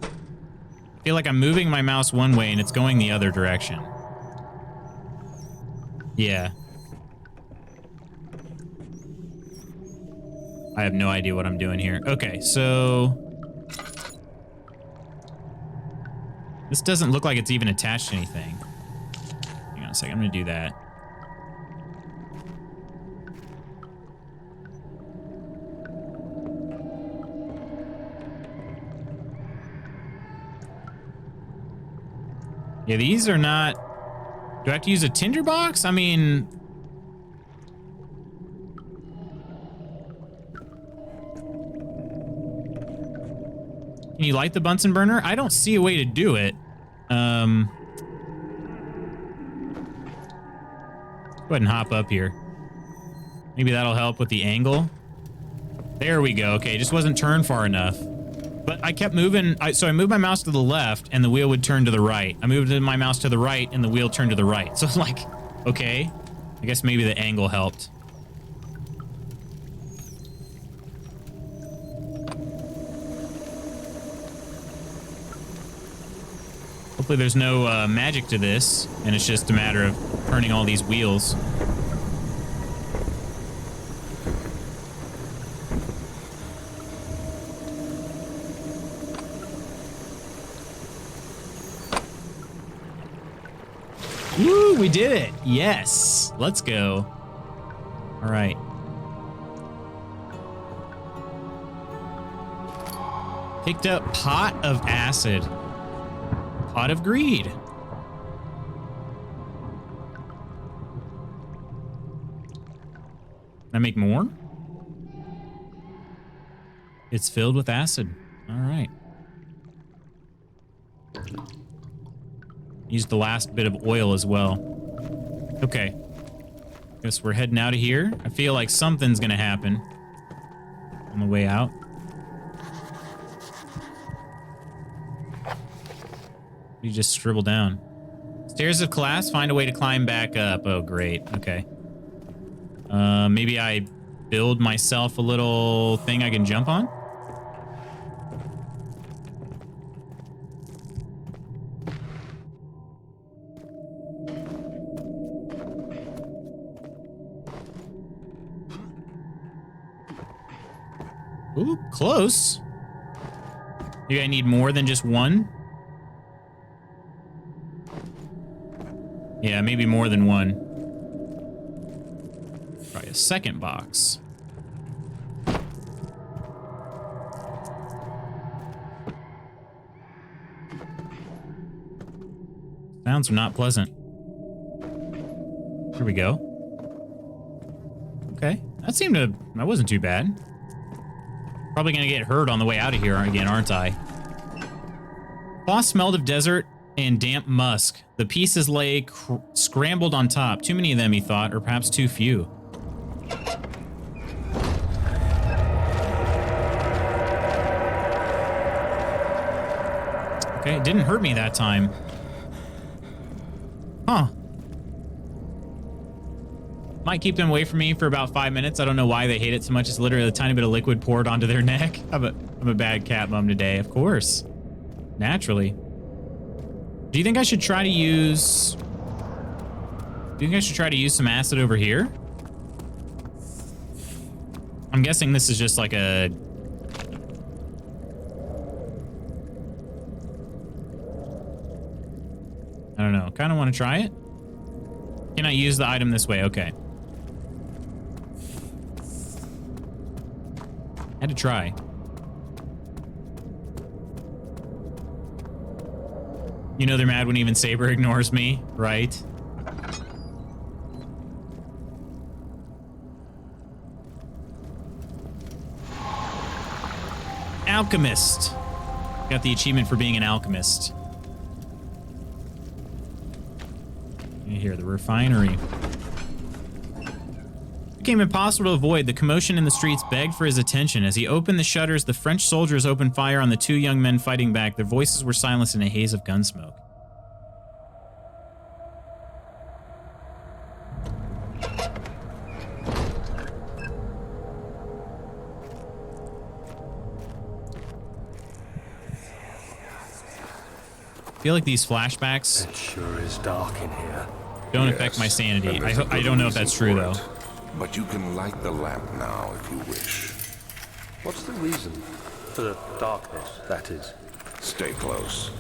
I feel like I'm moving my mouse one way and it's going the other direction. Yeah. I have no idea what I'm doing here. Okay, so... This doesn't look like it's even attached to anything. Hang on a second, I'm gonna do that. Yeah, these are not... Do I have to use a tinderbox? I mean... Can you light the Bunsen burner? I don't see a way to do it. Go ahead and hop up here. Maybe that'll help with the angle. There we go. Okay, it just wasn't turned far enough. But I kept moving. So I moved my mouse to the left and the wheel would turn to the right. I moved my mouse to the right and the wheel turned to the right. So it's like, okay, I guess maybe the angle helped. Hopefully there's no magic to this and it's just a matter of turning all these wheels. Woo, we did it. Yes. Let's go. All right. Picked up pot of acid. Pot of greed. Can I make more? It's filled with acid. All right. Use the last bit of oil as well. Okay. Guess we're heading out of here. I feel like something's gonna happen on the way out. You just scribble down. Stairs of class, find a way to climb back up. Oh, great. Okay. Maybe I build myself a little thing I can jump on? Ooh, close. Maybe I need more than just one? Yeah, maybe more than one. Try a second box. Sounds not pleasant. Here we go. Okay, that wasn't too bad. Probably gonna get hurt on the way out of here again, aren't I? Boss smelled of desert and damp musk. The pieces lay scrambled on top. Too many of them, he thought, or perhaps too few. Okay, it didn't hurt me that time. Huh. Might keep them away from me for about 5 minutes. I don't know why they hate it so much. It's literally a tiny bit of liquid poured onto their neck. I'm a bad cat mom today, of course. Naturally. Do you think I should try to use... Do you think I should try to use some acid over here? I'm guessing this is just like a... kind of want to try it. Can I use the item this way? Okay. Had to try. You know they're mad when even Saber ignores me, right? Alchemist. Got the achievement for being an alchemist. Here, the refinery. It became impossible to avoid. The commotion in the streets begged for his attention. As he opened the shutters, the French soldiers opened fire on the two young men fighting back. Their voices were silenced in a haze of gun smoke. I feel like these flashbacks It sure is dark in here. don't affect my sanity. I don't know if that's true, though. But you can light the lamp now if you wish. What's the reason for the darkness, that is? Stay close.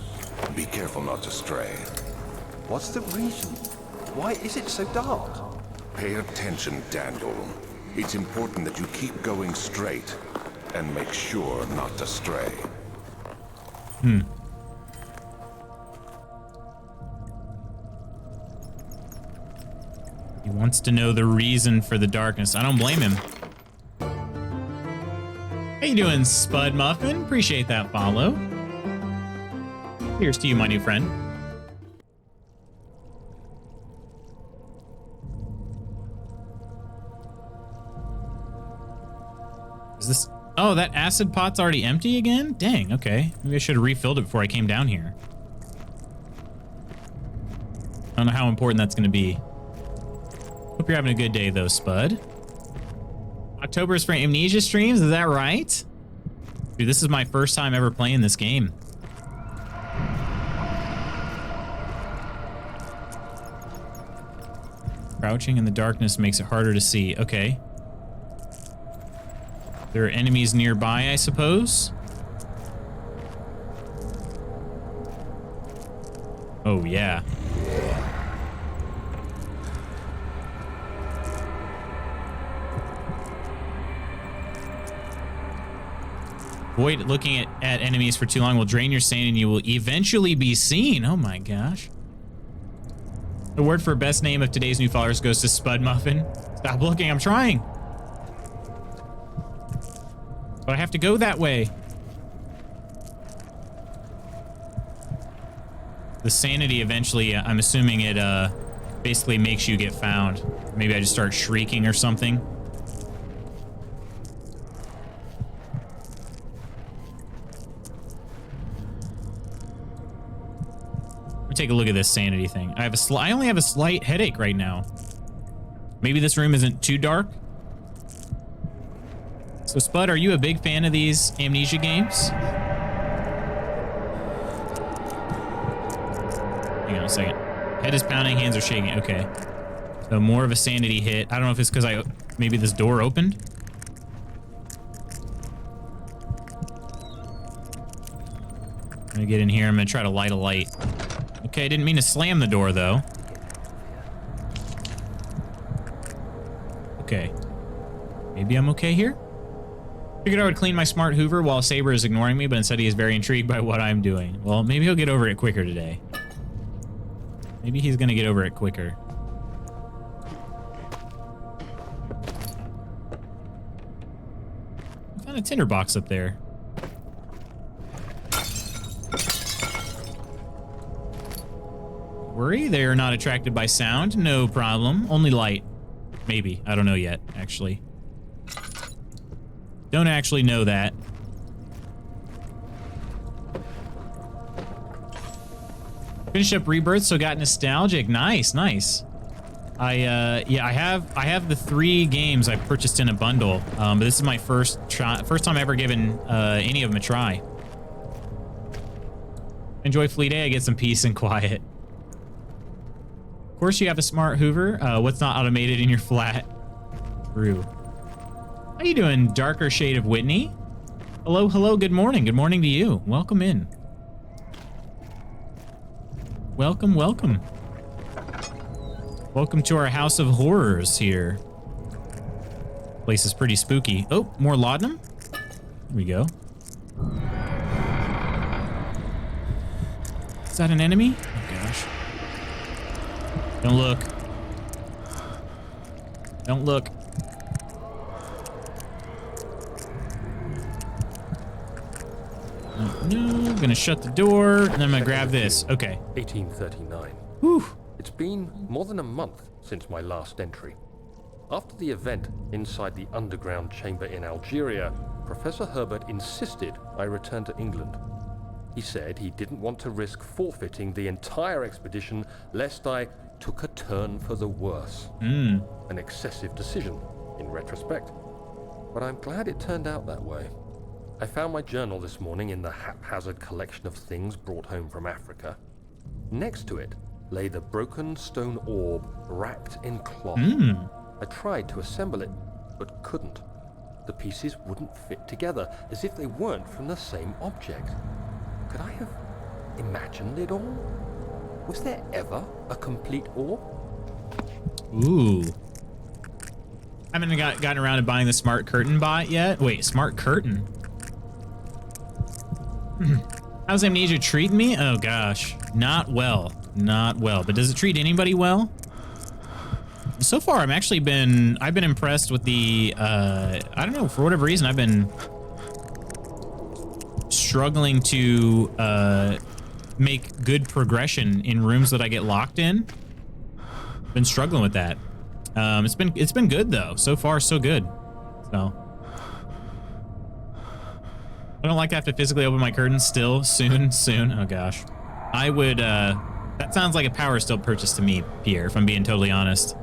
Be careful not to stray. What's the reason? Why is it so dark? Pay attention, Daniel. It's important that you keep going straight and make sure not to stray. He wants to know the reason for the darkness. I don't blame him. How you doing, Spud Muffin? Appreciate that follow. Here's to you, my new friend. Is this... Oh, that acid pot's already empty again? Dang, okay. Maybe I should have refilled it before I came down here. I don't know how important that's going to be. Hope you're having a good day, though, Spud. October is for Amnesia streams, is that right? Dude, this is my first time ever playing this game. Crouching in the darkness makes it harder to see. Okay. There are enemies nearby, I suppose. Oh, yeah. Avoid looking at enemies for too long will drain your sanity and you will eventually be seen. Oh my gosh. The word for best name of today's new followers goes to Spud Muffin. Stop looking, I'm trying. But I have to go that way. The sanity eventually, I'm assuming it basically makes you get found. Maybe I just start shrieking or something. Take a look at this sanity thing. I only have a slight headache right now. Maybe this room isn't too dark. So Spud, are you a big fan of these Amnesia games? Hang on a second. Head is pounding, hands are shaking. Okay. So more of a sanity hit. I don't know if it's because maybe this door opened. I'm gonna get in here. I'm gonna try to light a light. Okay, I didn't mean to slam the door, though. Okay. Maybe I'm okay here? Figured I would clean my smart Hoover while Saber is ignoring me, but instead he is very intrigued by what I'm doing. Well, maybe he'll get over it quicker today. Maybe he's gonna get over it quicker. I found a tinderbox up there. Worry, they are not attracted by sound. No problem. Only light. Maybe. I don't know yet, actually. Don't actually know that. Finished up Rebirth, so got nostalgic. Nice, nice. Yeah, I have the 3 games I purchased in a bundle, but this is my first time ever given any of them a try. Enjoy Fleet Day. I get some peace and quiet. Of course you have a smart Hoover. What's not automated in your flat? True. How you doing, darker shade of Whitney? Hello, hello, good morning. Good morning to you. Welcome in. Welcome, welcome. Welcome to our house of horrors here. Place is pretty spooky. Oh, more laudanum? Here we go. Is that an enemy? Oh gosh. Don't look. Don't look. No, I'm gonna shut the door and I'm gonna grab this. Okay. 1839. Whew. It's been more than a month since my last entry. After the event inside the underground chamber in Algeria, Professor Herbert insisted I return to England. He said he didn't want to risk forfeiting the entire expedition lest I took a turn for the worse. An excessive decision, in retrospect. But I'm glad it turned out that way. I found my journal this morning in the haphazard collection of things brought home from Africa. Next to it lay the broken stone orb wrapped in cloth. I tried to assemble it, but couldn't. The pieces wouldn't fit together, as if they weren't from the same object. Could I have imagined it all? Was there ever a complete orb? Ooh. I haven't gotten around to buying the smart curtain bot yet. Wait, smart curtain? How's Amnesia treating me? Oh gosh, not well. Not well. But does it treat anybody well? So far, I've been impressed with the, I don't know, for whatever reason, I've been struggling to make good progression in rooms that I get locked in. Been struggling with that. It's been good though. So far, so good. So I don't like to have to physically open my curtains still. Soon. Oh gosh. I would, that sounds like a Power Still purchase to me, Pierre, if I'm being totally honest.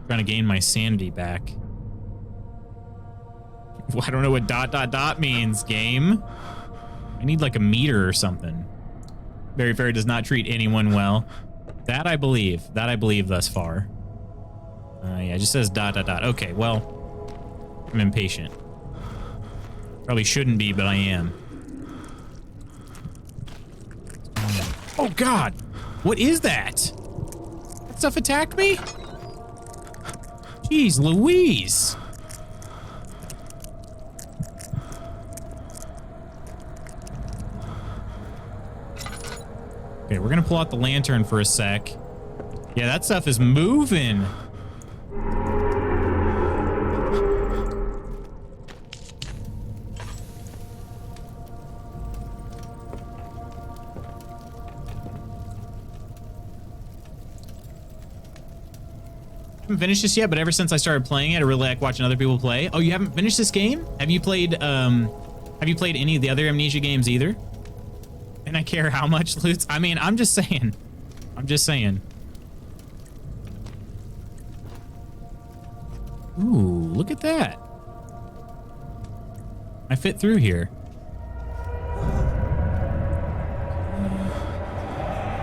Trying to gain my sanity back. Well, I don't know what ... means, game. I need like a meter or something. Very Fair does not treat anyone well. That I believe. That I believe thus far. Yeah, it just says ... Okay, well, I'm impatient. Probably shouldn't be, but I am. Oh God, what is that? That stuff attacked me? Jeez Louise. Okay, we're gonna pull out the lantern for a sec. Yeah, that stuff is moving. I haven't finished this yet, but ever since I started playing it, I really like watching other people play. Oh, you haven't finished this game? Have you played any of the other Amnesia games either? And I care how much loot. I mean, I'm just saying. I'm just saying. Ooh, look at that. I fit through here.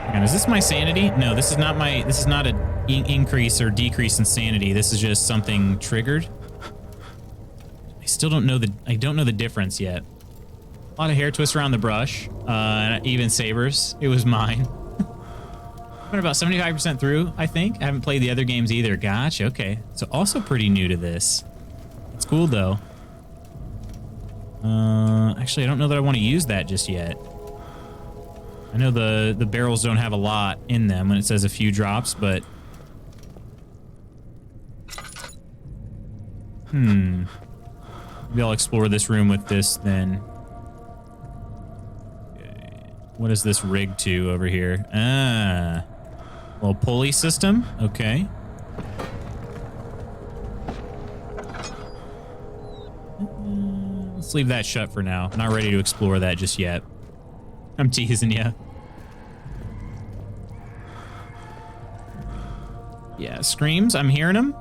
Hang on, is this my sanity? No, this is not my, this is not a increase or decrease in sanity. This is just something triggered. I still don't know I don't know the difference yet. A lot of hair twists around the brush, even sabers. It was mine. I'm about 75% through, I think. I haven't played the other games either. Gotcha, okay. So also pretty new to this. It's cool though. Actually, I don't know that I want to use that just yet. I know the barrels don't have a lot in them when it says a few drops, but maybe I'll explore this room with this then. Okay. What is this rigged to over here? Ah, little pulley system. Okay. Let's leave that shut for now. Not ready to explore that just yet. I'm teasing you. Yeah, screams. I'm hearing them.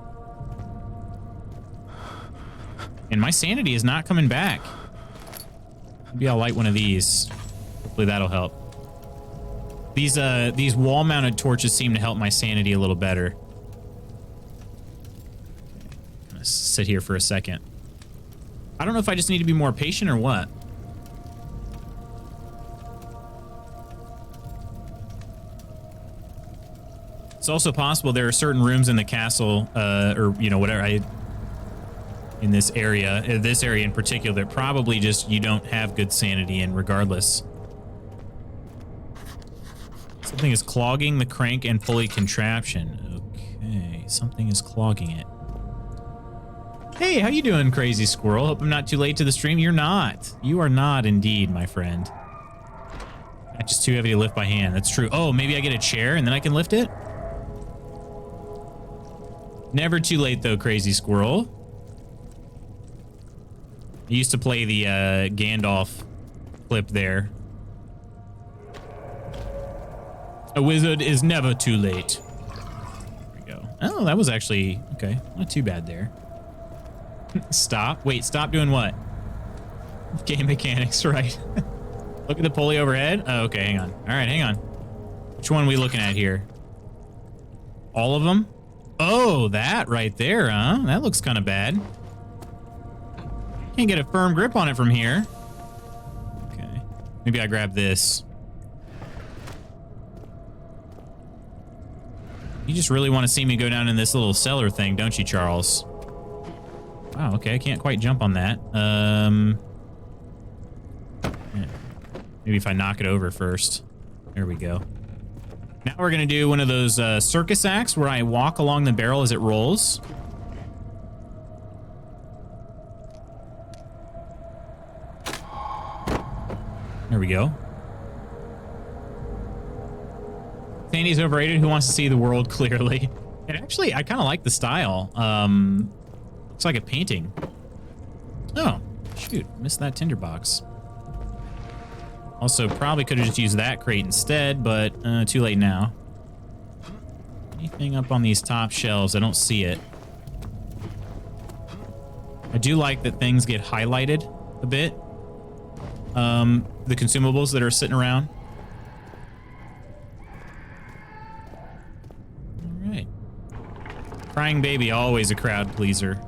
And my sanity is not coming back. Maybe I'll light one of these. Hopefully that'll help. These wall-mounted torches seem to help my sanity a little better. I'm gonna sit here for a second. I don't know if I just need to be more patient or what. It's also possible there are certain rooms in the castle, or, you know, whatever, in this area in particular, that probably just you don't have good sanity in regardless. Something is clogging the crank and pulley contraption. Okay, something is clogging it. Hey, how you doing, Crazy Squirrel? Hope I'm not too late to the stream. You're not. You are not indeed, my friend. That's just too heavy to lift by hand. That's true. Oh, maybe I get a chair and then I can lift it? Never too late, though, Crazy Squirrel. I used to play the Gandalf clip there. A wizard is never too late. There we go. Oh, that was actually... Okay, not too bad there. Stop. Wait, stop doing what? Game mechanics, right. Look at the pulley overhead. Oh, okay, hang on. All right, hang on. Which one are we looking at here? All of them? Oh, that right there, huh? That looks kind of bad. Can't get a firm grip on it from here. Okay. Maybe I grab this. You just really want to see me go down in this little cellar thing, don't you, Charles? Wow, okay, I can't quite jump on that. Yeah. Maybe if I knock it over first. There we go. Now we're gonna do one of those circus acts where I walk along the barrel as it rolls. There we go. Sandy's overrated. Who wants to see the world clearly? And actually, I kind of like the style. Looks like a painting. Oh, shoot. Missed that tinderbox. Also, probably could have just used that crate instead, but too late now. Anything up on these top shelves? I don't see it. I do like that things get highlighted a bit. The consumables that are sitting around. All right. Crying baby, always a crowd pleaser.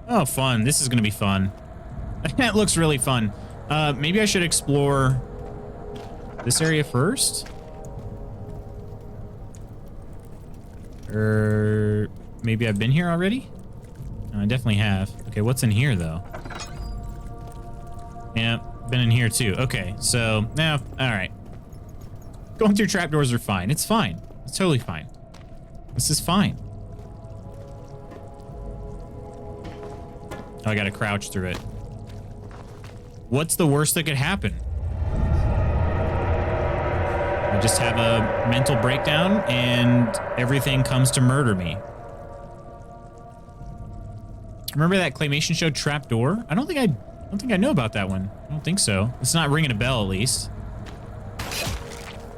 Oh, fun. This is going to be fun. That looks really fun. Maybe I should explore this area first? Or maybe I've been here already? No, I definitely have. Okay, what's in here, though? Yeah, been in here, too. Okay, so, now, all right. Going through trapdoors are fine. It's fine. It's totally fine. This is fine. Oh, I gotta crouch through it. What's the worst that could happen? I just have a mental breakdown and everything comes to murder me. Remember that claymation show Trapdoor? I don't think I know about that one. I don't think so. It's not ringing a bell, at least.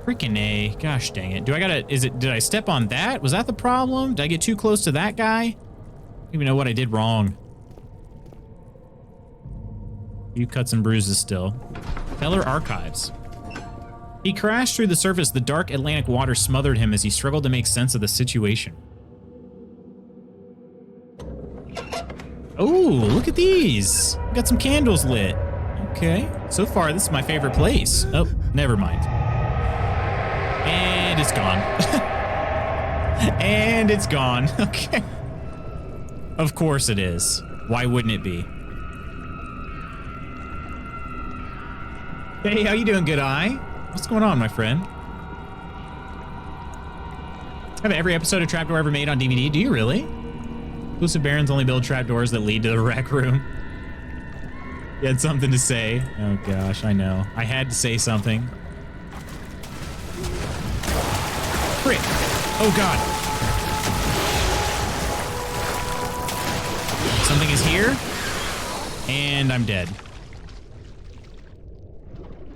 Freaking A. Gosh dang it. Did I step on that? Was that the problem? Did I get too close to that guy? I don't even know what I did wrong. Few cuts and bruises still. Feller Archives. He crashed through the surface. The dark Atlantic water smothered him as he struggled to make sense of the situation. Oh, look at these. Got some candles lit. Okay. So far, this is my favorite place. Oh, never mind. And it's gone. And it's gone. Okay. Of course it is. Why wouldn't it be? Hey, how you doing, Good Eye? What's going on, my friend? Have every episode of Trapdoor ever made on DVD? Do you really? Exclusive Barons only build trapdoors that lead to the rec room. You had something to say. Oh gosh, I know. I had to say something. Frick. Oh god. Something is here. And I'm dead.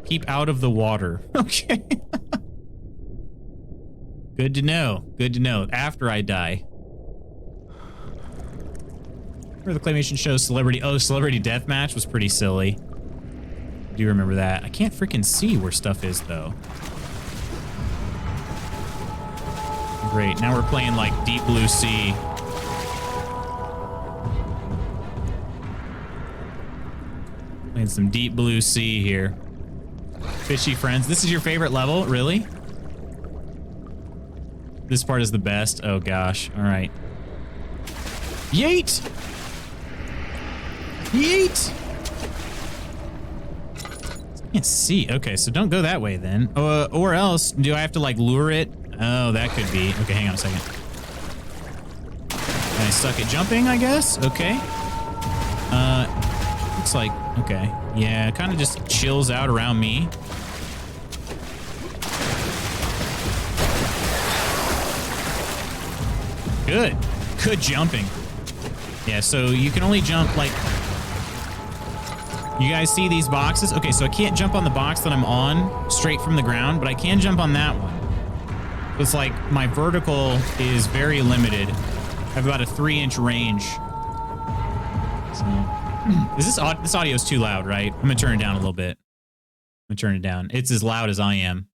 Keep out of the water. Okay. Good to know. Good to know. After I die. Remember the claymation show Celebrity... Oh, Celebrity Deathmatch was pretty silly. I do remember that. I can't freaking see where stuff is, though. Great. Now we're playing, like, Deep Blue Sea. Playing some Deep Blue Sea here. Fishy friends. This is your favorite level? Really? This part is the best. Oh gosh. All right. Yeet! Yeet! Can't see. Okay, so don't go that way then. Or else, do I have to like lure it? Oh, that could be. Okay, hang on a second. Can I suck at jumping, I guess? Okay. Looks like, okay. Yeah, it kind of just chills out around me. Good. Good jumping. Yeah, so you can only jump like... You guys see these boxes? Okay, so I can't jump on the box that I'm on straight from the ground, but I can jump on that one. It's like my vertical is very limited. I have about a 3-inch range. So, this audio is too loud, right? I'm gonna turn it down a little bit. I'm gonna turn it down. It's as loud as I am.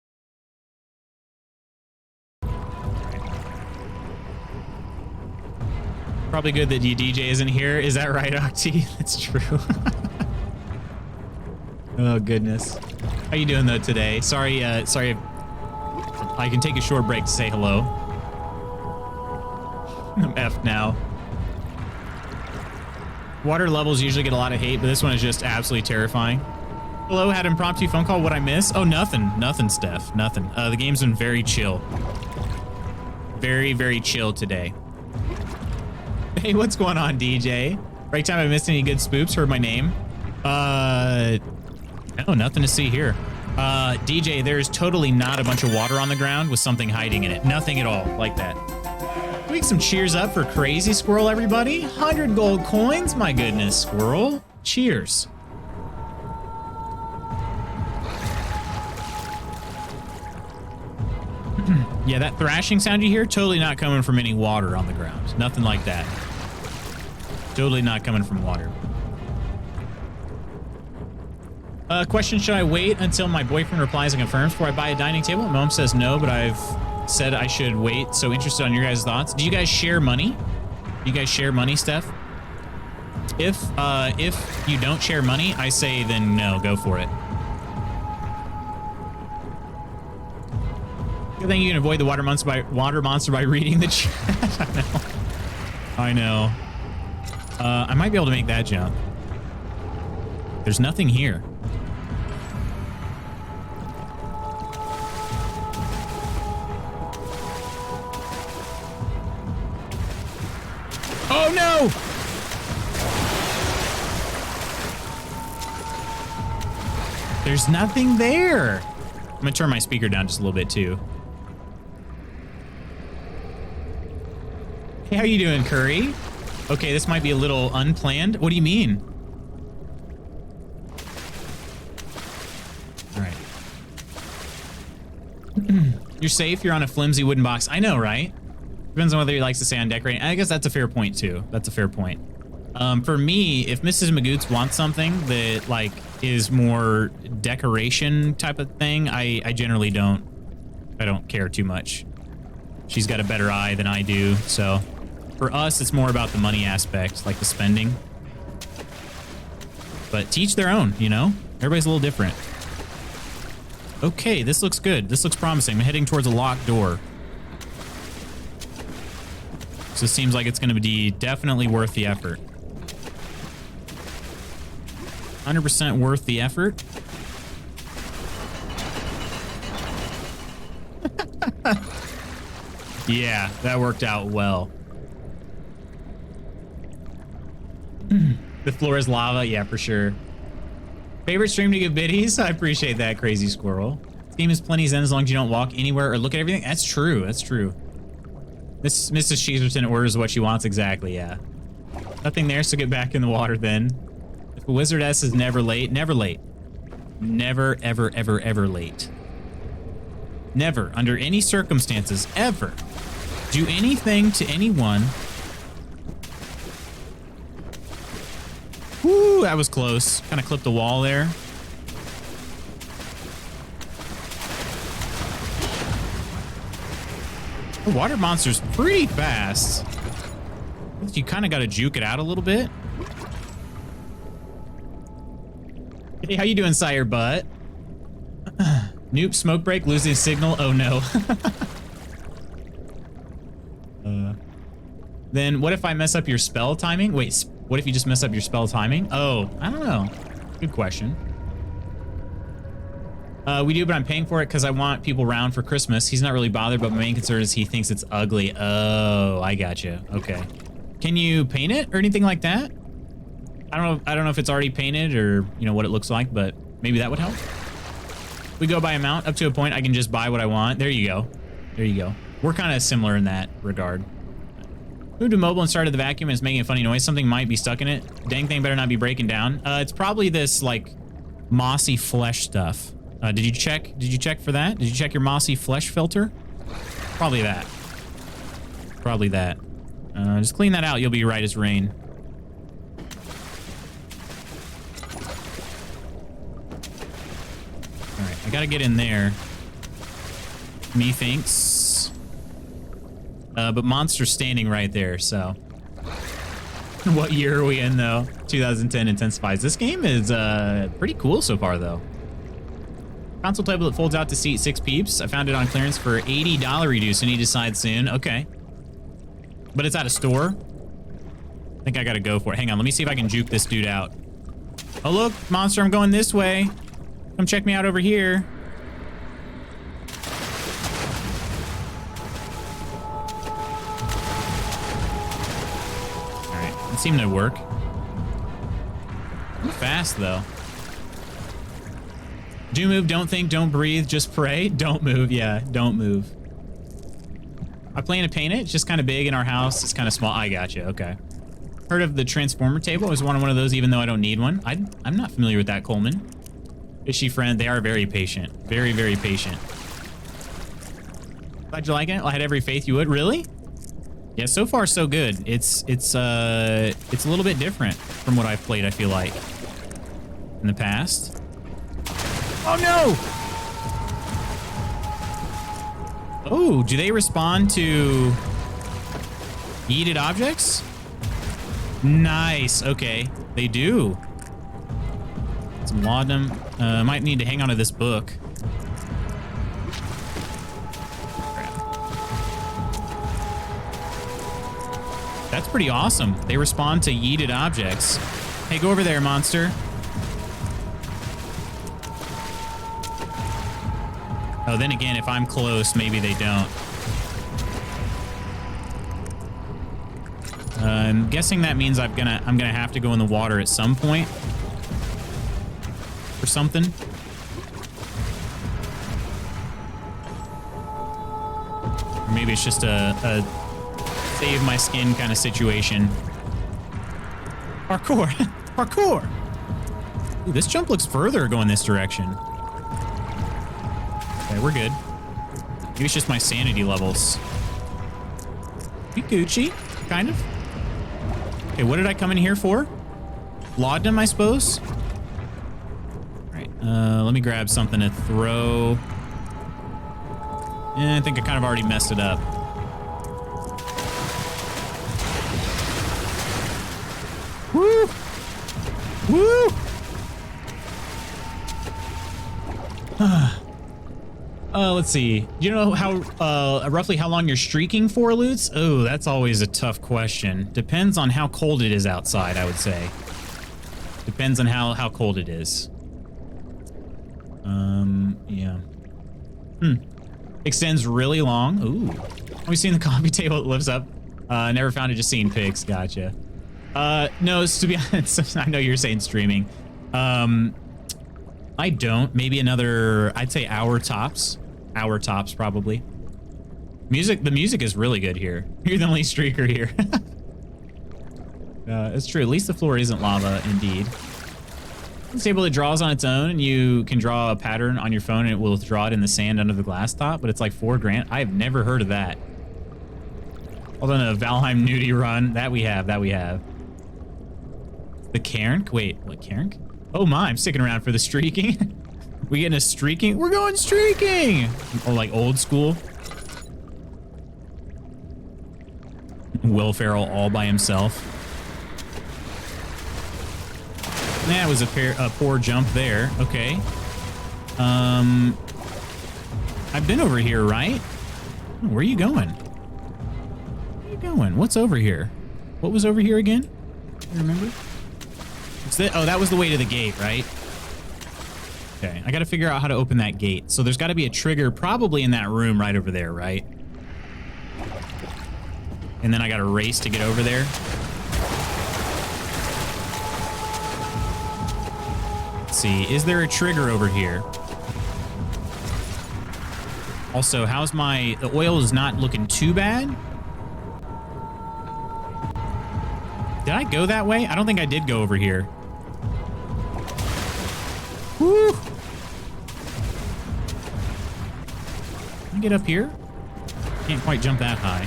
Probably good that your DJ isn't here. Is that right, Octi? That's true. Oh goodness. How you doing though today? Sorry, sorry. I can take a short break to say hello. I'm F now. Water levels usually get a lot of hate, but this one is just absolutely terrifying. Hello, had an impromptu phone call. What'd I miss? Oh, nothing. Nothing, Steph. Nothing. The game's been very chill. Very, very chill today. Hey, what's going on, DJ? Right time I missed any good spoops? Heard my name? No, nothing to see here. DJ, there's totally not a bunch of water on the ground with something hiding in it. Nothing at all like that. Make some cheers up for Crazy Squirrel, everybody. 100 gold coins. My goodness, Squirrel. Cheers. Yeah, that thrashing sound you hear, totally not coming from any water on the ground. Nothing like that. Totally not coming from water. Question, should I wait until my boyfriend replies and confirms before I buy a dining table? Mom says no, but I've said I should wait. So interested on your guys' thoughts. Do you guys share money? Do you guys share money, Steph? If you don't share money, I say then no, go for it. Good thing you can avoid the water monster by reading the chat. I know. I might be able to make that jump. There's nothing here. Oh no! There's nothing there. I'm gonna turn my speaker down just a little bit too. Hey, how you doing, Curry? Okay, this might be a little unplanned. What do you mean? All right. You're safe. You're on a flimsy wooden box. I know, right? Depends on whether he likes to stay on decorating. I guess that's a fair point too. That's a fair point. For me, if Mrs. Magoots wants something that like is more decoration type of thing, I generally don't care too much. She's got a better eye than I do, so for us, it's more about the money aspect, like the spending. But to each their own, you know? Everybody's a little different. Okay, this looks good. This looks promising. I'm heading towards a locked door. So it seems like it's going to be definitely worth the effort. 100% worth the effort. Yeah, that worked out well. The floor is lava. Yeah, for sure. Favorite stream to give biddies? I appreciate that, Crazy Squirrel. This game is plenty zen as long as you don't walk anywhere or look at everything. That's true. That's true. Mrs. Cheeserton orders what she wants exactly, yeah. Nothing there, so get back in the water then. If a wizardess is never late, never late. Never, ever, ever, ever late. Never, under any circumstances, ever, do anything to anyone. Woo, that was close. Kind of clipped the wall there. The water monster's pretty fast. You kind of got to juke it out a little bit. Hey, how you doing, Sire Butt? Nope, smoke break, losing signal. Oh no. Then what if I mess up your spell timing? Wait, what if you just mess up your spell timing? Oh, I don't know. Good question. We do, but I'm paying for it because I want people around for Christmas. He's not really bothered, but my main concern is he thinks it's ugly. Oh, I gotcha. Okay. Can you paint it or anything like that? I don't know if it's already painted or, you know, what it looks like, but maybe that would help. We go by amount. Up to a point, I can just buy what I want. There you go. There you go. We're kind of similar in that regard. Moved to mobile and started the vacuum and it's making a funny noise. Something might be stuck in it. Dang thing better not be breaking down. It's probably this, like, mossy flesh stuff. Did you check? Did you check for that? Did you check your mossy flesh filter? Probably that. Probably that. Just clean that out. You'll be right as rain. All right, I gotta get in there. Methinks. But Monster's standing right there, so. What year are we in, though? 2010 intensifies. This game is pretty cool so far, though. Console table that folds out to seat 6 peeps. I found it on clearance for $80 reduce. I need to decide soon. Okay. But it's at a store. I think I gotta go for it. Hang on, let me see if I can juke this dude out. Oh, look, Monster, I'm going this way. Come check me out over here. All right, it seemed to work. I'm fast, though. Do move, don't think, don't breathe, just pray. Don't move, yeah, don't move. I plan to paint it. It's just kind of big in our house. It's kind of small. I got you, okay. Heard of the transformer table? I was one of those even though I don't need one. I'm not familiar with that, Coleman. Fishy friend, they are very patient. Very, very patient. Glad you like it. I had every faith you would. Really? Yeah, so far so good. It's a little bit different from what I've played, I feel like, in the past. Oh no! Oh, do they respond to yeeted objects? Nice. Okay, they do. Some laudanum. Might need to hang on to this book. That's pretty awesome. They respond to yeeted objects. Hey, go over there, Monster. Oh, then again, if I'm close, maybe they don't. I'm guessing that means I'm gonna have to go in the water at some point. Or something. Or maybe it's just a save my skin kind of situation. Parkour! Parkour! Ooh, this jump looks further going this direction. Okay, we're good. Maybe it's just my sanity levels. Be Gucci, kind of. Okay, what did I come in here for? Laudanum, I suppose? All right, let me grab something to throw. I think I kind of already messed it up. Woo! Woo! Let's see. Do you know how roughly how long you're streaking for, Lutz? Oh, that's always a tough question. Depends on how cold it is outside, I would say. Depends on how cold it is. Yeah. Extends really long. Ooh. Always seen the coffee table that lifts up. Never found it, just seen pics. Gotcha. No, to be honest, I know you're saying streaming. I don't. Maybe another, I'd say hour tops. Hour tops, probably. The music is really good here. You're the only streaker here. It's true. At least the floor isn't lava, indeed. It's able to draws on its own, and you can draw a pattern on your phone, and it will draw it in the sand under the glass top, but it's like $4 grand. I've never heard of that. Hold on, a Valheim nudie run. That we have. The Cairn? Wait, what, Cairn? Oh my, I'm sticking around for the streaking. We getting a streaking? We're going streaking! Oh, like old school? Will Ferrell all by himself. That was a poor jump there. Okay. I've been over here, right? Where are you going? Where are you going? What's over here? What was over here again? You remember? Oh, that was the way to the gate, right? Okay, I got to figure out how to open that gate. So there's got to be a trigger probably in that room right over there, right? And then I got to race to get over there. Let's see, is there a trigger over here? Also, how's the oil is not looking too bad? Did I go that way? I don't think I did go over here. Woo! Can I get up here? Can't quite jump that high.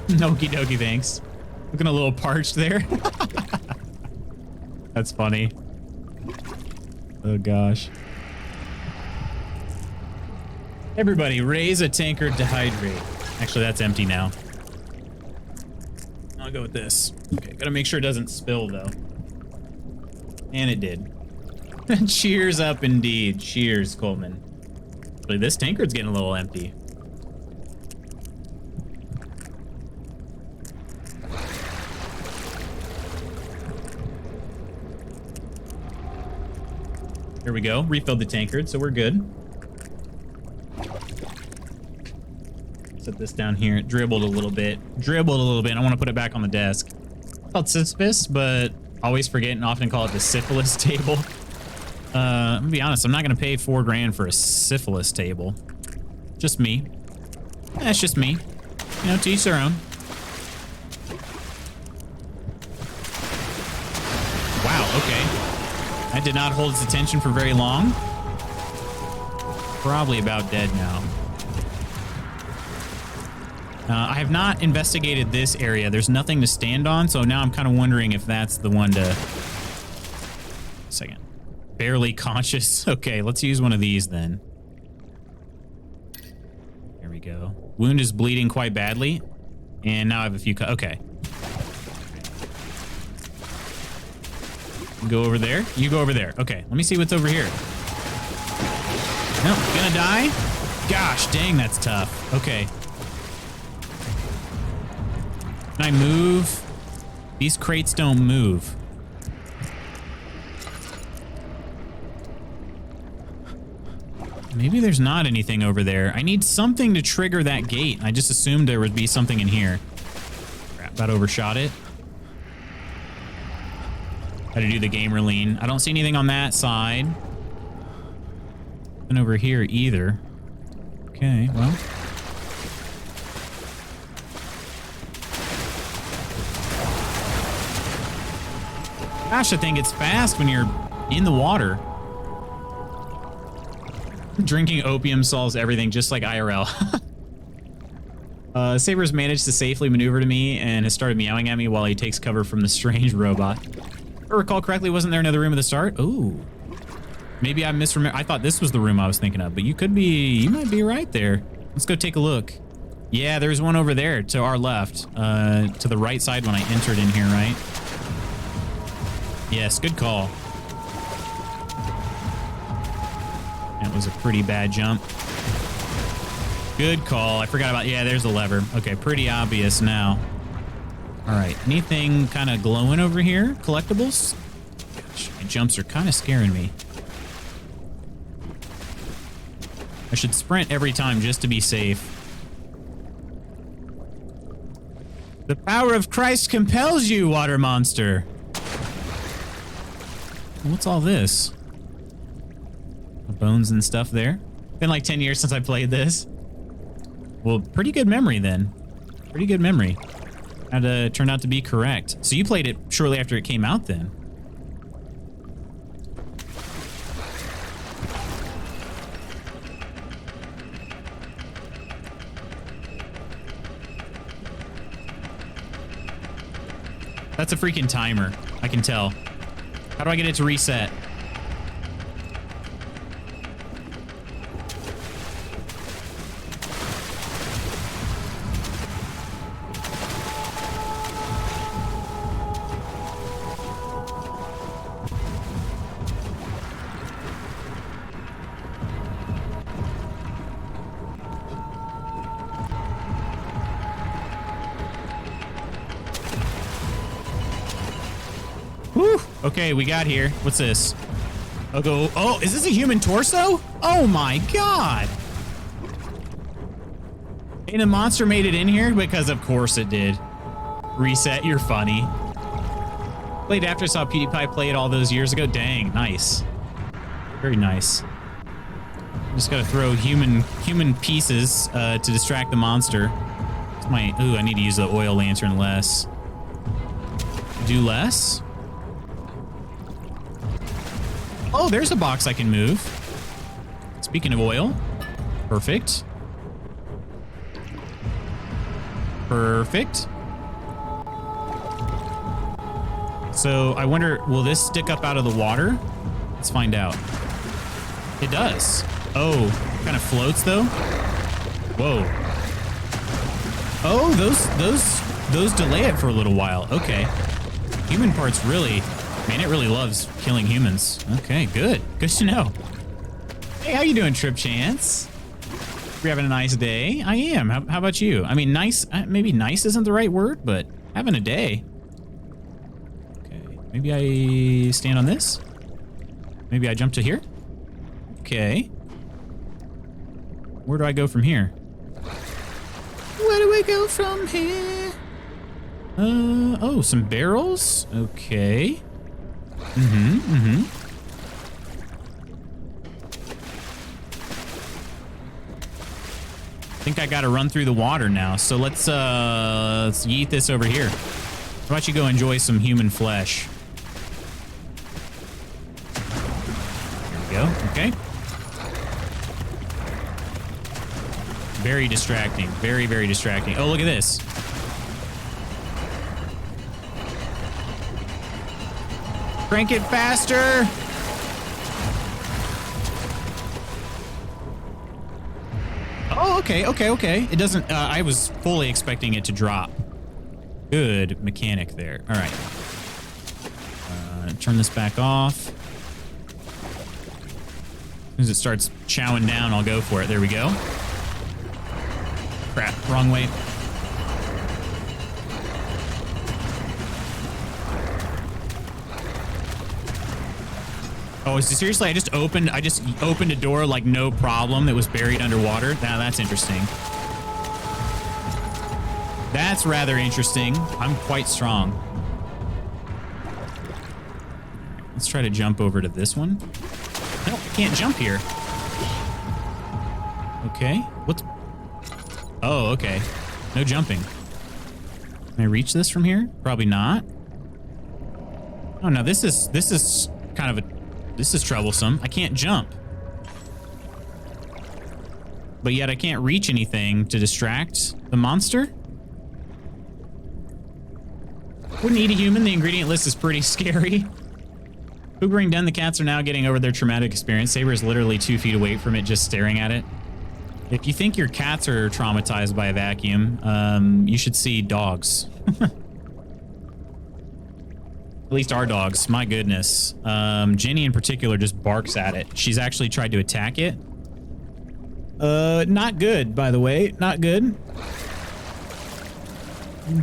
Okie dokie, thanks. Looking a little parched there. That's funny. Oh gosh. Everybody, raise a tankard to hydrate. Actually, that's empty now. I'll go with this. Okay, gotta make sure it doesn't spill though. And it did. Cheers up indeed. Cheers, Coleman. Actually, this tankard's getting a little empty. Here we go. Refilled the tankard, so we're good. Set this down here. It dribbled a little bit. I want to put it back on the desk. It's called Sisyphus, but always forget and often call it the syphilis table. I'm gonna be honest, I'm not gonna pay $4 grand for a syphilis table. Just me. That's just me. You know, to each their own. Wow, okay. That did not hold its attention for very long. Probably about dead now. I have not investigated this area. There's nothing to stand on, so now I'm kind of wondering if that's the one to... Second. Barely conscious. Okay, let's use one of these then. There we go. Wound is bleeding quite badly. And now I have a few... Okay. Go over there. You go over there. Okay, let me see what's over here. Nope, gonna die? Gosh, dang, that's tough. Okay. Can I move? These crates don't move. Maybe there's not anything over there. I need something to trigger that gate. I just assumed there would be something in here. Crap, about overshot it. How to do the gamer lean. I don't see anything on that side. And over here either. Okay, well. Gosh, I think it's fast when you're in the water. Drinking opium solves everything, just like IRL. Saber's managed to safely maneuver to me and has started meowing at me while he takes cover from the strange robot. If I recall correctly, wasn't there another room at the start? Ooh. Maybe I misremember. I thought this was the room I was thinking of, but you might be right there. Let's go take a look. Yeah, there's one over there to our left, to the right side when I entered in here, right? Yes, good call. That was a pretty bad jump. Good call. I forgot about... Yeah, there's the lever. Okay, pretty obvious now. All right, anything kind of glowing over here? Collectibles? Gosh, my jumps are kind of scaring me. I should sprint every time just to be safe. The power of Christ compels you, water monster. What's all this? Bones and stuff there. Been like 10 years since I played this. Well, pretty good memory then. Pretty good memory. That turned out to be correct. So you played it shortly after it came out then. That's a freaking timer. I can tell. How do I get it to reset? Okay, we got here. What's this? I'll go. Oh, is this a human torso? Oh my god. And a monster made it in here? Because of course it did. Reset, you're funny. Played after I saw PewDiePie play it all those years ago. Dang, nice. Very nice. Just gotta throw human pieces to distract the monster. It's my, ooh, I need to use the oil lantern less. Do less? Oh, there's a box I can move. Speaking of oil. Perfect. Perfect. So I wonder, will this stick up out of the water? Let's find out. It does. Oh, kind of floats though. Whoa. Oh, those delay it for a little while. Okay. Human parts really, man, it really loves killing humans. Okay, good. Good to know. Hey, how you doing, Trip Chance? You're having a nice day? I am. How about you? I mean, nice, maybe nice isn't the right word, but having a day. Okay, maybe I stand on this? Maybe I jump to here? Okay. Where do I go from here? Where do we go from here? Oh, some barrels? Okay. I think I gotta run through the water now, so let's yeet this over here. How about you go enjoy some human flesh? There we go, okay. Very distracting, very, very distracting. Oh, look at this. Crank it faster. Oh, okay. It doesn't, I was fully expecting it to drop. Good mechanic there. All right. Turn this back off. As it starts chowing down, I'll go for it. There we go. Crap, wrong way. Oh, seriously? I just opened a door like no problem that was buried underwater. Now that's interesting. That's rather interesting. I'm quite strong. Let's try to jump over to this one. No, I can't jump here. Okay. What's... Oh, okay. No jumping. Can I reach this from here? Probably not. Oh, no, this is kind of a... This is troublesome. I can't jump. But yet I can't reach anything to distract the monster? Wouldn't eat a human. The ingredient list is pretty scary. Hoogering done, the cats are now getting over their traumatic experience. Saber is literally 2 feet away from it, just staring at it. If you think your cats are traumatized by a vacuum, you should see dogs. At least our dogs, my goodness. Jenny in particular just barks at it. She's actually tried to attack it. Not good, by the way. Not good.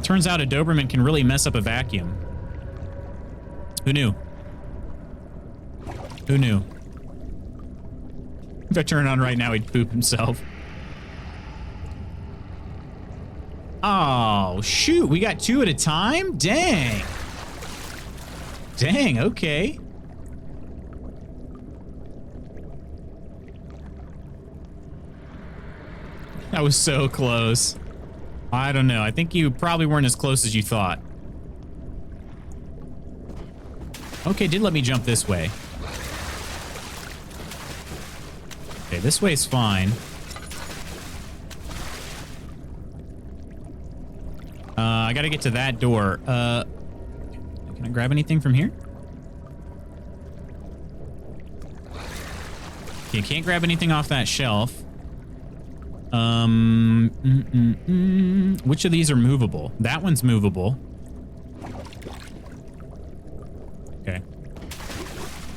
Turns out a Doberman can really mess up a vacuum. Who knew? Who knew? If I turn it on right now, he'd poop himself. Oh, shoot. We got 2 at a time? Dang. Dang, okay. That was so close. I don't know. I think you probably weren't as close as you thought. Okay, did let me jump this way. Okay, this way's fine. I gotta get to that door. Can I grab anything from here? Okay, can't grab anything off that shelf. Which of these are movable? That one's movable. Okay.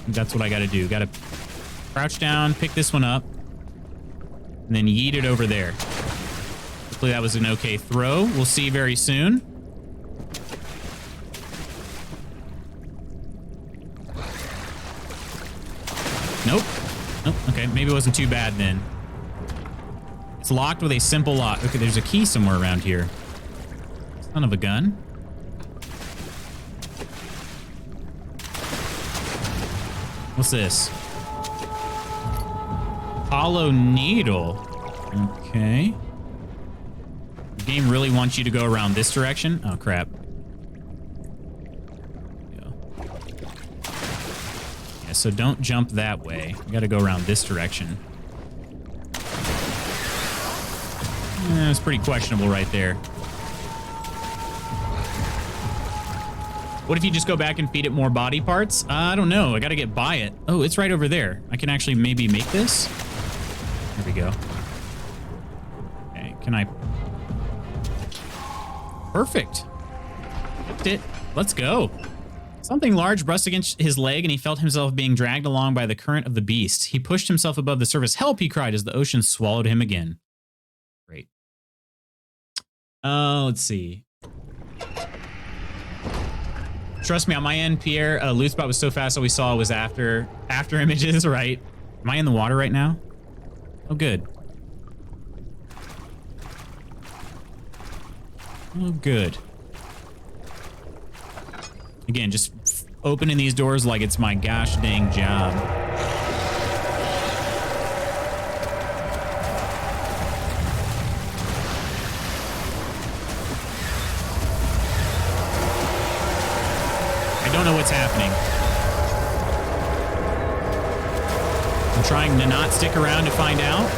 That's what I gotta do. Gotta crouch down, pick this one up, and then yeet it over there. Hopefully that was an okay throw. We'll see very soon. Maybe it wasn't too bad then. It's locked with a simple lock. Okay, there's a key somewhere around here. Son of a gun. What's this? Hollow needle. Okay. The game really wants you to go around this direction. Oh, crap. Yeah, so don't jump that way. We gotta go around this direction. It's pretty questionable right there. What if you just go back and feed it more body parts? I don't know. I gotta get by it. Oh, it's right over there. I can actually maybe make this. There we go. Okay, can I... Perfect. Hooked it. Let's go. Something large brushed against his leg, and he felt himself being dragged along by the current of the beast. He pushed himself above the surface. Help, he cried as the ocean swallowed him again. Great. Let's see. Trust me, on my end, Pierre, loot spot was so fast all we saw was after images, right? Am I in the water right now? Oh, good. Oh, good. Again, just opening these doors like it's my gosh dang job. I don't know what's happening. I'm trying to not stick around to find out.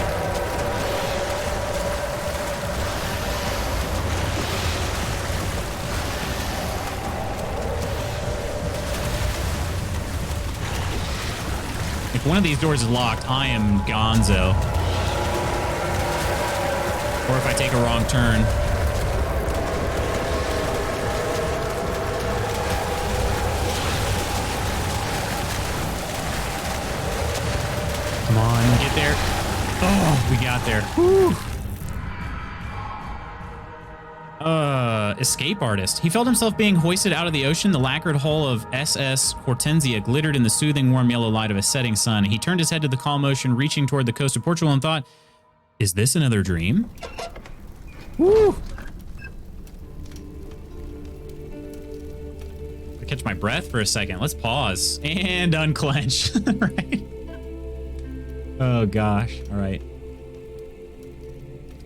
If one of these doors is locked, I am gonzo. Or if I take a wrong turn. Come on, get there. Oh, we got there. Whew. Escape artist. He felt himself being hoisted out of the ocean. The lacquered hull of SS Hortensia glittered in the soothing, warm yellow light of a setting sun. He turned his head to the calm ocean, reaching toward the coast of Portugal, and thought, is this another dream? Woo! I catch my breath for a second. Let's pause and unclench. Right? Oh, gosh. All right.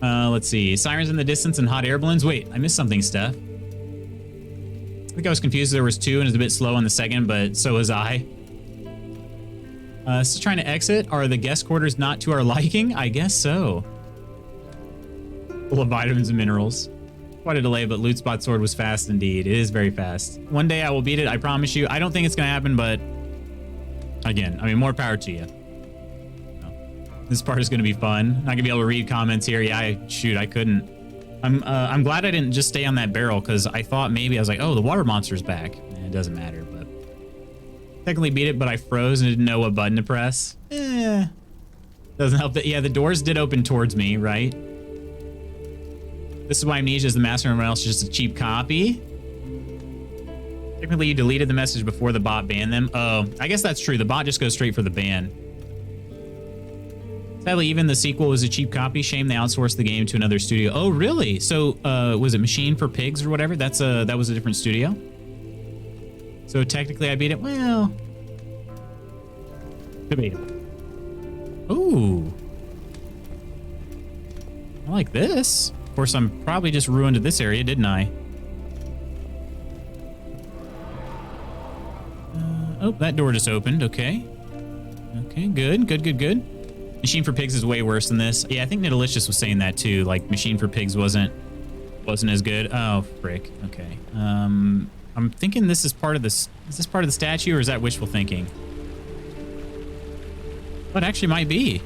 Let's see. Sirens in the distance and hot air balloons. Wait, I missed something, Steph. I think I was confused. There was two and it's a bit slow on the second, but so was I. Still trying to exit. Are the guest quarters not to our liking? I guess so. Full of vitamins and minerals. Quite a delay, but Loot Spot Sword was fast indeed. It is very fast. One day I will beat it, I promise you. I don't think it's going to happen, but again, I mean, more power to you. This part is going to be fun. Not going to be able to read comments here. Yeah, shoot, I couldn't. I'm glad I didn't just stay on that barrel because I thought maybe I was like, oh, the water monster's back. It doesn't matter, but technically beat it, but I froze and didn't know what button to press. Doesn't help that. Yeah, the doors did open towards me, right? This is why Amnesia is the master and everyone else is just a cheap copy. Technically, you deleted the message before the bot banned them. Oh, I guess that's true. The bot just goes straight for the ban. Sadly, even the sequel was a cheap copy. Shame they outsourced the game to another studio. Oh, really? So, was it Machine for Pigs or whatever? That was a different studio. So technically, I beat it. Well, debatable. Ooh, I like this. Of course, I'm probably just ruined this area, didn't I? Oh, that door just opened. Okay. Okay, good, good, good, good. Machine for Pigs is way worse than this. Yeah, I think Nidalicious was saying that too. Like Machine for Pigs wasn't as good. Oh, frick. Okay. I'm thinking this is part of this. Is this part of the statue or is that wishful thinking? Well, it actually might be.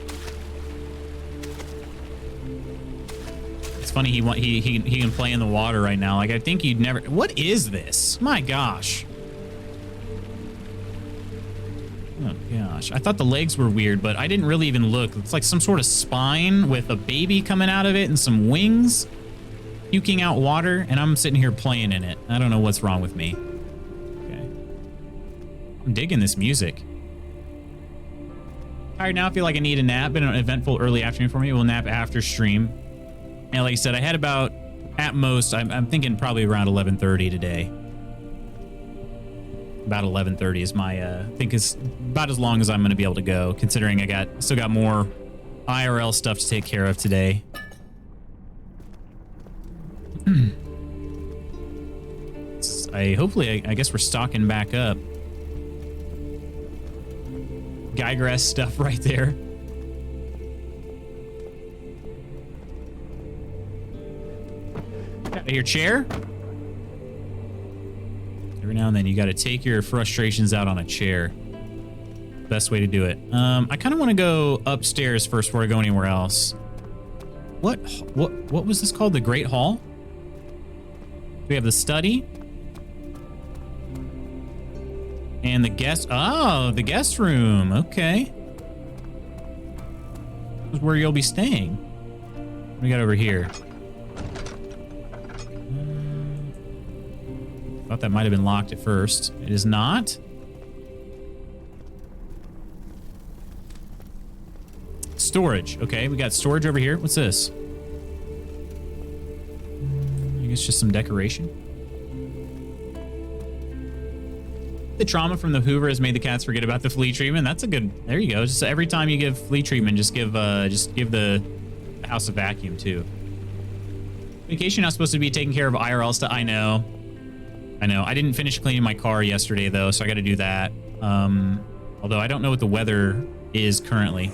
It's funny he can play in the water right now. Like I think you'd never. What is this? My gosh. Oh gosh, I thought the legs were weird, but I didn't really even look. It's like some sort of spine with a baby coming out of it and some wings puking out water, and I'm sitting here playing in it. I don't know what's wrong with me. Okay. I'm digging this music. Tired now. I feel like I need a nap. Been an eventful early afternoon for me. We'll nap after stream. And like I said, I had about, at most, I'm thinking probably around 11:30 today. About 11:30 is my, I think is about as long as I'm going to be able to go, considering I still got more IRL stuff to take care of today. Hopefully, I guess we're stocking back up. Geiger-esque stuff right there. Out of your chair. Every now and then you got to take your frustrations out on a chair. Best way to do it. I kind of want to go upstairs first before I go anywhere else. What was this called? The Great Hall? We have the study. And the guest... Oh, the guest room. Okay. This is where you'll be staying. What do we got over here? Thought that might have been locked at first. It is not. Storage. Okay, we got storage over here. What's this? I guess just some decoration. The trauma from the Hoover has made the cats forget about the flea treatment. That's a good... There you go. Just every time you give flea treatment, just give the house a vacuum too. Vacation not supposed to be taking care of IRL stuff. I know. I didn't finish cleaning my car yesterday though, so I got to do that. Although I don't know what the weather is currently.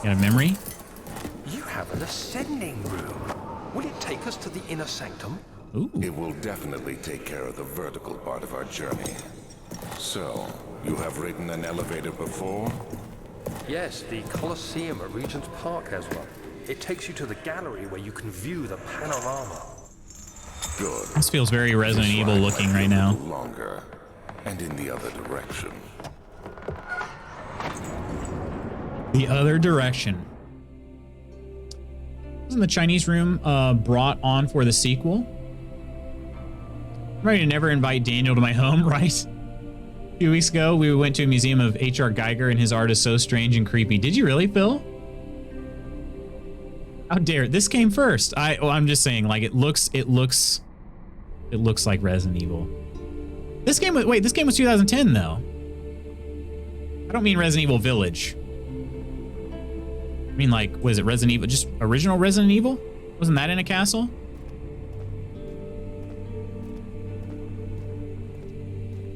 Got a memory? You have an ascending room. Will it take us to the inner sanctum? Ooh. It will definitely take care of the vertical part of our journey. So, you have ridden an elevator before? Yes, the Colosseum at Regent's Park has one. It takes you to the gallery where you can view the panorama. Good. This feels very Resident This Evil ride looking might be right a now. little longer, and in the other direction. The other direction. Wasn't the Chinese room brought on for the sequel? I'm ready to never invite Daniel to my home, right? A few weeks ago, we went to a museum of H.R. Geiger, and his art is so strange and creepy. Did you really, Phil? How dare it? This came first. I'm just saying, like, it looks like Resident Evil. This game was, wait, this game was 2010 though. I don't mean Resident Evil Village. I mean, like, was it Resident Evil, just original Resident Evil? Wasn't that in a castle?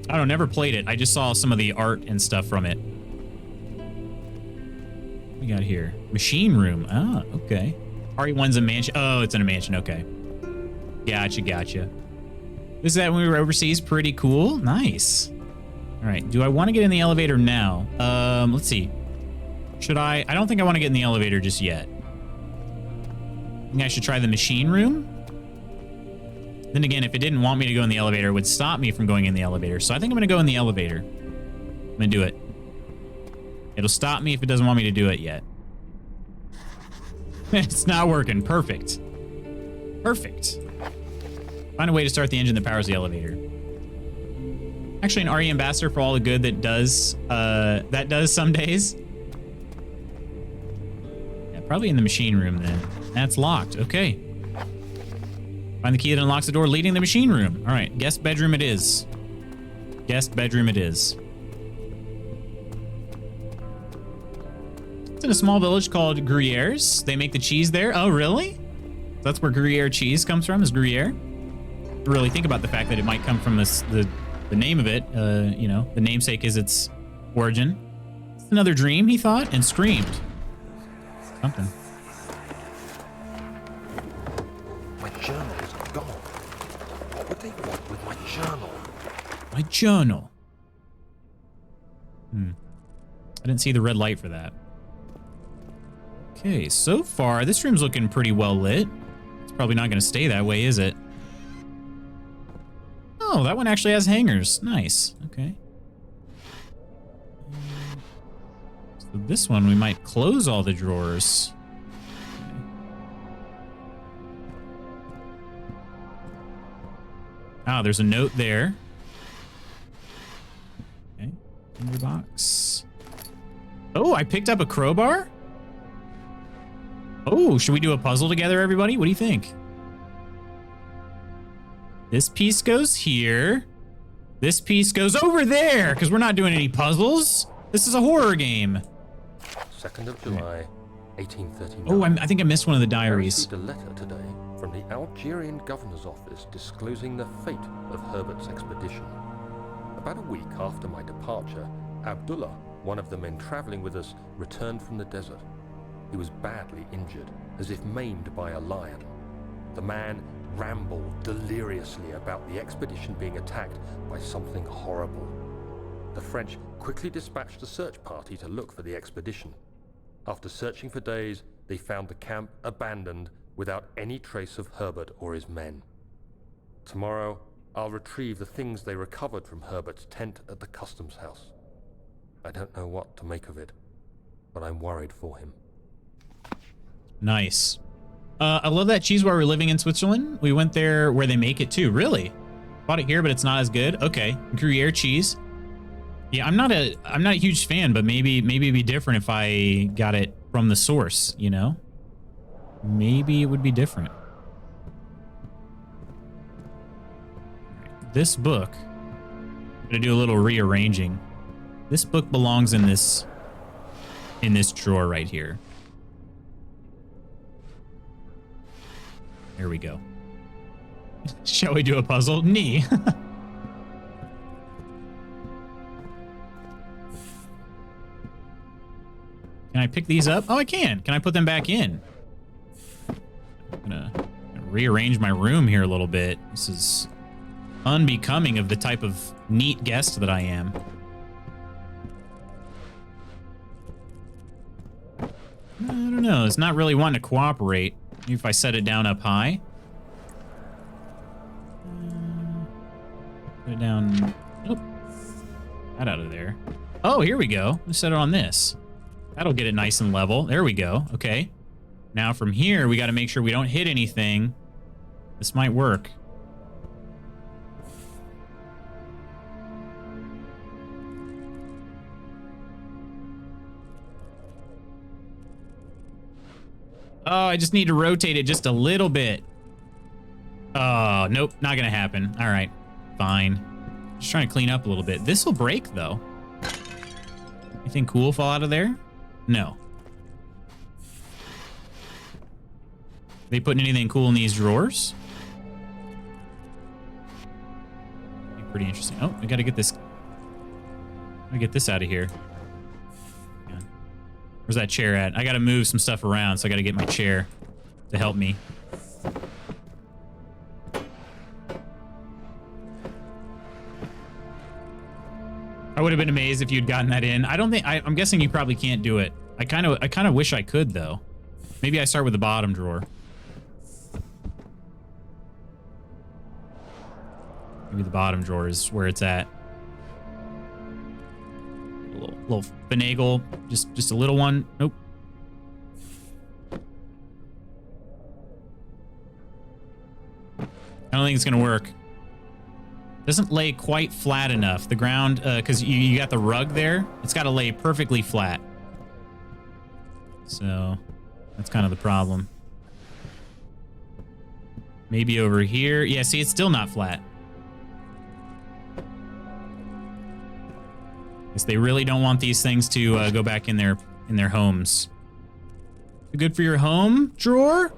I don't know, never played it. I just saw some of the art and stuff from it. What we got here? Machine room. Ah, okay. RE1's a mansion. Oh, it's in a mansion. Okay. Gotcha. This is that when we were overseas. Pretty cool. Nice. All right. Do I want to get in the elevator now? Let's see. Should I? I don't think I want to get in the elevator just yet. I think I should try the machine room. Then again, if it didn't want me to go in the elevator, it would stop me from going in the elevator. So I think I'm going to go in the elevator. I'm going to do it. It'll stop me if it doesn't want me to do it yet. It's not working. Perfect. Perfect. Find a way to start the engine that powers the elevator. Actually, an RE ambassador for all the good that does some days. Yeah, probably in the machine room then. That's locked. Okay. Find the key that unlocks the door leading to the machine room. All right, guest bedroom it is. Guest bedroom it is. It's in a small village called Gruyère's. They make the cheese there. Oh, really? That's where Gruyère cheese comes from, is Gruyère? Really think about the fact that it might come from the name of it. You know, the namesake is its origin. It's another dream, he thought, and screamed. Something. My journal is gone. What would they want with my journal? My journal. I didn't see the red light for that. Okay, so far, this room's looking pretty well lit. It's probably not going to stay that way, is it? Oh, that one actually has hangers. Nice. Okay. So this one, we might close all the drawers. Okay. Ah, there's a note there. Okay. Box. Oh, I picked up a crowbar? Oh, should we do a puzzle together, everybody? What do you think? This piece goes here. This piece goes over there, because we're not doing any puzzles. This is a horror game. 2nd of July, 1839. Oh, I think I missed one of the I diaries. received a letter today from the Algerian governor's office disclosing the fate of Herbert's expedition. About a week after my departure, Abdullah, one of the men traveling with us, returned from the desert. He was badly injured, as if maimed by a lion. The man rambled deliriously about the expedition being attacked by something horrible. The French quickly dispatched a search party to look for the expedition. After searching for days, they found the camp abandoned without any trace of Herbert or his men. Tomorrow, I'll retrieve the things they recovered from Herbert's tent at the customs house. I don't know what to make of it, but I'm worried for him. Nice. I love that cheese while we're living in Switzerland. We went there where they make it too. Really? Bought it here, but it's not as good. Okay, Gruyere cheese. Yeah, I'm not a huge fan, but maybe it'd be different if I got it from the source. You know, maybe it would be different. This book. I'm gonna do a little rearranging. This book belongs in this drawer right here. There we go. Shall we do a puzzle? Nee. Can I pick these up? Oh, I can. Can I put them back in? I'm gonna rearrange my room here a little bit. This is unbecoming of the type of neat guest that I am. I don't know. It's not really wanting to cooperate. Maybe if I set it down up high. Put it down. Nope. That out of there. Oh, here we go. Let's set it on this. That'll get it nice and level. There we go. Okay. Now from here, we got to make sure we don't hit anything. This might work. Oh, I just need to rotate it just a little bit. Oh, nope. Not going to happen. All right. Fine. Just trying to clean up a little bit. This will break, though. Anything cool fall out of there? No. They putting anything cool in these drawers? Be pretty interesting. Oh, I got to get this. Let me get this out of here. Where's that chair at? I gotta move some stuff around, so I gotta get my chair to help me. I would have been amazed if you'd gotten that in. I don't think I'm guessing you probably can't do it. I kind of wish I could though. Maybe I start with the bottom drawer. Maybe the bottom drawer is where it's at. Little finagle, just a little one. Nope. I don't think it's gonna work. Doesn't lay quite flat enough. The ground, because you got the rug there, it's got to lay perfectly flat. So that's kind of the problem. Maybe over here. Yeah, see, it's still not flat. Guess they really don't want these things to go back in their homes. Too good for your home, drawer?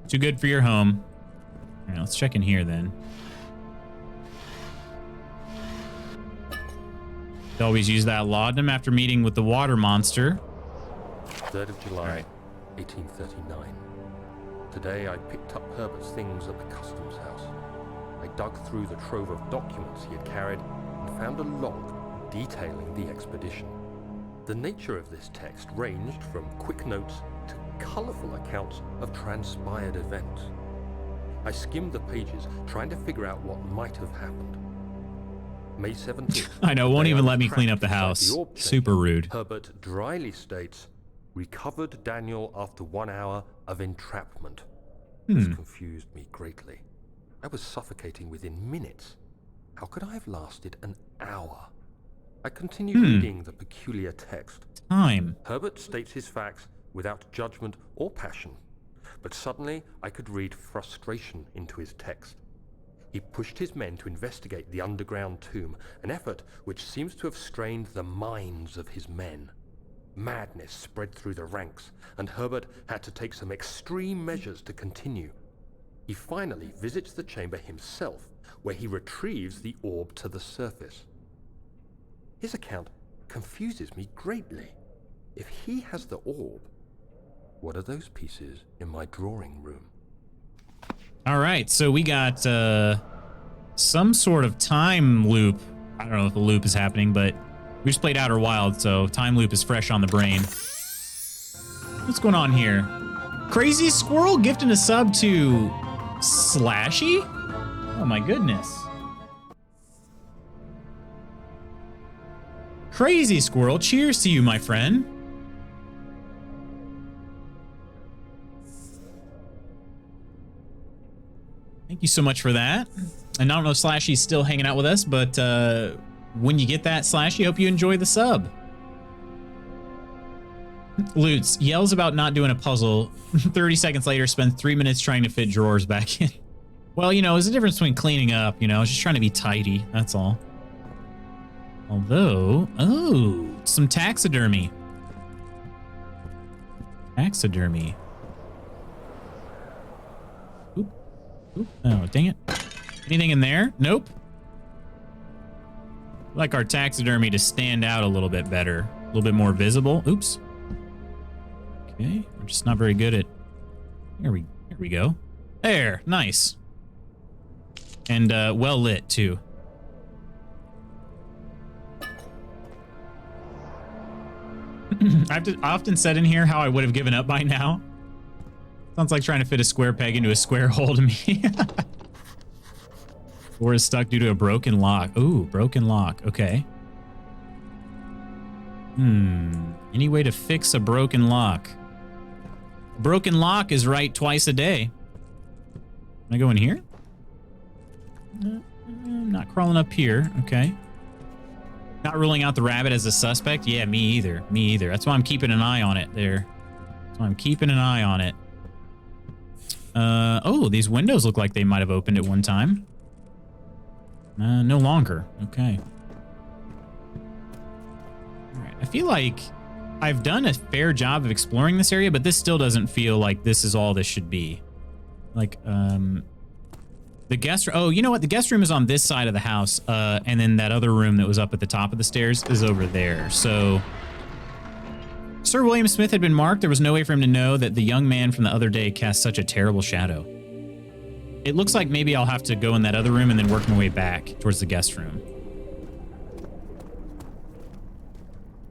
Too good for your home. All right, let's check in here then. They always use that laudanum after meeting with the water monster. 3rd of July, 1839. Today I picked up Herbert's things at the customs house. I dug through the trove of documents he had carried and found a log detailing the expedition. The nature of this text ranged from quick notes to colorful accounts of transpired events. I skimmed the pages, trying to figure out what might have happened. May 17th. I know, won't even let me clean up the house. Super rude. Herbert dryly states, recovered Daniel after 1 hour of entrapment. This confused me greatly. I was suffocating within minutes. How could I have lasted an hour? I continued reading the peculiar text. Time. Herbert states his facts without judgment or passion, but suddenly I could read frustration into his text. He pushed his men to investigate the underground tomb, an effort which seems to have strained the minds of his men. Madness spread through the ranks, and Herbert had to take some extreme measures to continue. He finally visits the chamber himself, where he retrieves the orb to the surface. His account confuses me greatly. If he has the orb, what are those pieces in my drawing room? All right, so we got some sort of time loop. I don't know if a loop is happening, but we just played Outer Wild, so time loop is fresh on the brain. What's going on here? Crazy Squirrel gifting a sub to Slashy? Oh my goodness. Crazy Squirrel, cheers to you, my friend. Thank you so much for that. And I don't know if Slashy's still hanging out with us, but when you get that, Slashy, hope you enjoy the sub. Lutz yells about not doing a puzzle. 30 seconds later, spends 3 minutes trying to fit drawers back in. Well, you know, there's a difference between cleaning up, you know, just trying to be tidy. That's all. Although, oh, some taxidermy. Taxidermy. Oop. Oop. Oh, dang it. Anything in there? Nope. I'd like our taxidermy to stand out a little bit better. A little bit more visible. Oops. Okay, we're just not very good at... Here we go. There, nice. And well lit, too. I've often said in here how I would have given up by now. Sounds like trying to fit a square peg into a square hole to me. Door is stuck due to a broken lock. Ooh, broken lock. Okay. Any way to fix a broken lock? A broken lock is right twice a day. Can I go in here? I'm not crawling up here. Okay. Not ruling out the rabbit as a suspect. Yeah, me either. Me either. That's why I'm keeping an eye on it there. That's why I'm keeping an eye on it. Oh, these windows look like they might have opened at one time. No longer. Okay. All right. I feel like I've done a fair job of exploring this area, but this still doesn't feel like this is all this should be. Like, the guest... Oh, you know what? The guest room is on this side of the house, and then that other room that was up at the top of the stairs is over there. So, Sir William Smith had been marked. There was no way for him to know that the young man from the other day cast such a terrible shadow. It looks like maybe I'll have to go in that other room and then work my way back towards the guest room.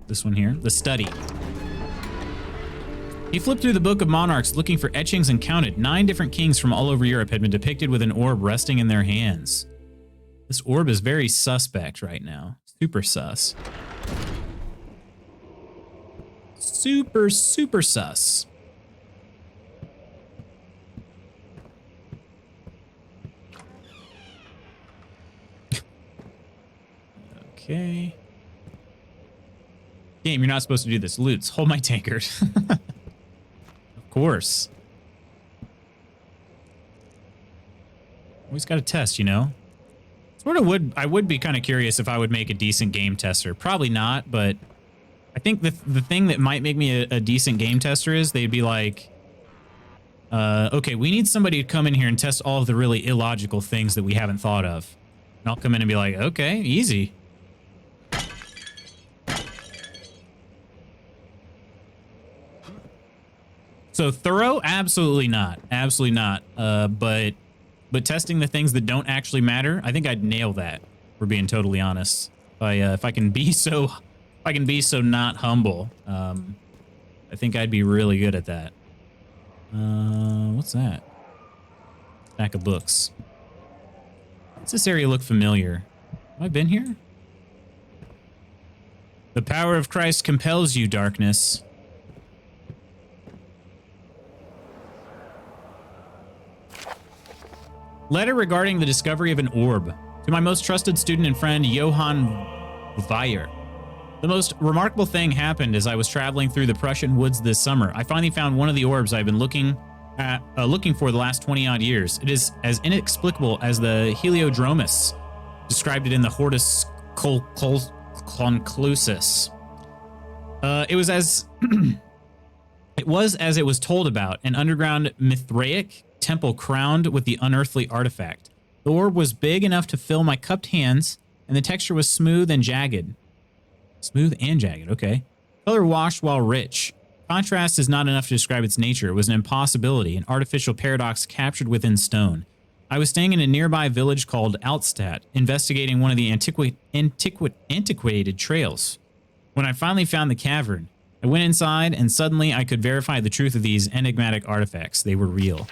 This one here, the study. He flipped through the Book of Monarchs looking for etchings and counted 9 different kings from all over Europe had been depicted with an orb resting in their hands. This orb is very suspect right now. Super sus. Super, super sus. Okay. Game, you're not supposed to do this. Lutz, hold my tankard. Of course. Always got to test, you know? I would be kind of curious if I would make a decent game tester. Probably not, but I think the thing that might make me a decent game tester is they'd be like, okay, we need somebody to come in here and test all of the really illogical things that we haven't thought of. And I'll come in and be like, okay, easy. So thorough? Absolutely not. Absolutely not. But testing the things that don't actually matter, I think I'd nail that. For being totally honest, if I can be so not humble, I think I'd be really good at that. What's that? Stack of books. Does this area look familiar? Have I been here? The power of Christ compels you, darkness. Letter regarding the discovery of an orb. To my most trusted student and friend, Johann Weyer. The most remarkable thing happened as I was traveling through the Prussian woods this summer. I finally found one of the orbs I've been looking for the last 20-odd years. It is as inexplicable as the Heliodromus described it in the Hortus Conclusus. It was as it was told about, an underground Mithraic temple crowned with the unearthly artifact. The orb was big enough to fill my cupped hands, and the texture was smooth and jagged. Smooth and jagged, okay. Color washed while rich. Contrast is not enough to describe its nature. It was an impossibility, an artificial paradox captured within stone. I was staying in a nearby village called Altstadt, investigating one of the antiquated trails. When I finally found the cavern, I went inside, and suddenly I could verify the truth of these enigmatic artifacts. They were real.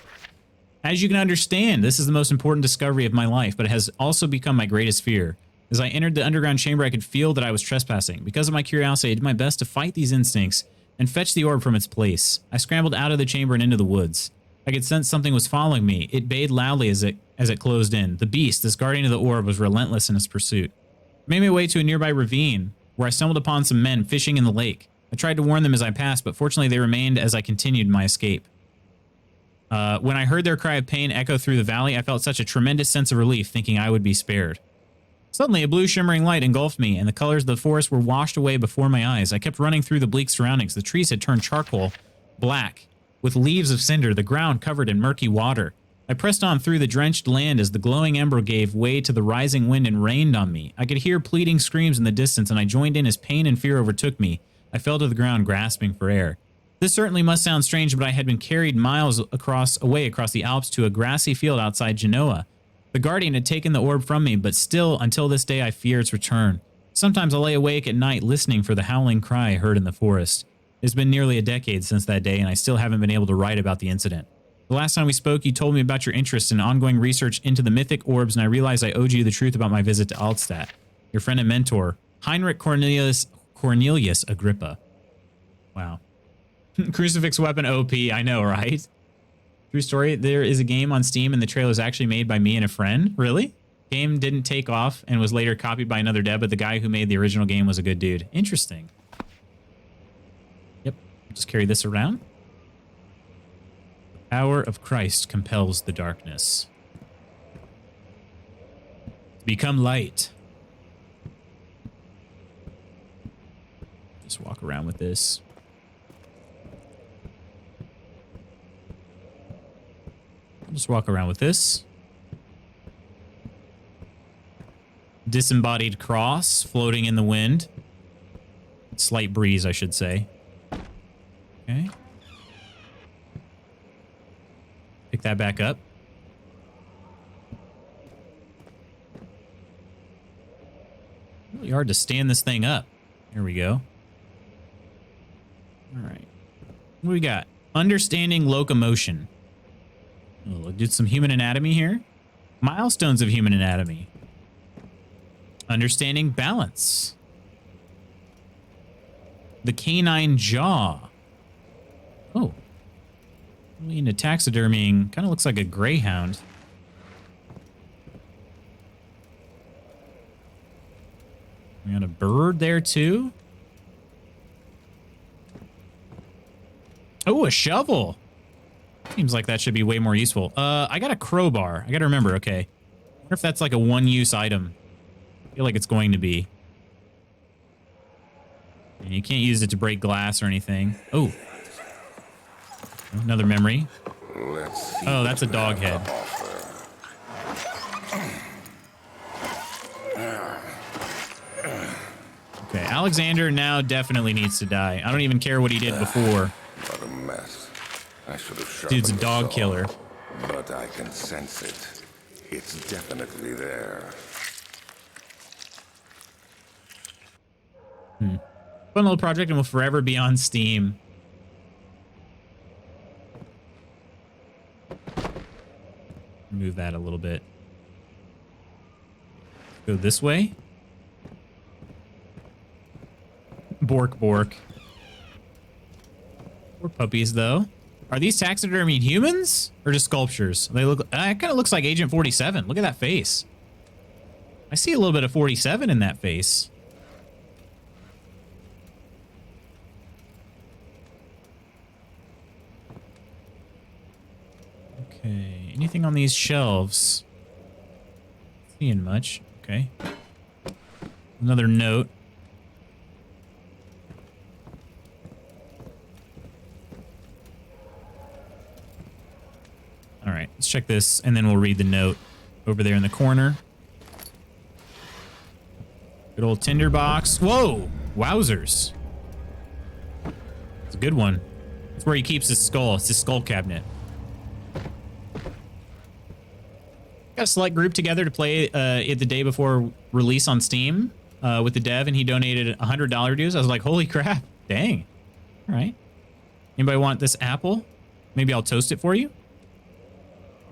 As you can understand, this is the most important discovery of my life, but it has also become my greatest fear. As I entered the underground chamber, I could feel that I was trespassing. Because of my curiosity, I did my best to fight these instincts and fetch the orb from its place. I scrambled out of the chamber and into the woods. I could sense something was following me. It bayed loudly as it closed in. The beast, this guardian of the orb, was relentless in its pursuit. I made my way to a nearby ravine, where I stumbled upon some men fishing in the lake. I tried to warn them as I passed, but fortunately they remained as I continued my escape. When I heard their cry of pain echo through the valley, I felt such a tremendous sense of relief, thinking I would be spared. Suddenly, a blue shimmering light engulfed me, and the colors of the forest were washed away before my eyes. I kept running through the bleak surroundings. The trees had turned charcoal black, with leaves of cinder, the ground covered in murky water. I pressed on through the drenched land as the glowing ember gave way to the rising wind and rained on me. I could hear pleading screams in the distance, and I joined in as pain and fear overtook me. I fell to the ground, grasping for air. This certainly must sound strange, but I had been carried miles away across the Alps to a grassy field outside Genoa. The guardian had taken the orb from me, but still, until this day, I fear its return. Sometimes I lay awake at night listening for the howling cry I heard in the forest. It's been nearly a decade since that day, and I still haven't been able to write about the incident. The last time we spoke, you told me about your interest in ongoing research into the mythic orbs, and I realized I owed you the truth about my visit to Altstadt. Your friend and mentor, Heinrich Cornelius Agrippa. Wow. Crucifix weapon OP, I know, right? True story, there is a game on Steam and the trailer is actually made by me and a friend. Really? Game didn't take off and was later copied by another dev, but the guy who made the original game was a good dude. Interesting. Yep, just carry this around. The power of Christ compels the darkness. Become light. Just walk around with this. Just walk around with this. Disembodied cross floating in the wind. Slight breeze, I should say. Okay. Pick that back up. Really hard to stand this thing up. Here we go. All right. What do we got? Understanding locomotion. Oh, did some human anatomy here. Milestones of human anatomy. Understanding balance. The canine jaw. Oh. Really into taxidermying. Kind of looks like a greyhound. We got a bird there too. Oh, a shovel. Seems like that should be way more useful. I got a crowbar. I gotta remember, okay. I wonder if that's like a one-use item. I feel like it's going to be. And you can't use it to break glass or anything. Oh. Another memory. Oh, that's a dog head. Okay, Alexander now definitely needs to die. I don't even care what he did before. What a mess. I should have sharpened Dude's a dog killer. But I can sense it. It's definitely there. Fun little project and will forever be on Steam. Move that a little bit. Go this way. Bork, bork. Poor puppies, though. Are these taxidermied humans or just sculptures? They look. It kind of looks like Agent 47. Look at that face. I see a little bit of 47 in that face. Okay, anything on these shelves? Seeing much. Okay. Another note. All right, let's check this, and then we'll read the note over there in the corner. Good old tinderbox. Whoa! Wowzers. It's a good one. It's where he keeps his skull. It's his skull cabinet. Got a select group together to play it the day before release on Steam with the dev, and he donated $100 dues. I was like, holy crap. Dang. All right. Anybody want this apple? Maybe I'll toast it for you.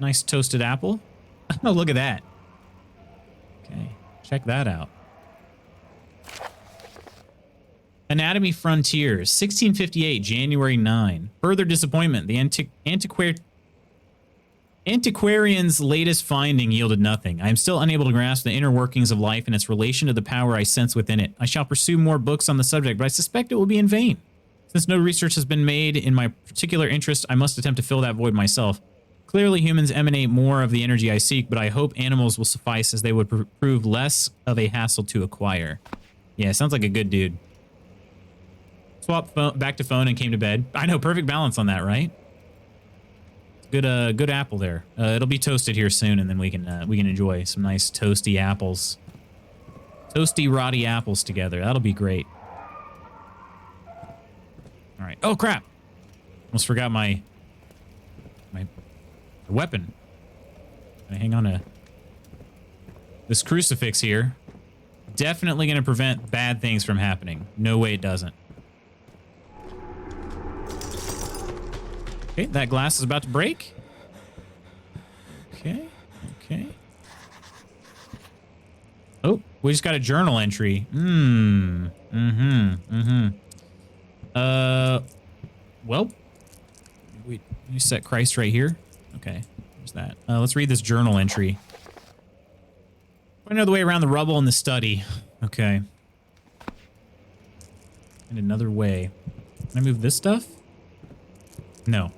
Nice toasted apple. Oh, look at that. Okay, check that out. Anatomy Frontiers, 1658, January 9. Further disappointment. The antiquarian's latest finding yielded nothing. I am still unable to grasp the inner workings of life and its relation to the power I sense within it. I shall pursue more books on the subject, but I suspect it will be in vain. Since no research has been made in my particular interest, I must attempt to fill that void myself. Clearly, humans emanate more of the energy I seek, but I hope animals will suffice as they would prove less of a hassle to acquire. Yeah, sounds like a good dude. Swap back to phone and came to bed. I know, perfect balance on that, right? Good apple there. It'll be toasted here soon, and then we can enjoy some nice toasty apples. Toasty, rotty apples together. That'll be great. All right. Oh, crap. Almost forgot my weapon. Can I hang on to this crucifix here? Definitely going to prevent bad things from happening. No way it doesn't. Okay, that glass is about to break. Okay, okay. Oh, we just got a journal entry. Well, we set Christ right here. Okay, there's that. Let's read this journal entry. Find another way around the rubble in the study. Okay. And another way. Can I move this stuff? No.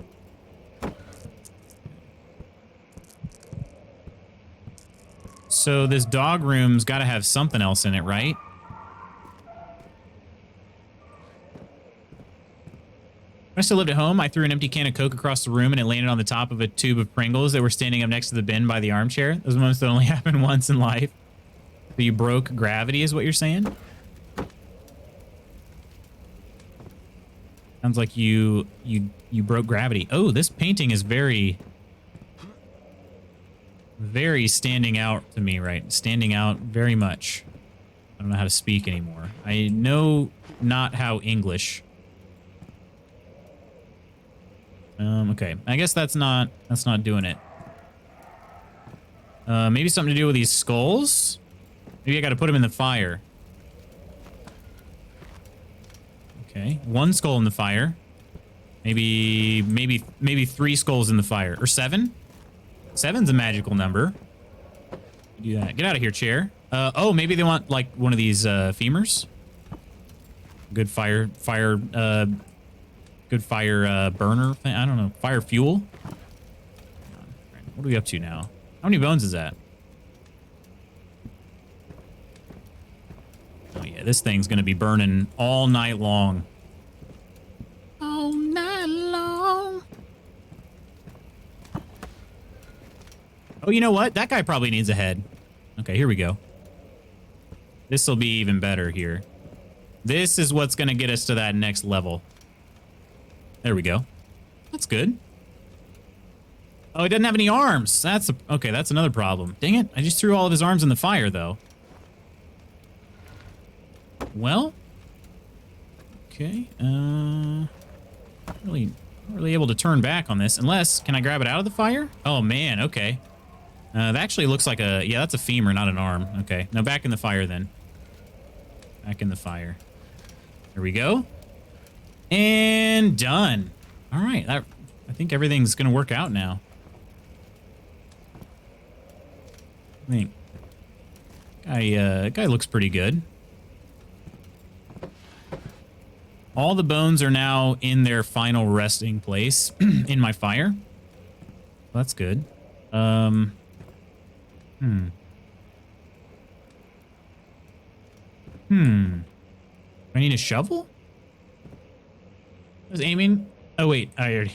So this dog room's got to have something else in it, right? When I still lived at home, I threw an empty can of Coke across the room and it landed on the top of a tube of Pringles that were standing up next to the bin by the armchair. Those moments that only happen once in life. So you broke gravity is what you're saying? Sounds like you broke gravity. Oh, this painting is very standing out to me, right? Standing out very much. I don't know how to speak anymore. I know not how English. Okay. I guess that's not doing it. Maybe something to do with these skulls? Maybe I got to put them in the fire. Okay. One skull in the fire. Maybe 3 skulls in the fire. Or 7? 7's a magical number. Do that. Get out of here, chair. Oh, maybe they want like one of these femurs. Good fire burner thing. I don't know. Fire fuel. What are we up to now? How many bones is that? Oh yeah, this thing's gonna be burning all night long. All night long. Oh, you know what? That guy probably needs a head. Okay, here we go. This will be even better here. This is what's going to get us to that next level. There we go. That's good. Oh, he doesn't have any arms. Okay, that's another problem. Dang it. I just threw all of his arms in the fire, though. Well. Okay. Not really able to turn back on this. Unless, can I grab it out of the fire? Oh, man. Okay. That actually looks like a... Yeah, that's a femur, not an arm. Okay. Now back in the fire, then. Back in the fire. There we go. And done. All right. I think everything's going to work out now. I think... Guy looks pretty good. All the bones are now in their final resting place in my fire. That's good. I need a shovel? I was aiming. Oh, wait. I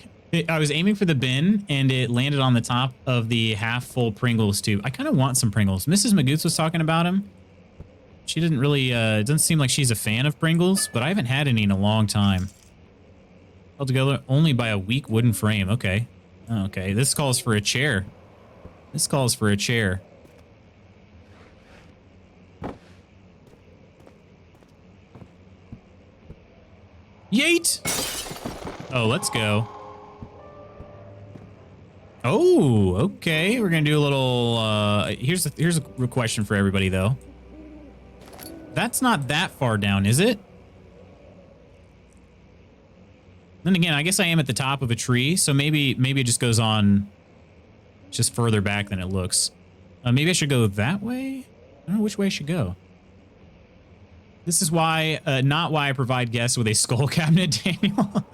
was aiming for the bin, and it landed on the top of the half-full Pringles tube. I kind of want some Pringles. Mrs. Magoots was talking about them. She didn't really, it doesn't seem like she's a fan of Pringles, but I haven't had any in a long time. Held together only by a weak wooden frame. Okay. Okay, this calls for a chair. This calls for a chair. Yeet! Oh, let's go. Oh, okay. We're gonna do a little. Here's a question for everybody though. That's not that far down, is it? Then again, I guess I am at the top of a tree, so maybe it just goes on, just further back than it looks. Maybe I should go that way. I don't know which way I should go. This is why, not why I provide guests with a skull cabinet, Daniel.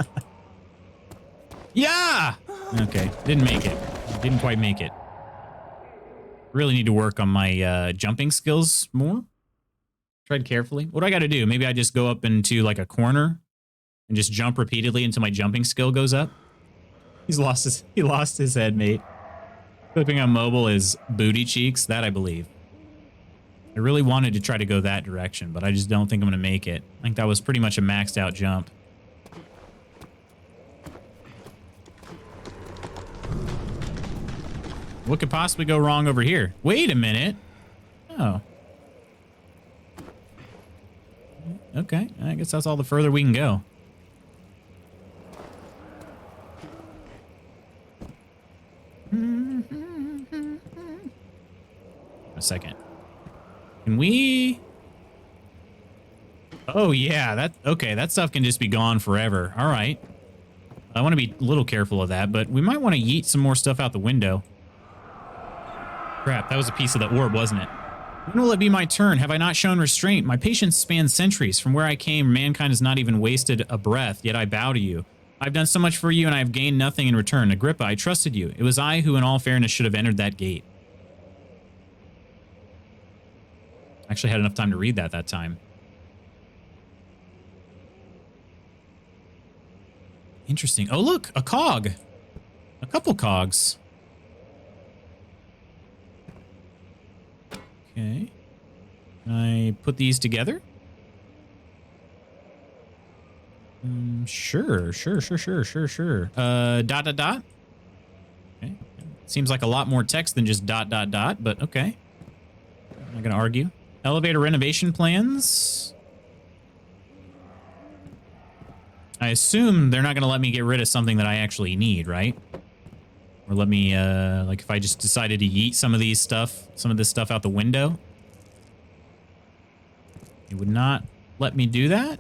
Yeah! Okay, didn't make it. Didn't quite make it. Really need to work on my jumping skills more. Tread carefully. What do I got to do? Maybe I just go up into like a corner and just jump repeatedly until my jumping skill goes up. He lost his head, mate. Clipping on mobile is booty cheeks. That I believe. I really wanted to try to go that direction, but I just don't think I'm going to make it. I think that was pretty much a maxed out jump. What could possibly go wrong over here? Wait a minute. Oh. Okay, I guess that's all the further we can go. A second. Can we... Oh, yeah, that stuff can just be gone forever. All right. I want to be a little careful of that, but we might want to yeet some more stuff out the window. Crap, that was a piece of the orb, wasn't it? When will it be my turn? Have I not shown restraint? My patience spans centuries. From where I came, mankind has not even wasted a breath, yet I bow to you. I've done so much for you, and I have gained nothing in return. Agrippa, I trusted you. It was I who, in all fairness, should have entered that gate. I actually had enough time to read that time. Interesting. Oh, look, a cog. A couple cogs. Okay. Can I put these together? Sure. Dot, dot, dot. Okay. Seems like a lot more text than just dot, dot, dot, but okay. I'm not gonna argue. Elevator renovation plans. I assume they're not gonna let me get rid of something that I actually need, right? Or let me, like if I just decided to yeet some of this stuff out the window. It would not let me do that.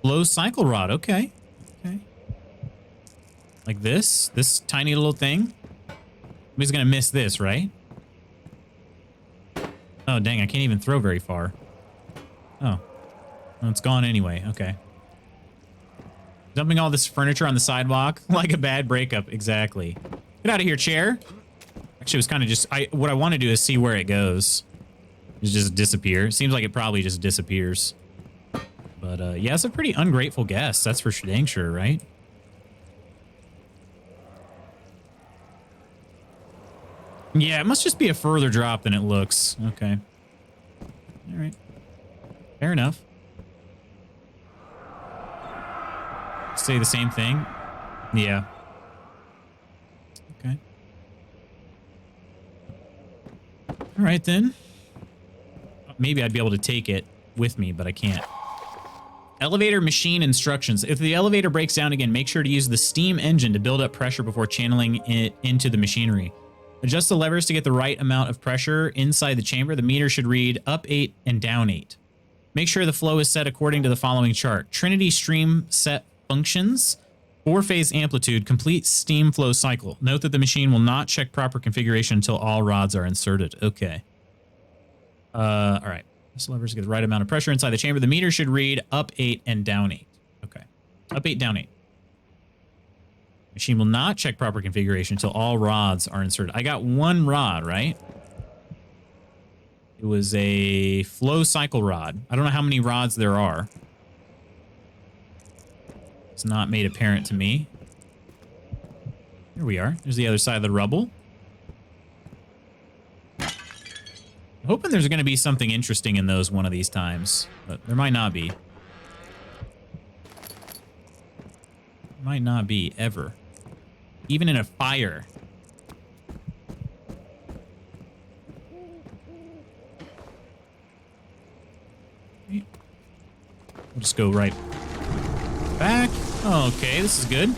Flow cycle rod, okay. Okay. Like this tiny little thing. Nobody's gonna miss this, right? Oh, dang, I can't even throw very far. Oh. Well, it's gone anyway, okay. Dumping all this furniture on the sidewalk like a bad breakup. Exactly. Get out of here, chair. Actually, it was kind of just... what I want to do is see where it goes. It just disappear. Seems like it probably just disappears. But, yeah, it's a pretty ungrateful guest. That's for dang sure, right? Yeah, it must just be a further drop than it looks. Okay. All right. Fair enough. Say the same thing. Yeah. Okay. All right, then. Maybe I'd be able to take it with me, but I can't. Elevator machine instructions. If the elevator breaks down again, make sure to use the steam engine to build up pressure before channeling it into the machinery. Adjust the levers to get the right amount of pressure inside the chamber. The meter should read up 8 and down 8. Make sure the flow is set according to the following chart. Trinity stream set functions. 4-phase amplitude. Complete steam flow cycle. Note that the machine will not check proper configuration until all rods are inserted. Okay. All right. This levers to get the right amount of pressure inside the chamber. The meter should read up 8 and down 8. Okay. Up 8, down 8. Machine will not check proper configuration until all rods are inserted. I got one rod, right? It was a flow cycle rod. I don't know how many rods there are. It's not made apparent to me. Here we are. There's the other side of the rubble. I'm hoping there's going to be something interesting in those one of these times, but there might not be. Might not be, ever. Even in a fire. We'll just go right back. Oh, okay, this is good.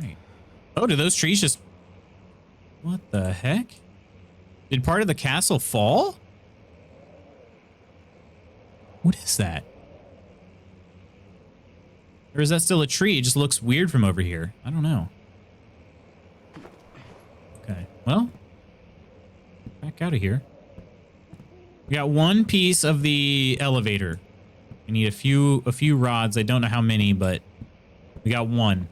Right. Oh, do those trees just... What the heck? Did part of the castle fall? What is that? Or is that still a tree? It just looks weird from over here. I don't know. Okay, well, back out of here. We got one piece of the elevator. We need a few rods. I don't know how many, but we got one.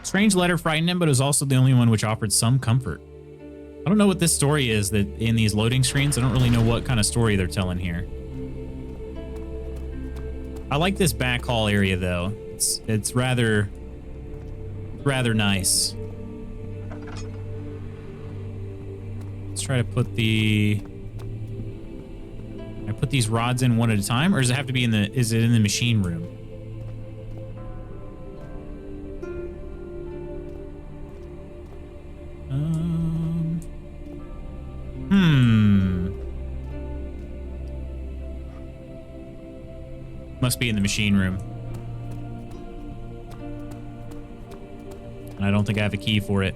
Strange letter frightened him, but it was also the only one which offered some comfort. I don't know what this story is that in these loading screens. I don't really know what kind of story they're telling here. I like this back hall area though. It's rather nice. Let's try to put the... I put these rods in one at a time, or does it have to be in the... Is it in the machine room? Must be in the machine room. And I don't think I have a key for it.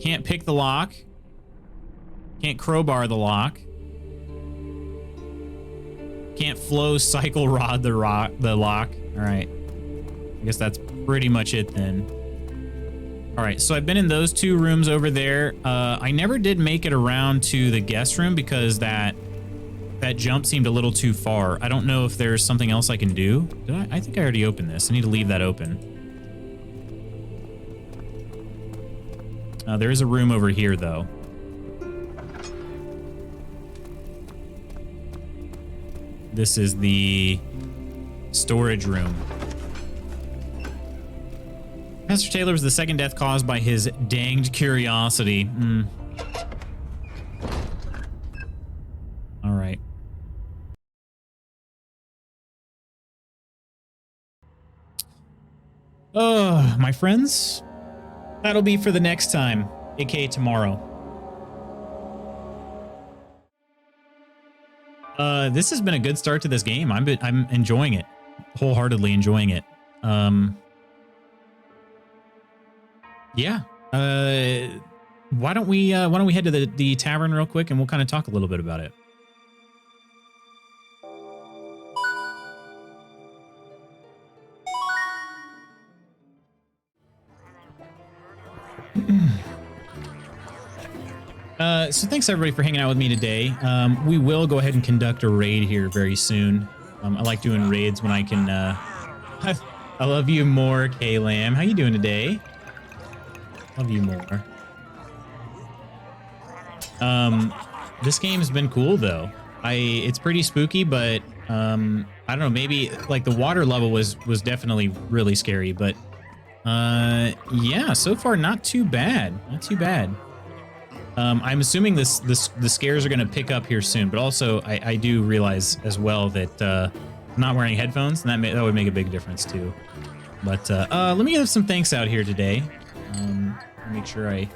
Can't pick the lock. Can't crowbar the lock. Can't flow cycle rod the lock. All right. I guess that's pretty much it then. All right, so I've been in those two rooms over there. I never did make it around to the guest room because that jump seemed a little too far. I don't know if there's something else I can do. Did I think I already opened this. I need to leave that open. There is a room over here, though. This is the storage room. Pastor Taylor was the second death caused by his danged curiosity. All right. Oh, my friends, that'll be for the next time, aka tomorrow. This has been a good start to this game. I'm enjoying it, wholeheartedly enjoying it. Yeah. Why don't we head to the tavern real quick and we'll kind of talk a little bit about it. So thanks everybody for hanging out with me today. We will go ahead and conduct a raid here very soon. I like doing raids when I can. I love you more, K-Lam. How you doing today? Love you more. This game's been cool though. It's pretty spooky, but I don't know, maybe like the water level was definitely really scary, but yeah, so far not too bad. Not too bad. I'm assuming the scares are going to pick up here soon, but also I do realize as well that I'm not wearing headphones, and that would make a big difference too. But let me give some thanks out here today. Make sure I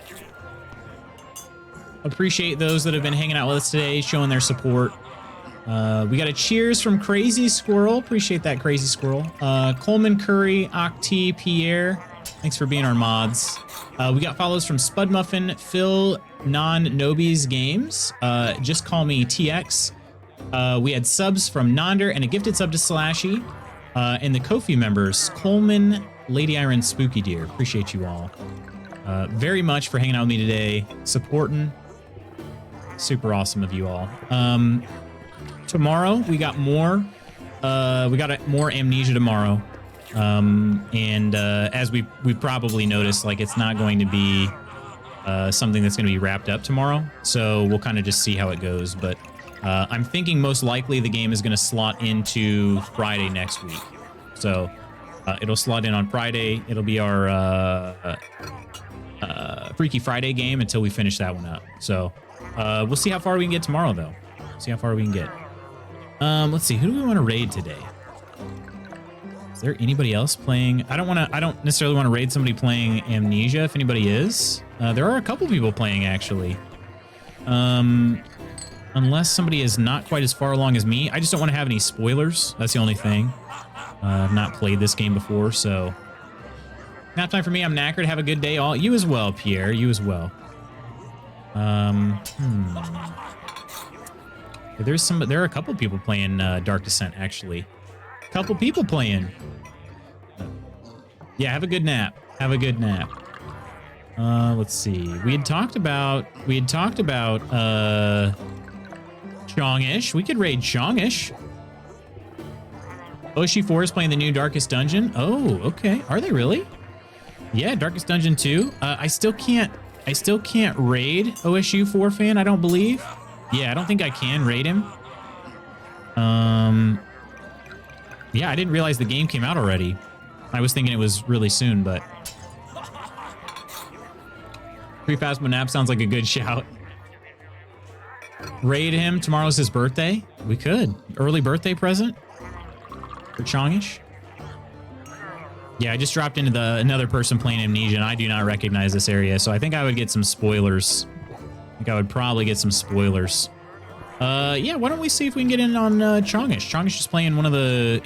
appreciate those that have been hanging out with us today, showing their support. We got a cheers from Crazy Squirrel. Appreciate that, Crazy Squirrel. Coleman Curry, Octi, Pierre. Thanks for being our mods. We got follows from Spud Muffin, Phil, Non-Nobis Games, Just Call Me TX. We had subs from Nonder and a gifted sub to Slashy. And the Ko-fi members, Coleman, Lady Iron, Spooky Deer. Appreciate you all. very much for hanging out with me today, supporting. Super awesome of you all. Tomorrow we got more. We got more Amnesia tomorrow. As we probably noticed, like it's not going to be something that's going to be wrapped up tomorrow. So we'll kind of just see how it goes. But I'm thinking most likely the game is going to slot into Friday next week. So it'll slot in on Friday. It'll be our Freaky Friday game until we finish that one up. So we'll see how far we can get tomorrow, though. See how far we can get. Let's see. Who do we want to raid today? Is there anybody else playing? I don't necessarily want to raid somebody playing Amnesia. If anybody is, there are a couple people playing actually. Unless somebody is not quite as far along as me. I just don't want to have any spoilers. That's the only thing. I've not played this game before, so nap time for me. I'm knackered. Have a good day, all. You as well, Pierre. You as well. There are a couple people playing Dark Descent actually. Couple people playing. Yeah, have a good nap. Have a good nap. Let's see. We had talked about Chongish. We could raid Chongish. Oshi 4 is playing the new Darkest Dungeon. Oh, okay. Are they really? Yeah, Darkest Dungeon 2. I still can't raid OSU 4 fan, I don't believe. Yeah, I don't think I can raid him. Yeah, I didn't realize the game came out already. I was thinking it was really soon, but Pre-Phasmo Nap sounds like a good shout. Raid him. Tomorrow's his birthday. We could. Early birthday present for Chongish. Yeah, I just dropped into another person playing Amnesia, and I do not recognize this area, so I think I would get some spoilers. I think I would probably get some spoilers. Yeah, why don't we see if we can get in on Chongish? Chongish is playing one of the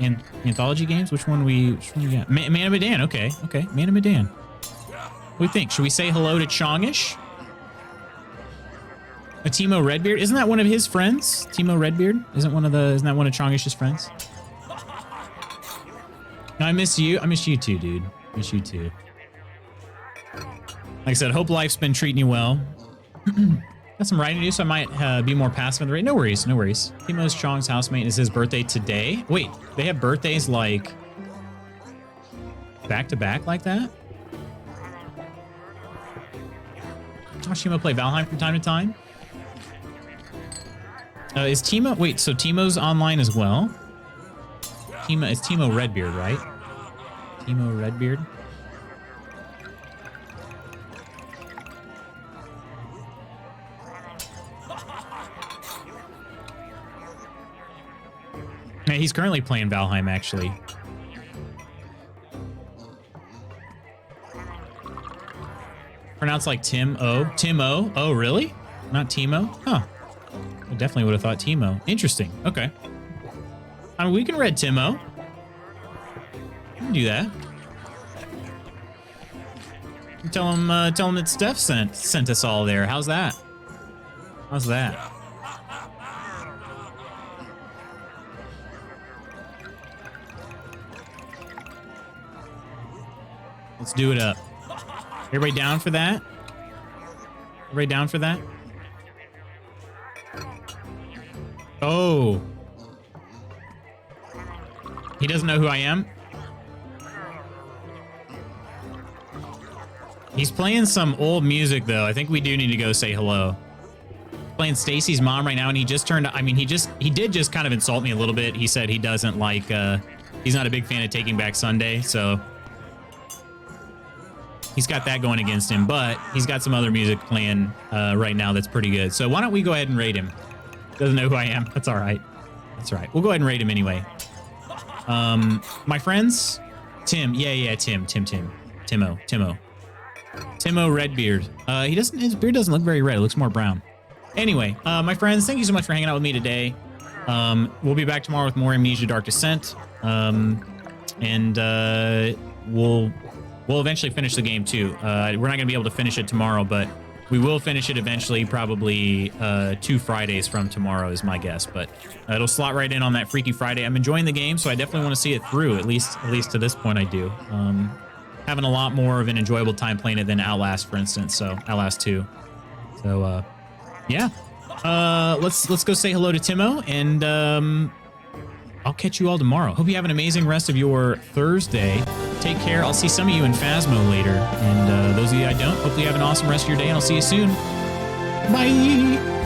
anthology games. Which one we got? Man of Medan. Okay, Man of Medan. What do you think? Should we say hello to Chongish? Timo Redbeard. Isn't that one of his friends? Timo Redbeard? Isn't that one of Chongish's friends? No, I miss you. I miss you too, dude. Miss you too. Like I said, hope life's been treating you well. Got some writing to do, so I might be more passive on the rate. No worries, no worries. Timo's Chong's housemate is his birthday today. Wait, they have birthdays like back to back like that? Watch Timo play Valheim from time to time. Is Timo? Wait, so Timo's online as well? It's Timo Redbeard, right? Timo Redbeard. Yeah, he's currently playing Valheim, actually. Pronounced like Tim-O. Tim-O? Oh, really? Not Timo? Huh. I definitely would have thought Timo. Interesting. Okay. I mean, we can read Timo. We can do that. Tell him that Steph sent us all there. How's that? How's that? Let's do it up. Everybody down for that? Everybody down for that? Oh. He doesn't know who I am? He's playing some old music, though. I think we do need to go say hello. Playing Stacy's mom right now, and he just turned... I mean, he did just kind of insult me a little bit. He said he doesn't like... he's not a big fan of Taking Back Sunday, so... He's got that going against him, but he's got some other music playing right now that's pretty good. So why don't we go ahead and raid him? Doesn't know who I am. That's all right. That's all right. We'll go ahead and raid him anyway. My friends? Tim. Yeah, Tim. Timo Redbeard. His beard doesn't look very red. It looks more brown. Anyway, my friends, thank you so much for hanging out with me today. We'll be back tomorrow with more Amnesia Dark Descent. We'll eventually finish the game too. We're not gonna be able to finish it tomorrow, but we will finish it eventually, probably 2 Fridays from tomorrow is my guess. But it'll slot right in on that Freaky Friday. I'm enjoying the game, so I definitely want to see it through. At least to this point, I do. having a lot more of an enjoyable time playing it than Outlast, for instance. So Outlast 2. So yeah. Let's go say hello to Timo, and I'll catch you all tomorrow. Hope you have an amazing rest of your Thursday. Take care. I'll see some of you in Phasmo later, and those of you I don't, hopefully you have an awesome rest of your day, and I'll see you soon. Bye.